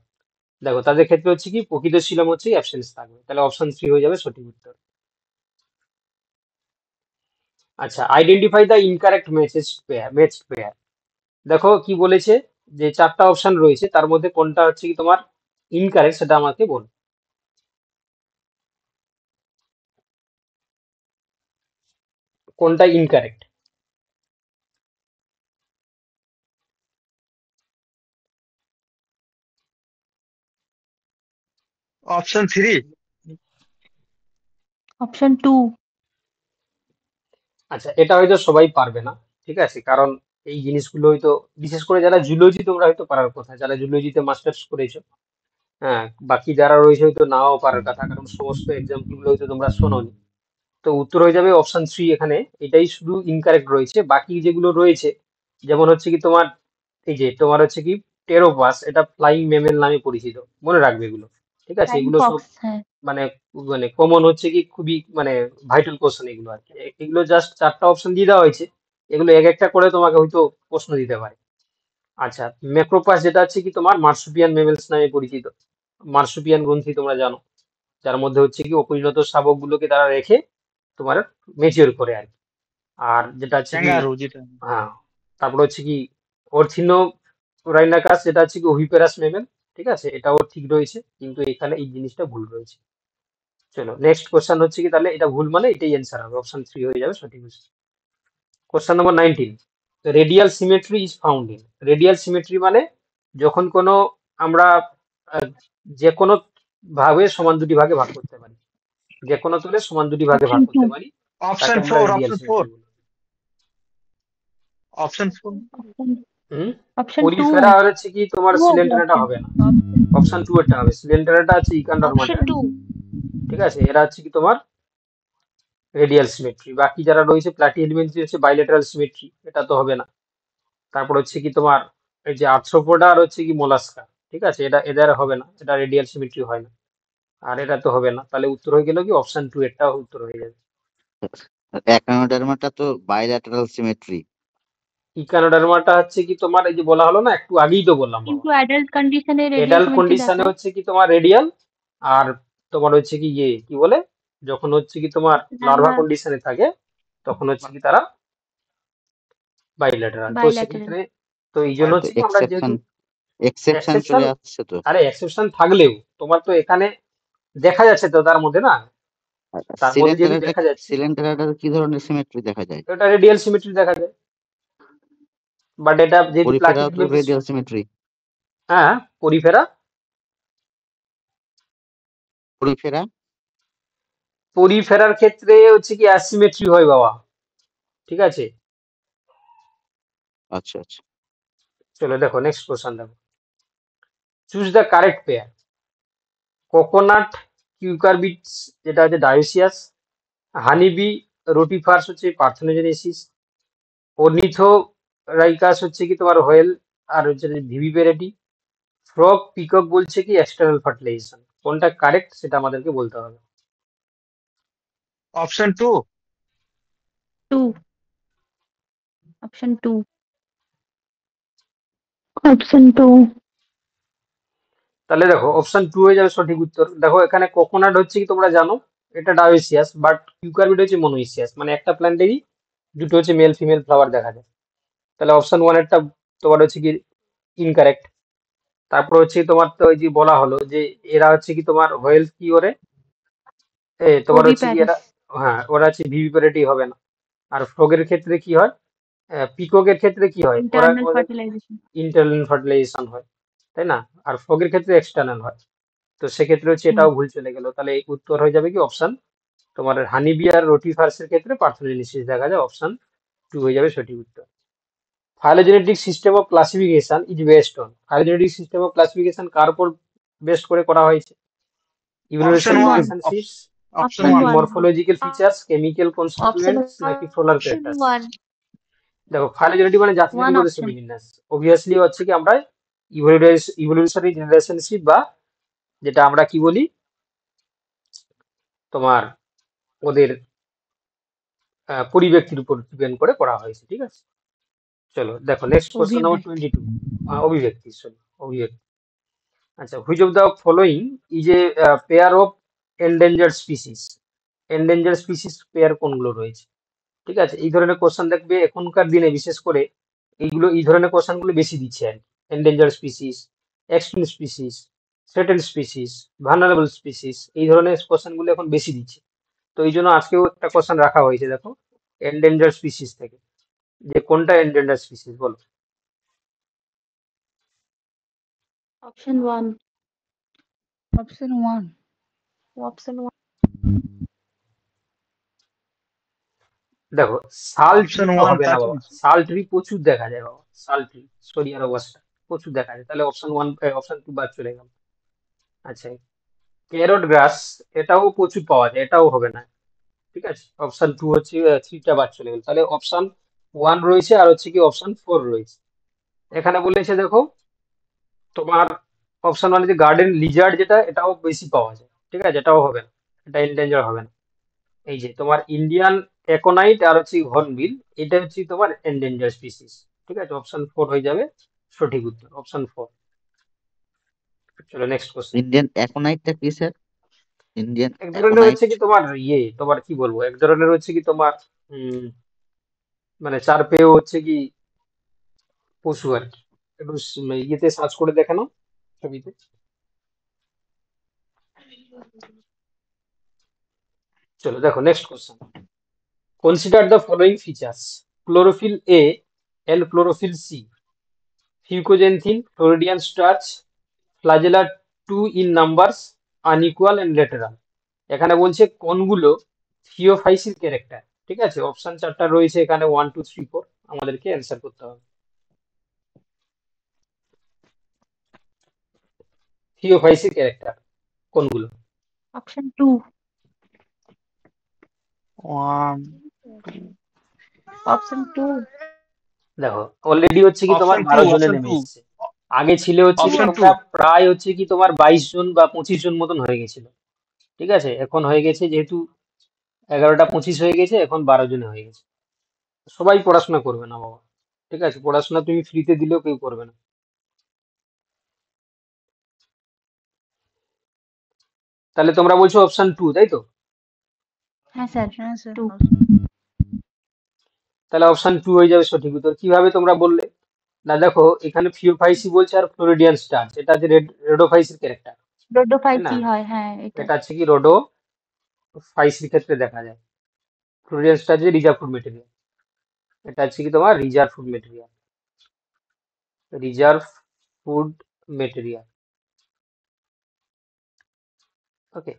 দেখো তাদের ক্ষেত্রে হচ্ছে কি প্রকৃত সিলাম হচ্ছে অ্যাবসেন্স থাকবে, তাহলে অপশন 3 হয়ে যাবে সঠিক উত্তর। আচ্ছা, identify the incorrect matched pair. দেখো কি বলেছে, যে 4টা অপশন রয়েছে তার মধ্যে কোনটা হচ্ছে কি তোমার ইনকারেক্ট, সেটা আমাকে বল। কোনটা ইনকারেক্ট? অপশন 3। অপশন 2। আচ্ছা, এটা হয়তো সবাই পারবে না, ঠিক আছে, কারণ এই জিনিসগুলো হয়তো বিশেষ করে যারা জুলজি, তোমরা হয়তো পারার কথা, যারা জুলজিতে মাস্টার্স করেছো। হ্যাঁ, বাকি যারা রয়েছে হয়তো নাও পারার কথা, কারণ সমস্ত এক্সাম্পল গুলো হয়তো তোমরা শোনোনি। তো উত্তর হয়ে যাবে অপশন 3 এখানে, এটাই শুধু ইনকারেক্ট রয়েছে। বাকি যেগুলো রয়েছে, যেমন হচ্ছে কি তোমার এই যে তোমার হচ্ছে কি টেরোপাস, এটা ফ্লাইং মেমেল নামে পরিচিত, মনে রাখবে এগুলো। ঠিক আছে, ফ্লাইং এগুলো সব ফক্স। হ্যাঁ। মানে মানে কমন হচ্ছে কি, খুবই মানে ভাইটাল কোশ্চেন এগুলো আর কি। এগুলো জাস্ট 4টা অপশন দিয়ে দেওয়া হয়েছে, এগুলো এক একটা করে তোমাকে হয়তো প্রশ্ন দিতে পারে। আচ্ছা, ম্যাক্রোপাস যেটা হচ্ছে কি তোমার মার্সুপিয়ান মেমেলস নামে পরিচিত। মার্সুপিয়ান গ্রন্থি তোমরা জানো, যার মধ্যে হচ্ছে কি অপরিণত শাবক গুলোকে তারা রেখে তোমার মেচিওর করে আর কি। আর যেটা হচ্ছে কি, ক্যাঙ্গারু যেটা। হ্যাঁ, তারপর হচ্ছে কি অরথিনো রাইনাকাস, যেটা হচ্ছে কি ওভিপেরাস মেমেল। ঠিক আছে, এটাও ঠিক রয়েছে, কিন্তু এখানে এই জিনিসটা ভুল রয়েছে। চলো নেক্সট কোশ্চেন হচ্ছে কি, তাহলে এটা ভুল মানে এটাই অ্যান্সার হবে, অপশন 3 হয়ে যাবে সঠিক উত্তর। Question number 19। Radial symmetry is found in. Radial symmetry মানে যখন কোনো আমরা যে কোনো ভাবে সমান দুটি ভাগে ভাগ করতে পারি, যে কোনো তলে সমান দুটি ভাগে ভাগ অপশন 2। করতে পারি, তাকে অপশন আমরা 4। Radial option 4। সিমেট্রি বলি। অপশন 4। অপশন হুম, অপশন 2। পলিফেরা হচ্ছে কি তোমার সিলেন্ডারাটা হবে না, অপশন 2 এটা হবে। সিলেন্ডারাটা আছে ইকান্ডারমাটা, অপশন 2। ঠিক আছে, এরা হচ্ছে কি তোমার রেডিয়াল সিমেট্রি। বাকি যারা রয়েছে প্লাটিহেলমিনথেস হচ্ছে বাইলেটারাল সিমেট্রি, এটা তো হবে না। তারপর হচ্ছে কি তোমার এই যে আর্থ্রোপোডা আর হচ্ছে কি মোলাস্কা, ঠিক আছে, এটা এদের হবে না, এটা রেডিয়াল সিমেট্রি হয় না, আর এটা তো হবে না। তাহলে উত্তর হয়ে গেল কি অপশন 2, এটাও উত্তর হয়ে যাবে। একানোডার্মাটা তো বাইল্যাটারাল সিমেট্রি। ইকানোডার্মাটা হচ্ছে কি তোমার এই যে বলা হলো না, একটু আগেই তো বললাম বাবা, কিন্তু অ্যাডাল্ট কন্ডিশনে রেডিয়াল এডাল্ট সিমেট্রি কন্ডিশনে দেখায়। হচ্ছে কি তোমার রেডিয়াল, আর তোমার হচ্ছে কি ইয়ে কি বলে, যখন হচ্ছে কি তোমার লার্ভা লার্ভা কন্ডিশনে থাকে তখন হচ্ছে কি তারা বাইল্যাটারাল। তো বাইল্যাটারাল। সেক্ষেত্রে তো এই জন্য তো হচ্ছে কি আমরা যেহেতু এক্সেপশন এক্সেপশন, চলে আসছে তো। আরে এক্সেপশন থাকলেও তোমার তো এখানে দেখা যাচ্ছে তো তার মধ্যে না, তার মধ্যে যেহেতু দেখা যাচ্ছে সিলেন্ডারটা কি ধরনের সিমেট্রি দেখা যায়? এটা রেডিয়াল সিমেট্রি দেখা যায়, বাট এটা যেহেতু পরিফেরাও তো প্লাটিহেলমিনথেস, রেডিয়াল সিমেট্রি। হ্যাঁ পরিফেরা, পরিফেরা পরিফেরার ক্ষেত্রে হচ্ছে কি অ্যাসিমেট্রি হয় বাবা, ঠিক আছে। আচ্ছা আচ্ছা। চলো দেখো নেক্সট কোশ্চেন দেখো, choose the correct pair. Coconut cucurbits যেটা হচ্ছে ডায়োসিয়াস, হানিবি রোটিফার্স হচ্ছে পার্থেনোজেনেসিস, অর্নিথোরাইকাস হচ্ছে কি তোমার হোয়েল আর হচ্ছে ভিভিপেরাটি, ফ্রগ পিকক বলছে কি এক্সটার্নাল ফার্টিলাইজেশন। কোনটা কারেক্ট সেটা আমাদেরকে বলতে হবে। অপশন 2। 2, option 2, option 2। তাহলে দেখো অপশন 2 হয়ে যাবে সঠিক উত্তর। দেখো এখানে কোকোনাট হচ্ছে কি তোমরা জানো এটা ডায়োসিয়াস, বাট কিউকারবিট হচ্ছে মনোইসিয়াস, মানে একটা প্ল্যান্টেরই দুটো হচ্ছে মেল ফিমেল ফ্লাওয়ার দেখা যায়। তাহলে অপশন 1 এরটা তোমার হচ্ছে কি ইনকারেক্ট। তারপর হচ্ছে তোমার তো ওই যে বলা হলো যে এরা হচ্ছে কি তোমার হোয়েল কি ওরে তোমার হচ্ছে কি এরা, ওভিপ্যারাস। হ্যাঁ ওরা হচ্ছে ভিভিপারেটি হবে না। আর ফ্রগের ক্ষেত্রে কি হয়, পিককের ক্ষেত্রে কি হয়, ওরা ইন্টারনাল ওদের ফার্টিলাইজেশন। ইন্টারনাল ফার্টিলাইজেশন হয়, তাই না, আর ফ্রগের ক্ষেত্রে এক্সটার্নাল হয়। তো সেক্ষেত্রে হচ্ছে এটাও ভুল চলে গেল। তাহলে এই উত্তর হয়ে যাবে কি অপশন তোমার হানিবি আর রোটিফার্সের ক্ষেত্রে পার্থেনোজেনেসিস দেখা যায়, অপশন 2 হয়ে যাবে সঠিক উত্তর। phylogenetic system of classification is based on, phylogenetic system of classification কার উপর বেস্ট করে করা হয়েছে, অপশন ইভোলিউশন 1। রিলেশনশিপস অপশন নাকি 1। Morphological features, chemical option constituents নাকি ফ্লোরাল অপশন ক্যারেক্টার্স। 1। দেখো ফাইলোজেনেটিক মানে ওয়ান জাতিগত অপশন। বিন্যাস, অবভিয়াসলি হচ্ছে কি আমরা ইভোলিউশনারি রিলেশনশিপ বা যেটা আমরা কি বলি তোমার ওদের পরিব্যক্তির উপর ডিপেন্ড করে করা হয়েছে, ঠিক আছে। চলো দেখো নেক্সট কোশ্চেন নাম্বার অভিব্যক্তি। 22, অভিব্যক্তি, সরি অভিব্যক্তি। আচ্ছা, which of the following is a pair of endangered species, endangered species pair কোনগুলো রয়েছে, ঠিক আছে। এই ধরনের কোশ্চেন দেখবে এখনকার দিনে বিশেষ করে এই ধরনের কোশ্চেন গুলো বেশি দিচ্ছে আর কি। Endangered species, extinct species, threatened species, vulnerable species, এই ধরনের কোশ্চেন গুলো এখন বেশি দিচ্ছে। তো এই জন্য আজকেও একটা কোশ্চেন রাখা হয়েছে দেখো এন্ডেঞ্জার্ড স্পিসিস থেকে, যে কোনটা এন্ডেঞ্জার্ড স্পিসিস বলো। অপশন 1। অপশন 1। অপশন 1। দেখো শাল ট্রি অপশন তো 1 হবে না বাবা, শাল ট্রি প্রচুর দেখা যায় বাবা, শাল ট্রি সরিয়ার অবস্থা প্রচুর দেখা যায়। তাহলে অপশন 1 অপশন 2 বাদ চলে গেল। আচ্ছা, ক্যারট গ্রাস এটাও প্রচুর পাওয়া যায়, এটাও হবে না, ঠিক আছে। অপশন 2 হচ্ছে 3টা বাদ চলে গেল। তাহলে অপশন 1 রয়েছে আর হচ্ছে কি অপশন 4 রয়েছে। এখানে বলেছে দেখো তোমার অপশন 1 যে গার্ডেন লিজার্ড যেটা, এটাও বেশি পাওয়া যায়, ঠিক আছে, এটাও হবে না, এটা এন্ডেঞ্জার হবে না। এই যে তোমার ইন্ডিয়ান অ্যাকোনাইট আর হচ্ছে হর্নবিল, এটা হচ্ছে তোমার এন্ডেঞ্জার স্পিসিস, ঠিক আছে। অপশন 4 হয়ে যাবে সঠিক উত্তর, অপশন 4। চলো নেক্সট কোশ্চেন। ইন্ডিয়ান অ্যাকোনাইটটা কি স্যার? ইন্ডিয়ান এক ধরনের অ্যাকোনাইট হচ্ছে কি তোমার তোমার কি বলবো, এক ধরনের হচ্ছে কি তোমার মানে চার পেয়ে হচ্ছে কি পশু আর কি। একটু ইয়েতে সার্চ করে দেখে নাও ছবিতে। চলো দেখো next question, consider the following features, chlorophyll A and chlorophyll C, fucoxanthin, Floridian starch, flagella 2 in numbers, unequal and lateral। এখানে বলছে কোনগুলো থিওফাইসিস ক্যারেক্টার, ঠিক আছে। অপশন 4টা রয়েছে এখানে 1 2 3 4, আমাদেরকে অ্যান্সার করতে হবে। থিওফাইসিস ক্যারেক্টার কোনগুলো? অপশন 2। One option two. দেখো অলরেডি হচ্ছে কি তোমার অপশন 12 জনে নেমে টু এসেছে। আগে ছিল হচ্ছে কি অপশন টু তোমরা প্রায় হচ্ছে কি তোমার 22 জন বা 25 জন মতন হয়ে গেছিল, ঠিক আছে। এখন হয়ে গেছে যেহেতু 11টা 25 হয়ে গেছে, এখন 12 জনে হয়ে গেছে। সবাই পড়াশোনা করবে না বাবা, ঠিক আছে, পড়াশোনা তুমি ফ্রিতে দিলেও কেউ করবে না। তাহলে তোমরা বলছো অপশন 2, তাই তো? হ্যাঁ স্যার, হ্যাঁ স্যার। 2। তাহলে অপশন 2 হয়ে যাবে সঠিক উত্তর। কিভাবে তোমরা বললে? না দেখো এখানে ফিওফাইসি বলছে আর ফ্লোরিডিয়ান স্টার, এটা হচ্ছে রেডোফাইসির ক্যারেক্টার, তাই না? রোডোফাইসি হয়, হ্যাঁ এটা। এটা হচ্ছে কি রোডোফাইসির ক্ষেত্রে দেখা যায়। ফ্লোরিডিয়ান স্টার যে রিজার্ভ ফুড মেটেরিয়াল, এটা হচ্ছে কি তোমার reserve food material, reserve food material. Okay,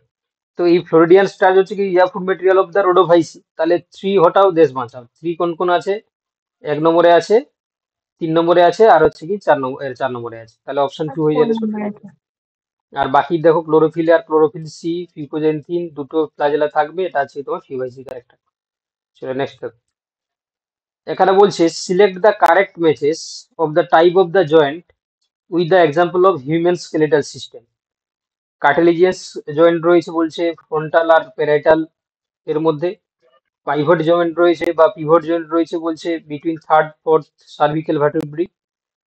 তো এই ফ্লোরিডিয়ান স্টার হচ্ছে কি reserve food material of the Rhodophyceae. তাহলে 3 হটাও দেশ বাঁচাও। 3 কোন কোন আছে? 1 নম্বরে আছে, 3 নম্বরে আছে, আর হচ্ছে কি 4 নম্বরে আছে। তাহলে অপশন 2 হয়ে 4 যাবে নাম্বার সঠিক আছে। উত্তর। আর বাকি দেখো ক্লোরোফিল আর ক্লোরোফিল সি, ফিউকোজেনথিন, দুটো ফ্লাজেলা থাকবে, এটা আছে তোমার ফিওফাইসি ক্যারেক্টার। চলো নেক্সট। এখানে বলছে select the correct matches of the type of the joint with the example of human skeletal system. কার্টিলেজিয়াস joint রয়েছে বলছে ফ্রন্টাল আর প্যারাইটাল এর মধ্যে। পাইভট জয়েন্ট রয়েছে বা পিভট জয়েন্ট রয়েছে বলছে between third fourth cervical vertebrae.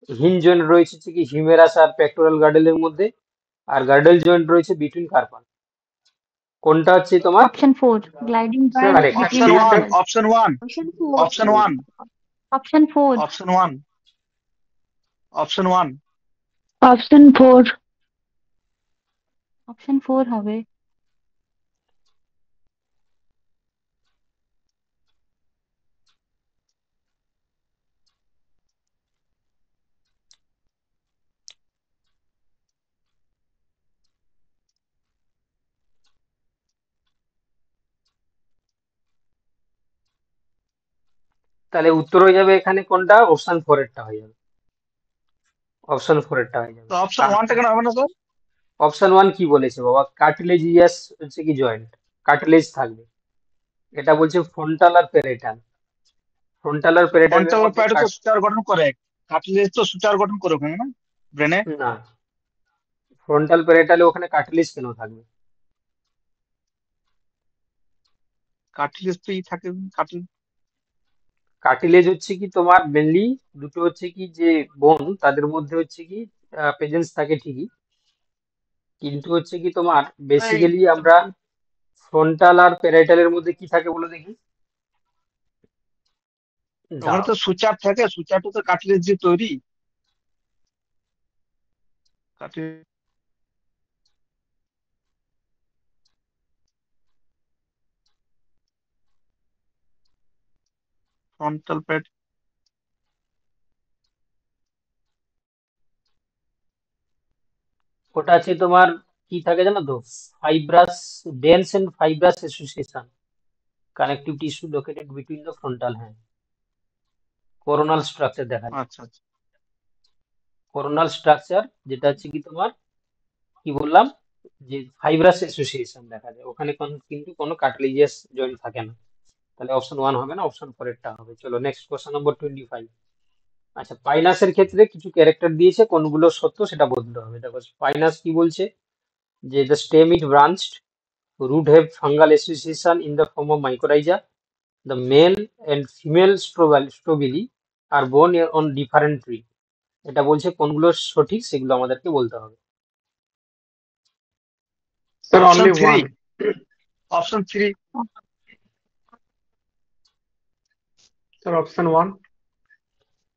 Hinge joint রয়েছে হচ্ছে কি হিউমেরাস আর পেক্টোরাল গার্ডেলের মধ্যে। আর গার্ডেল জয়েন্ট রয়েছে বিটুইন কার্পাল। কোনটা হচ্ছে তোমার option 4, gliding joint correct? Between option one carpal. Option one option four. Option one option 4। Option one option one option 4। Option 4 হবে। তাহলে উত্তর হয়ে যাবে এখানে কোনটা? অপশন 4 এরটা হয়ে যাবে। অপশন 4 এরটা হয়ে যাবে। তো অপশন ওয়ানটা কেন হবে না স্যার? অপশন 1 কি বলেছে বাবা? কার্টিলেজিয়াস হচ্ছে কি জয়েন্ট, কার্টিলেজ থাকবে। এটা বলছে ফ্রন্টাল আর প্যারাইটাল। ফ্রন্টাল আর প্যারাইটালের ফ্রন্টাল মধ্যে প্যাড তো সুচার গঠন করে, কার্টিলেজ তো সুচার গঠন করে ওখানে না ব্রেনে। না, ফ্রন্টাল প্যারাইটালে ওখানে কার্টিলেজ কেন থাকবে? কার্টিলেজ তো থাকে কার্টিলেজ। কার্টিলেজ হচ্ছে কি তোমার মেনলি দুটো হচ্ছে কি যে বোন, তাদের মধ্যে হচ্ছে কি প্রেজেন্স থাকে ঠিকই, কিন্তু হচ্ছে কি তোমার বেসিক্যালি আমরা ফ্রন্টাল আর প্যারাইটালের মধ্যে কি থাকে বলো দেখি। ওখানে দাঁড়াও, তো সুচার থাকে, সুচারটা তো কার্টিলেজ দিয়ে তৈরি। Cartilage frontal pad. ওটা আছে তোমার কি থাকে জানো তো? Fibrous, dense and fibrous association, connective tissue located between the frontal hand. Coronal structure দেখা যায়। আচ্ছা আচ্ছা। কোরোনাল স্ট্রাকচার যেটা হচ্ছে কি তোমার কি বললাম যে ফাইব্রাস অ্যাসোসিয়েশন দেখা যায় ওখানে, কিন্তু কোনো কার্টিলেজিয়াস জয়েন্ট থাকে না। তাহলে অপশন 1 হবে না, অপশন 4 এরটা হবে। চলো নেক্সট কোশ্চেন নম্বর 25। আচ্ছা, পাইনাসের ক্ষেত্রে কিছু ক্যারেক্টার দিয়েছে, কোনগুলো সত্য সেটা বলতে হবে। দেখো পাইনাস কি বলছে যে the stem is branched, root have fungal association in the form of mycorrhiza. The male and female strobili are born on different tree. এটা বলছে কোনগুলো সঠিক সেগুলো আমাদেরকে বলতে হবে। Sir, option only three one. Option three Sir, option one.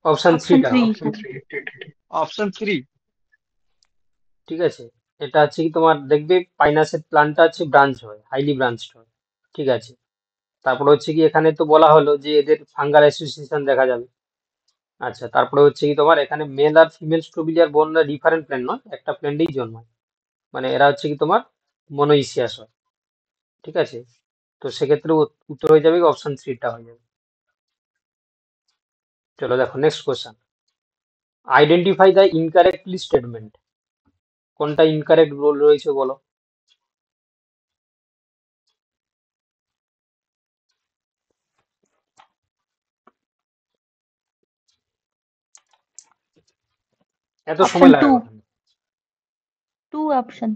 Option option 3টা 3। Option three. Option three ঠিক আছে। এটা হচ্ছে কি তোমার দেখবে পাইনাসের প্লান্টটা হচ্ছে ব্রাঞ্চ হয়, হাইলি ব্রাঞ্চড হয়, ঠিক আছে। তারপরে হচ্ছে কি এখানে তো বলা হলো যে এদের ফাঙ্গাল অ্যাসোসিয়েশন দেখা যাবে। আচ্ছা, তারপরে হচ্ছে কি তোমার এখানে মেল আর ফিমেল স্ট্রোবিলিয়ার বোনরা ডিফারেন্ট প্ল্যান্ট নয়, একটা প্ল্যান্টেই জন্মায়, মানে এরা হচ্ছে কি তোমার মনোইসিয়াস হয়, ঠিক আছে। তো সেক্ষেত্রে উত্তর হয়ে যাবে অপশন 3টা হয়ে যাবে। চলো দেখো next question. Identify the incorrectly statement. কোনটা ইনকারেক্ট রয়েছে বলো। এত সময় অপশন লাগে 2 কেন? 2 অপশন।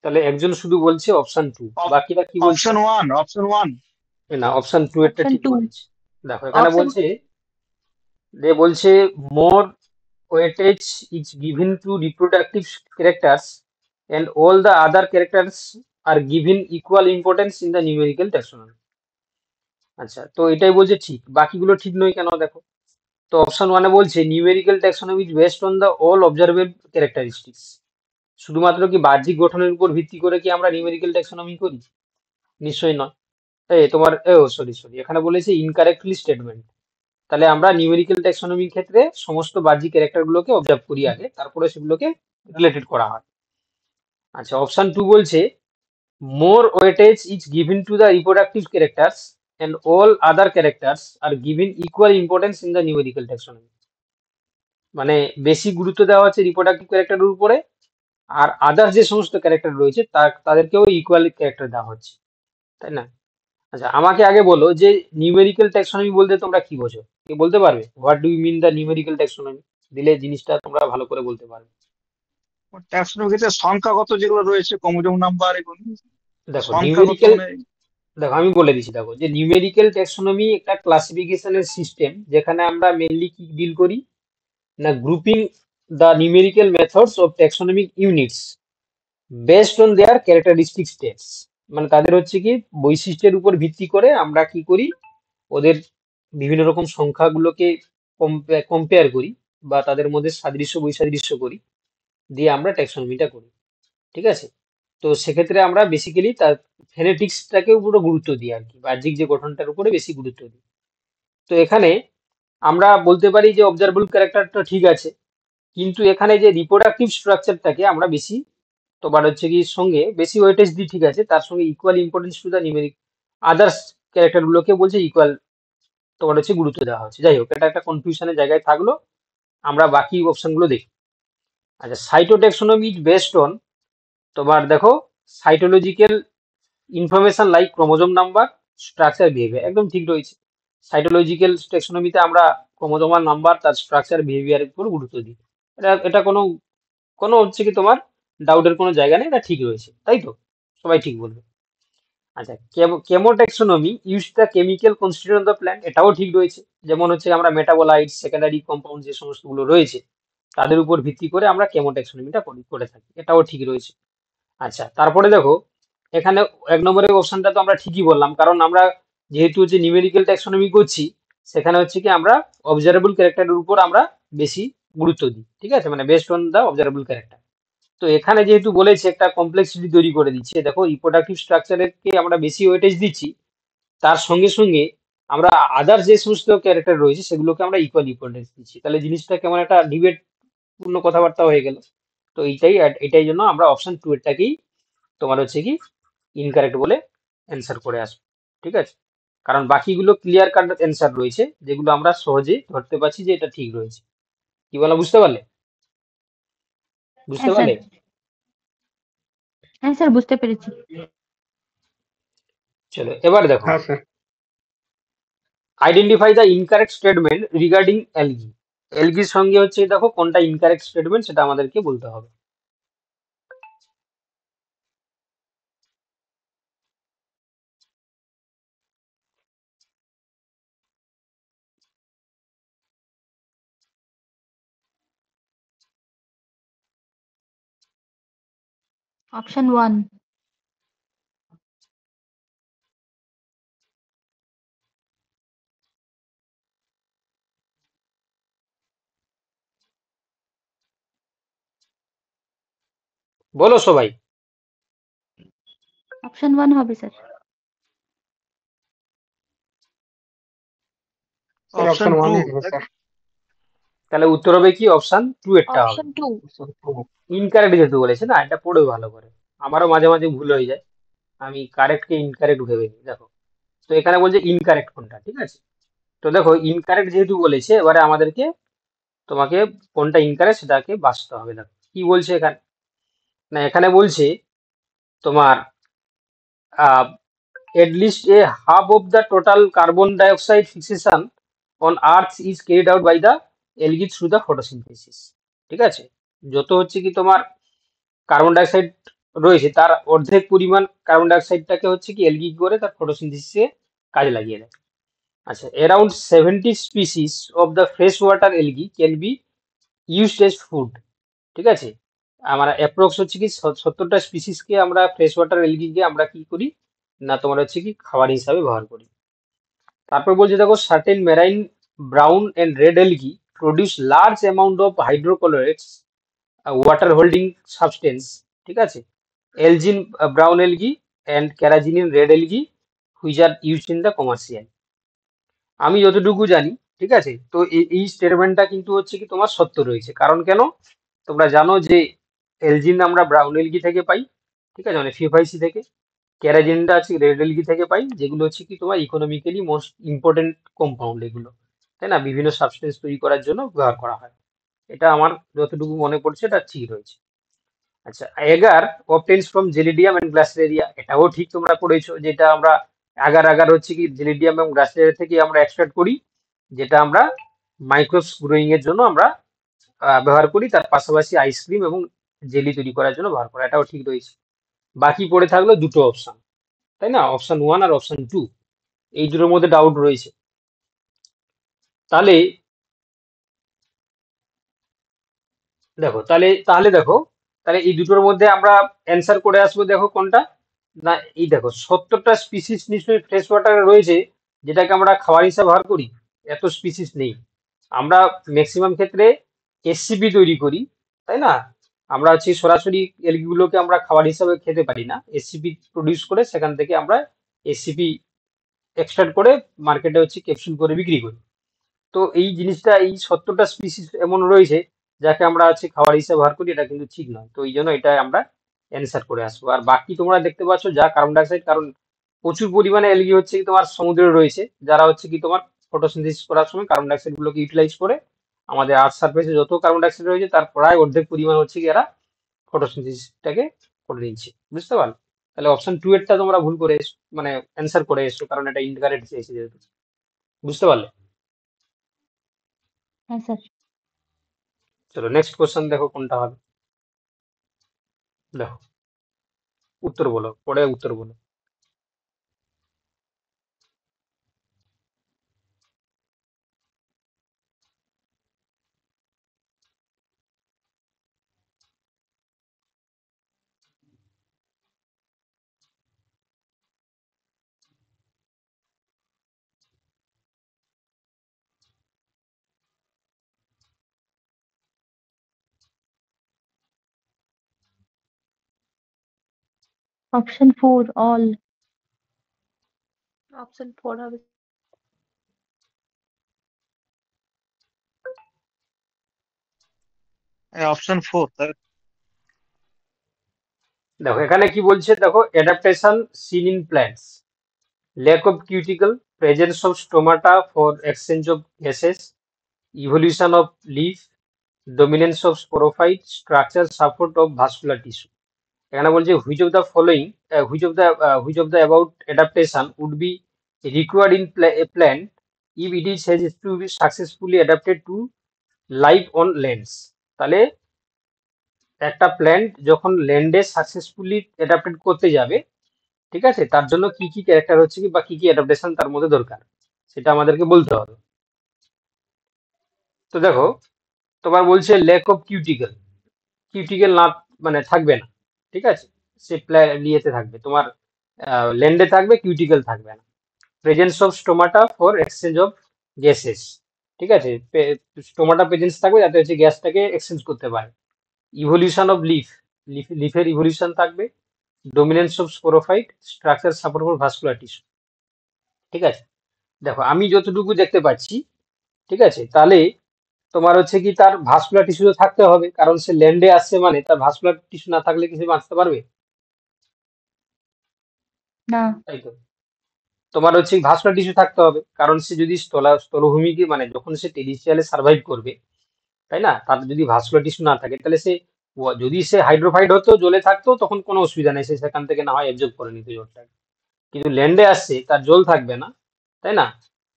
তাহলে একজন শুধু বলছে অপশন 2, বাকিরা কি বলছে? অপশন ওয়ান না, অপশন 2 এরটা অপশন ঠিক 2 বলেছে। দেখো এখানে অপশন বলছে মোর weightage is given to reproductive characters and all the other characters are given equal importance in the numerical taxonomy. আচ্ছা, তো এটাই বলছে ঠিক, বাকিগুলো ঠিক নয় কেন দেখো। তো অপশন 1 বলছে numerical taxonomy is based on the all observable characteristics. শুধুমাত্র কি বাহ্যিক গঠনের উপর ভিত্তি করে কি আমরা নিউমেরিক্যাল ট্যাক্সোনমি করি? নিশ্চয়ই নয়। সরি, এখানে বলেছে ইনকারেক্টলি স্টেটমেন্ট। তাহলে আমরা নিউমেরিক্যাল ট্যাক্সোনমির ক্ষেত্রে সমস্ত বাহ্যিক ক্যারেক্টার গুলোকে অবজার্ভ করি আগে, তারপরে সেগুলোকে রিলেটেড করা হয়। আচ্ছা, অপশন 2 বলছে more weightage is given to the reproductive characters and all other characters are given equal importance in the numerical taxonomy. মানে বেশি গুরুত্ব দেওয়া হচ্ছে রিপ্রোডাক্টিভ ক্যারেক্টারের উপরে, আর আদার্স যে সমস্ত ক্যারেক্টার রয়েছে তাদেরকেও ইকুয়াল ক্যারেক্টার দেওয়া হচ্ছে, তাই না? আচ্ছা, আমাকে আগে বলো যে নিউমেরিক্যাল ট্যাক্সোনমি বলতে তোমরা কি বোঝো? কি বলতে পারবে? What do you mean the numerical taxonomy? দিলে জিনিসটা তোমরা ভালো করে বলতে পারবে। ট্যাক্সোনমি ক্ষেত্রে সংখ্যাগত যেগুলো রয়েছে, ক্রোমোজোম নাম্বার, এগুলো দেখো সংখ্যাগত নিউমেরিক্যাল, মানে দেখো আমি বলে দিচ্ছি। দেখো যে নিউমেরিক্যাল ট্যাক্সোনমি একটা ক্লাসিফিকেশনের সিস্টেম, যেখানে আমরা মেইনলি কি ডিল করি না, grouping the numerical methods of taxonomic units based on their characteristic states. মানে তাদের হচ্ছে কি বৈশিষ্ট্যের উপর ভিত্তি করে আমরা কি করি, ওদের বিভিন্ন রকম সংখ্যাগুলোকে কম্পেয়ার করি বা তাদের মধ্যে সাদৃশ্য বৈসাদৃশ্য করি, দিয়ে আমরা ট্যাক্সোনমিটা করি। ঠিক আছে? তো সেক্ষেত্রে আমরা বেসিক্যালি তার ফেনেটিক্সটাকে পুরো গুরুত্ব দিই আর কি, বাহ্যিক যে গঠনটার উপরে বেশি গুরুত্ব দিই। তো এখানে আমরা বলতে পারি যে অবজারভেবল ক্যারেক্টারটা ঠিক আছে, কিন্তু এখানে যে রিপ্রোডাক্টিভ স্ট্রাকচারটাকে আমরা বেশি, তোমার হচ্ছে কি সঙ্গে বেশি ওয়েটেজ দিই, ঠিক আছে, তার সঙ্গে equal importance to the numeric others ক্যারেক্টারগুলোকে বলছে ইকুয়াল তোমার হচ্ছে গুরুত্ব দেওয়া হচ্ছে। যাই হোক, এটা একটা কনফিউশনের জায়গায় থাকলো, আমরা বাকি অপশনগুলো দেখি। আচ্ছা, সাইটোট্যাক্সোনমি ইজ বেসড অন, তোমার দেখো cytological information like chromosome number, structure, behaviour, একদম ঠিক রয়েছে। সাইটোলজিক্যাল ট্যাক্সোনমিতে আমরা ক্রোমোজোমাল নাম্বার, তার স্ট্রাকচার, বিহেভিয়ারের উপর গুরুত্ব দিই। এটা এটা কোনো কোনো হচ্ছে কি তোমার ডাউটের কোনো জায়গা নেই, এটা ঠিক রয়েছে, তাই তো? সবাই ঠিক বলবে। আচ্ছা, কেমোট্যাক্সোনমি use the chemical constituent of the plant, এটাও ঠিক রয়েছে। যেমন হচ্ছে আমরা মেটাবোলাইট, সেকেন্ডারি কম্পাউন্ড যে সমস্তগুলো রয়েছে তাদের উপর ভিত্তি করে আমরা কেমোট্যাক্সোনমিটা করে থাকি, এটাও ঠিক রয়েছে। আচ্ছা, তারপরে দেখো এখানে 1 নম্বরের অপশনটা তো আমরা ঠিকই বললাম, কারণ আমরা যেহেতু হচ্ছে নিউমেরিক্যাল ট্যাক্সোনমি করছি, সেখানে হচ্ছে কি আমরা অবজারেবল ক্যারেক্টারের উপর আমরা বেশি গুরুত্ব দিই। ঠিক আছে, মানে বেসড অন দ্য অবজারেবল ক্যারেক্টার। তো এখানে যেহেতু বলেছে একটা কমপ্লেক্সিটি তৈরি করে দিচ্ছে, দেখো রিপ্রোডাক্টিভ স্ট্রাকচারকে আমরা বেশি ওয়েটেজ দিচ্ছি, তার সঙ্গে সঙ্গে আমরা আদার যে সমস্ত ক্যারেক্টার রয়েছে সেগুলোকে আমরা ইকুয়াল ইম্পর্টেন্স দিচ্ছি, তাহলে জিনিসটা কেমন একটা ডিবেট পূর্ণ কথাবার্তা হয়ে গেল। তো এটাই জন্য আমরা অপশন 2 এরটাকেই তোমার হচ্ছে কি ইনকারেক্ট বলে অ্যান্সার করে আসবো। ঠিক আছে, কারণ বাকিগুলো ক্লিয়ার কাট অ্যান্সার রয়েছে, যেগুলো আমরা সহজে ধরতে পারছি যে এটা ঠিক রয়েছে। কি বলা, বুঝতে পারলে? বুঝতে হ্যাঁ স্যার, পারলে? হ্যাঁ স্যার বুঝতে পেরেছি। চলো এবার দেখো, হ্যাঁ sir. Identify the incorrect statement regarding algae. অ্যালগির সঙ্গে হচ্ছে দেখো কোনটা ইনকারেক্ট স্টেটমেন্ট সেটা আমাদেরকে বলতে হবে। অপশন 1। বলো সবাই। অপশন 1 হবে sir. Sir option option two. 1 হবে স্যার। তাহলে উত্তর হবে কি অপশন 2 এরটা হবে। অপশন 2। অপশন 2। ইনকারেক্ট যেহেতু বলেছে না, এটা পড়ে ভালো করে, আমারও মাঝে মাঝে ভুল হয়ে যায়, আমি কারেক্টকে ইনকারেক্ট ভেবে নিই। দেখো, তো এখানে বলছে ইনকারেক্ট কোনটা, ঠিক আছে। তো দেখো ইনকারেক্ট যেহেতু বলেছে, এবারে আমাদেরকে তোমাকে কোনটা ইনকারেক্ট সেটাকে বাছতে হবে। দেখো কি বলছে এখানে, না এখানে বলছে তোমার at least a half of the total carbon dioxide fixation on earth is carried out by the algae through the photosynthesis. ঠিক আছে, যত হচ্ছে কি তোমার কার্বন ডাইঅক্সাইড রয়েছে তার অর্ধেক পরিমাণ কার্বন ডাইঅক্সাইডটাকে হচ্ছে কি এলগি করে তার ফটোসিনথেসিসে কাজে লাগিয়ে দেয়। আচ্ছা, around 70 species of the fresh water algae can be used as food. ঠিক আছে, আমরা অ্যাপ্রক্স হচ্ছে কি 70টা স্পিসিসকে আমরা ফ্রেশ ওয়াটার এলগিকে আমরা কি করি না তোমার হচ্ছে কি খাবার হিসাবে ব্যবহার করি। তারপর বলছে দেখো, certain marine brown and red algae produce large amount of hydrocolloids water holding substance. ঠিক আছে, algin brown algae and carrageenan red algae which are used in the commercial. আমি যতটুকু জানি, ঠিক আছে, তো এই স্টেটমেন্টটা কিন্তু হচ্ছে কি তোমার সত্য রয়েছে। কারণ কেন, তোমরা জানো যে এলজিন আমরা ব্রাউন এলগি থেকে পাই, ঠিক আছে, মানে ফিওফাইসি থেকে। ক্যারাজিনটা আছে রেড এলগি থেকে পাই, যেগুলো হচ্ছে কি তোমার ইকোনমিক্যালি মোস্ট ইম্পর্টেন্ট কম্পাউন্ড এগুলো, তাই না, বিভিন্ন সাবস্টেন্স তৈরি করার জন্য ব্যবহার করা হয়। এটা আমার যতটুকু মনে পড়ছে এটা ঠিক রয়েছে। আচ্ছা, এগার অবটেন্স ফ্রম জেলিডিয়াম এন্ড গ্লাসেরিয়া, এটাও ঠিক তোমরা পড়েছো, যেটা আমরা আগার হচ্ছে কি জেলিডিয়াম এবং গ্লাসেরিয়া থেকে আমরা এক্সট্রাক্ট করি, যেটা আমরা মাইক্রোস গ্রোয়িং এর জন্য আমরা ব্যবহার করি, তার পাশাপাশি আইসক্রিম এবং জেলি তৈরি করার জন্য ব্যবহার করা, এটাও ঠিক রয়েছে। বাকি পড়ে থাকলো দুটো অপশন, তাই না, অপশন 1 আর অপশন 2, এই দুটোর মধ্যে ডাউট রয়েছে। তাহলে তাহলে এই দুটোর মধ্যে আমরা অ্যান্সার করে আসবো। দেখো কোনটা না, এই দেখো 70টা স্পিসিস নিশ্চয়ই ফ্রেশ ওয়াটারে রয়েছে, যেটাকে আমরা খাবার হিসাবে ব্যবহার করি। এত স্পিসিস নেই, আমরা ম্যাক্সিমাম ক্ষেত্রে এসসিপি তৈরি করি, তাই না। আমরা হচ্ছে সরাসরি এলগিগুলোকে আমরা খাবার হিসাবে খেতে পারি না, এসসিপি প্রডিউস করে সেখান থেকে আমরা এসসিপি এক্সট্রাক্ট করে মার্কেটে হচ্ছে ক্যাপসুল করে বিক্রি করি। তো এই জিনিসটা, এই 70টা স্পিসিস এমন রয়েছে যাকে আমরা হচ্ছে খাবার হিসেবে ব্যবহার করি, এটা কিন্তু ঠিক নয়। তো এই জন্য এটা আমরা অ্যান্সার করে আসবো। আর বাকি তোমরা দেখতে পাচ্ছ যা কার্বন ডাইঅক্সাইড, কারণ প্রচুর পরিমাণে এলগি হচ্ছে কি তোমার সমুদ্রে রয়েছে, যারা হচ্ছে কি তোমার ফটোসিনথেসিস করার সময় কার্বন ডাইঅক্সাইড গুলোকে ইউটিলাইজ করে আমাদের আর্থ সারফেসে যত কার্বন ডাইঅক্সাইড রয়েছে তার প্রায় অর্ধেক পরিমাণ হচ্ছে কি এরা ফটোসিনথেসিসটাকে করে নিচ্ছে। বুঝতে পারলে? তাহলে অপশন 2 এরটা তোমরা ভুল করে মানে অ্যান্সার করে এসছো, কারণ এটা ইনকারেক্ট চেয়েছে যেহেতু। বুঝতে পারলে? হ্যাঁ স্যার। চলো নেক্সট কোশ্চেন দেখো কোনটা হবে। দেখো উত্তর বলো, পরে উত্তর বলো। Option 4 all. অপশন 4 হবে। অপশন 4 তাই দেখো এখানে কি বলছে, দেখো adaptation seen in plants, lack of cuticle, presence of stomata for exchange of gases, evolution of leaf, dominance of sporophyte, structure support of vascular tissue. এখানে বলছে which of the following which of the about adaptation would be required in plant if it is has to be successfully adapted to life on lands. তাহলে একটা plant যখন ল্যান্ডে successfully adapted করতে যাবে, ঠিক আছে, তার জন্য কি কি ক্যারেক্টার হচ্ছে কি বা কি কি অ্যাডাপ্টেশন তার মধ্যে দরকার, সেটা আমাদেরকে বলতে হবে। তো দেখো তোমার বলছে ল্যাক অফ কিউটিকল, কিউটিকল না মানে থাকবে না, ঠিক আছে, সে ইয়েতে থাকবে তোমার ল্যান্ডে থাকবে, কিউটিকল থাকবে না। Presence of stomata for exchange of gases, ঠিক আছে, স্টোমাটা প্রেজেন্স থাকবে যাতে হচ্ছে গ্যাসটাকে এক্সচেঞ্জ করতে পারে। ইভলিউশন অফ লিফের ইভলিউশন থাকবে, dominance of sporophyte, structure support for vascular tissue. ঠিক আছে, দেখো আমি যতটুকু দেখতে পাচ্ছি, ঠিক আছে, তাহলে তোমার হচ্ছে কি তার ভাস্কুলার টিস্যু তো থাকতে হবে, কারণ সে ল্যান্ডে আসছে মানে তার ভাস্কুলার টিস্যু না থাকলে কি সে বাঁচতে পারবে? না। তাই তো, তোমার হচ্ছে ভাস্কুলার টিস্যু থাকতে হবে, কারণ সে যদি স্থলভূমিকে মানে যখন সে টেরিস্ট্রিয়ালে সার্ভাইভ করবে, তাই না, তার যদি ভাস্কুলার টিস্যু না থাকে তাহলে সে যদি সে হাইড্রোফাইড হতো, জলে থাকতো, তখন কোনো অসুবিধা নেই, সে সেখান থেকে না হয় অ্যাবজর্ব করে নিত জলটাকে। কিন্তু ল্যান্ডে আসছে তার জল থাকবে না, তাই না?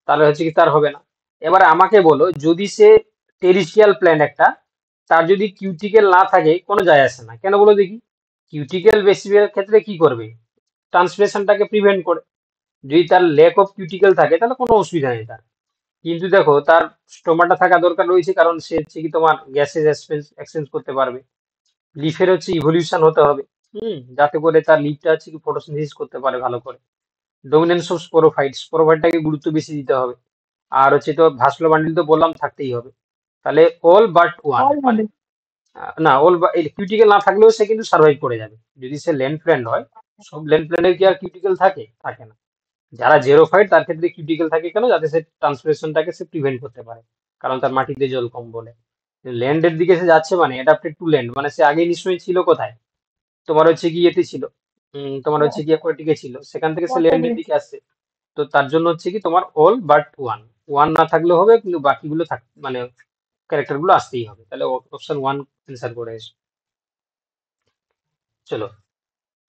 তাহলে হচ্ছে কি তার হবে না। এবারে আমাকে বলো, যদি সে টেরিস্ট্রিয়াল প্ল্যান্ট একটা, তার যদি কিউটিকেল না থাকে কোনো যায় আসে না, কেন বলো দেখি? কিউটিকেল বেশিরভাগ ক্ষেত্রে কি করবে? ট্রান্সপিরেশনটাকে প্রিভেন্ট করে। যদি তার ল্যাক অফ কিউটিকেল থাকে তাহলে কোনো অসুবিধা নেই তার। কিন্তু দেখো তার স্টোমাটা থাকা দরকার রয়েছে, কারণ সে হচ্ছে কি তোমার গ্যাসেস এক্সচেঞ্জ করতে পারবে। লিফের হচ্ছে ইভলিউশন হতে হবে, যাতে করে তার লিফটা হচ্ছে কি ফটোসিনথেসিস করতে পারে ভালো করে। ডমিনেন্স অফ স্পোরোফাইট, স্পোরোফাইটটাকে গুরুত্ব বেশি দিতে হবে। আর হচ্ছে তো ভাস্কুলার বান্ডিল তো বললাম থাকতেই হবে। তাহলে অল বাট ওয়ান, অল মানে হবে। না অল বা কিউটিকেল না থাকলেও সে কিন্তু সার্ভাইভ করে যাবে যদি সে ল্যান্ড প্ল্যান্ট হয়। সব ল্যান্ড প্ল্যান্টের কি আর কিউটিকেল থাকে? থাকে না। যারা জেরোফাইট তার ক্ষেত্রে কিউটিকেল থাকে কেন? যাতে সে ট্রান্সপিরেশনটাকে সে প্রিভেন্ট করতে পারে, কারণ তার মাটিতে জল কম বলে। ল্যান্ডের দিকে সে যাচ্ছে মানে অ্যাডাপ্টেড টু ল্যান্ড, মানে সে আগে নিশ্চয়ই ছিল কোথায়? তোমার হচ্ছে কি ইয়েতে ছিল, তোমার হচ্ছে কি অ্যাকোয়াটিকে ছিল, সেখান থেকে সে ল্যান্ডের ওয়াটারে। দিকে আসছে। তো তার জন্য হচ্ছে কি তোমার অল বাট ওয়ান, ওয়ান না থাকলেও হবে, কিন্তু বাকিগুলো থাক মানে ক্যারেক্টার গুলো আসতেই হবে। তাহলে অপশন ওয়ান অ্যান্সার করে এসো। চলো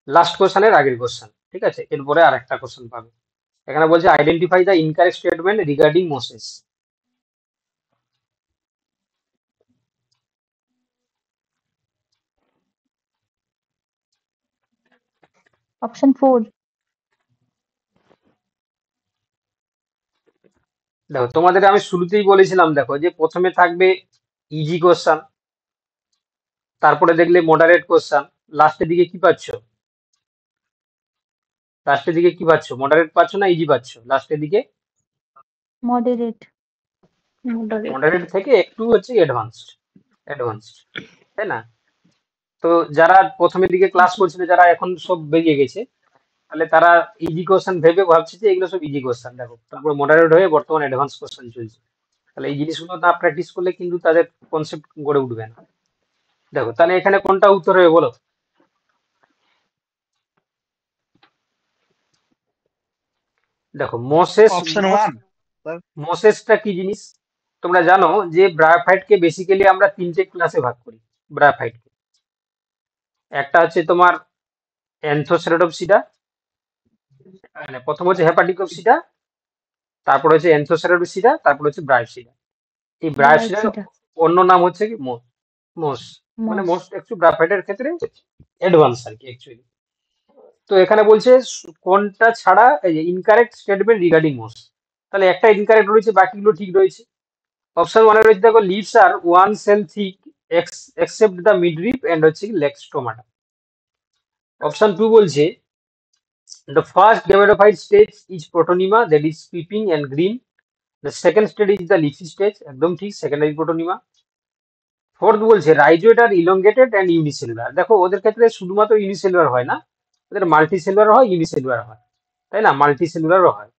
লাস্ট কোশ্চেনের আগের কোশ্চেন, ঠিক আছে? এরপরে আর একটা কোশ্চেন পাবে। এখানে বলছে identify the incorrect statement regarding Moses. Option 4। দেখো তোমাদের আমি শুরুতেই বলেছিলাম, দেখো যে প্রথমে থাকবে ইজি কোশ্চেন, তারপরে দেখলে মডারেট কোশ্চেন, লাস্টের দিকে কি পাচ্ছ? লাস্টের দিকে কি পাচ্ছ? মডারেট পাচ্ছ না ইজি পাচ্ছ লাস্টের দিকে? মডারেট। Moderate. মডারেট থেকে একটু হচ্ছে অ্যাডভান্সড, অ্যাডভান্সড, তাই না? তো যারা প্রথমের দিকে ক্লাস করছিল, যারা এখন সব বেরিয়ে গেছে, তাহলে তারা ইজি কোশ্চেন ভেবে ভাবছে যে এগুলো সব ইজি কোশ্চেন। দেখো তারপর মডারেট হয়ে বর্তমান অ্যাডভান্স কোশ্চেন চলছে। তাহলে এই জিনিসগুলো না প্র্যাকটিস করলে কিন্তু তাদের কনসেপ্ট গড়ে উঠবে না। দেখো তাহলে এখানে কোনটা উত্তর হবে বলো? দেখো মোসেস, অপশন ওয়ান স্যার। মোসেসটা কি জিনিস? তোমরা জানো যে ব্রায়োফাইটকে বেসিক্যালি আমরা তিনটে ক্লাসে ভাগ করি। ব্রায়োফাইটকে একটা হচ্ছে তোমার অ্যান্থোসেরাটোপসিডা, মানে প্রথম হচ্ছে হেপাটিকোপসিডা, তারপর হচ্ছে অ্যান্থোসেরাটোপসিডা, তারপর হচ্ছে ব্রায়োপসিডা। এই ব্রায়োপসিডার বায়োপসিটা। অন্য নাম হচ্ছে কি মোস, মানে মস। মোস্ট একটু ব্রায়োফাইটের ক্ষেত্রে অ্যাডভান্স আর কি অ্যাকচুয়ালি। তো এখানে বলছে কোনটা ছাড়া এই যে ইনকারেক্ট স্টেটমেন্ট রিগার্ডিং মোস, তাহলে একটা ইনকারেক্ট রয়েছে, বাকিগুলো ঠিক রয়েছে। অপশন ওয়ানে রয়েছে দেখো leaves are one cell thick except the midrib and হচ্ছে লেক্স স্টোমাটা। অপশন টু বলছে the first gametophyte stage is protonema, that is peeping and green. The second stage is the leafy stage, একদম ঠিক, secondary protonema. Fourth বলছে রাইজোয়েট আর elongated and unicellular. দেখো ওদের ক্ষেত্রে শুধুমাত্র unicellular হয় না, ওদের মাল্টিসেলুলার হয়, ইউনিসেলুলার হয়, তাই না? মাল্টিসেলুলারও হয়,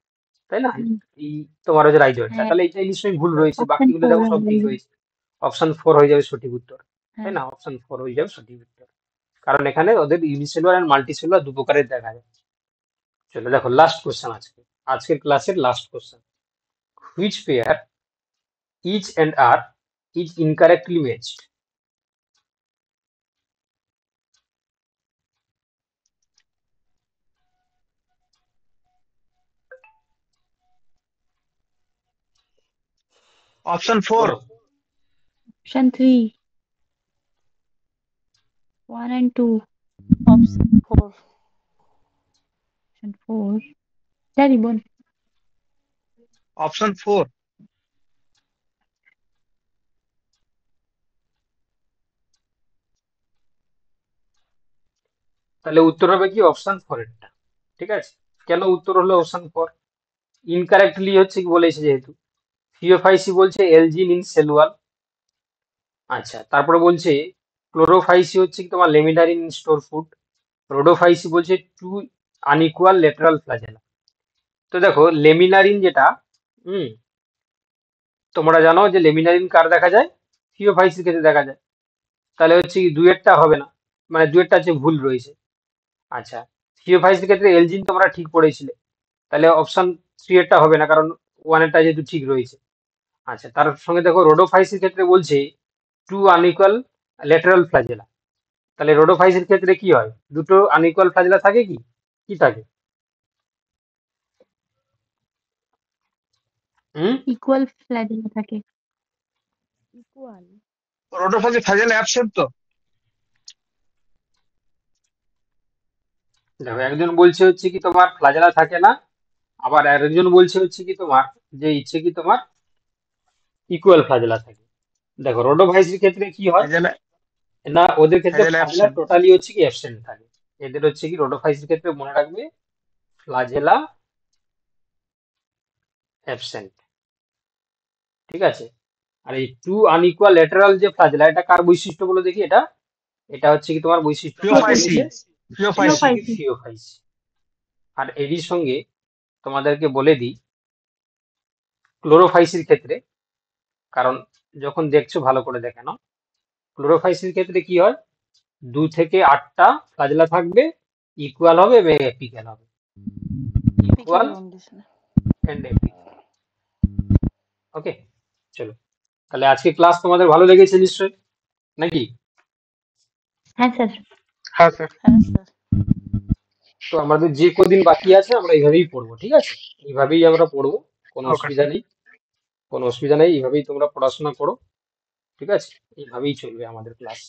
তাই না? এই তোমার হচ্ছে রাইজোয়েটটা, হ্যাঁ। তাহলে এটা নিশ্চয়ই ভুল রয়েছে, অপশন বাকিগুলো 4 দেখো সব হয়ে ঠিক যাবে। রয়েছে। অপশন ফোর হয়ে যাবে সঠিক উত্তর, তাই হ্যাঁ। না? অপশন ফোর হয়ে যাবে সঠিক উত্তর, কারণ এখানে ওদের ইউনিসেলুলার অ্যান্ড মাল্টিসেলুলার দু প্রকারের দেখা যায়। চলো দেখো লাস্ট কোশ্চেন, আজকের ক্লাসের last question. Which pair each and are is incorrectly matched? Option four. বলো। Option 3, 1 and 2। Option 4. অপশন 4। জানি বোন। Option four. তাহলে উত্তর হবে কি অপশন ফোর এরটা, ঠিক আছে? কেন উত্তর হলো অপশন ফোর? ইনকারেক্টলি হচ্ছে কি বলেছে যেহেতু। ফিওফাইসি বলছে এলজিন ইন সেলুয়াল। আচ্ছা তারপরে বলছে ক্লোরোফাইসি হচ্ছে কি তোমার laminar in store food. Rhodophyceae বলছে টু আনইকুয়াল লেটারাল ফ্লাজেলা। তো দেখো লেমিনারিন যেটা, হুম, তোমরা জানো যে লেমিনারিন কার দেখা যায়? ফিওফাইসির ক্ষেত্রে দেখা যায়। তাহলে হচ্ছে কি দুয়েরটা হবে না, মানে দুয়েরটা হচ্ছে ভুল রয়েছে। আচ্ছা থিওফাইসির ক্ষেত্রে এলজিন তোমরা ঠিক পড়েছিলে, তাহলে অপশন থ্রি এরটা হবে না, কারণ ওয়ানেরটা যেহেতু ঠিক রয়েছে। আচ্ছা তার সঙ্গে দেখো রোডোফাইসির ক্ষেত্রে বলছে টু আনইকুয়াল ল্যাটারাল ফ্লাজেলা। তাহলে রোডোফাইসির ক্ষেত্রে কি হয়? দুটো আনইকুয়াল ফ্লাজেলা থাকে কি? কি থাকে? হুম ইকুয়াল ফ্ল্যাজেলা থাকে। ইকুয়াল। রোডোফাজি ফ্ল্যাজেলা অ্যাবসেন্ট তো? দেখো, একজন বলছে হচ্ছে কি তোমার ফ্লাজেলা থাকে না, আবার আরেকজন বলছে হচ্ছে কি তোমার যে ইচ্ছে কি তোমার ইকুয়াল ফ্লাজেলা থাকে। দেখো রোডোভাইসির ক্ষেত্রে কি হয় ফ্ল্যাজেলা না, ওদের ক্ষেত্রে ফ্ল্যাজেলা ফ্লাজেলা অ্যাবসেন্ট। টোটালি হচ্ছে কি অ্যাবসেন্ট থাকে। এদের হচ্ছে কি রোডোভাইসির ক্ষেত্রে মনে রাখবে ফ্লাজেলা অ্যাবসেন্ট, ঠিক আছে। আর এই টু আনইকুয়াল ল্যাটারাল যে ফ্লাজেলা, এটা কার বৈশিষ্ট্য বলে দেখি? এটা এটা হচ্ছে কি তোমার বৈশিষ্ট্য কার ফিওফাইসি বলেছে? এটা হচ্ছে কি ফিওফাইসি। ফিওফাইসি। আর এরই সঙ্গে তোমাদেরকে বলে দিই ক্লোরোফাইসির ক্ষেত্রে, কারণ যখন দেখছো ভালো করে দেখে নাও, ক্লোরোফাইসির ক্ষেত্রে কি হয়, 2 থেকে 8টা ফ্লাজেলা থাকবে, ইকুয়াল হবে এবং এপিক্যাল হবে। ইকুয়াল এপিক্যাল কন্ডিশনে। And apical. ওকে, চলো তাহলে আজকে ক্লাস তোমাদের ভালো লেগেছে নিশ্চয়ই, নাকি? হ্যাঁ স্যার। হ্যাঁ স্যার। হ্যাঁ স্যার। তো আমাদের যে কদিন বাকি আছে আমরা এইভাবেই পড়বো, ঠিক আছে? এইভাবেই আমরা পড়বো, কোনো ওকে অসুবিধা নেই, কোনো অসুবিধা নেই, এইভাবেই তোমরা পড়াশোনা করো, ঠিক আছে? এইভাবেই চলবে আমাদের ক্লাস।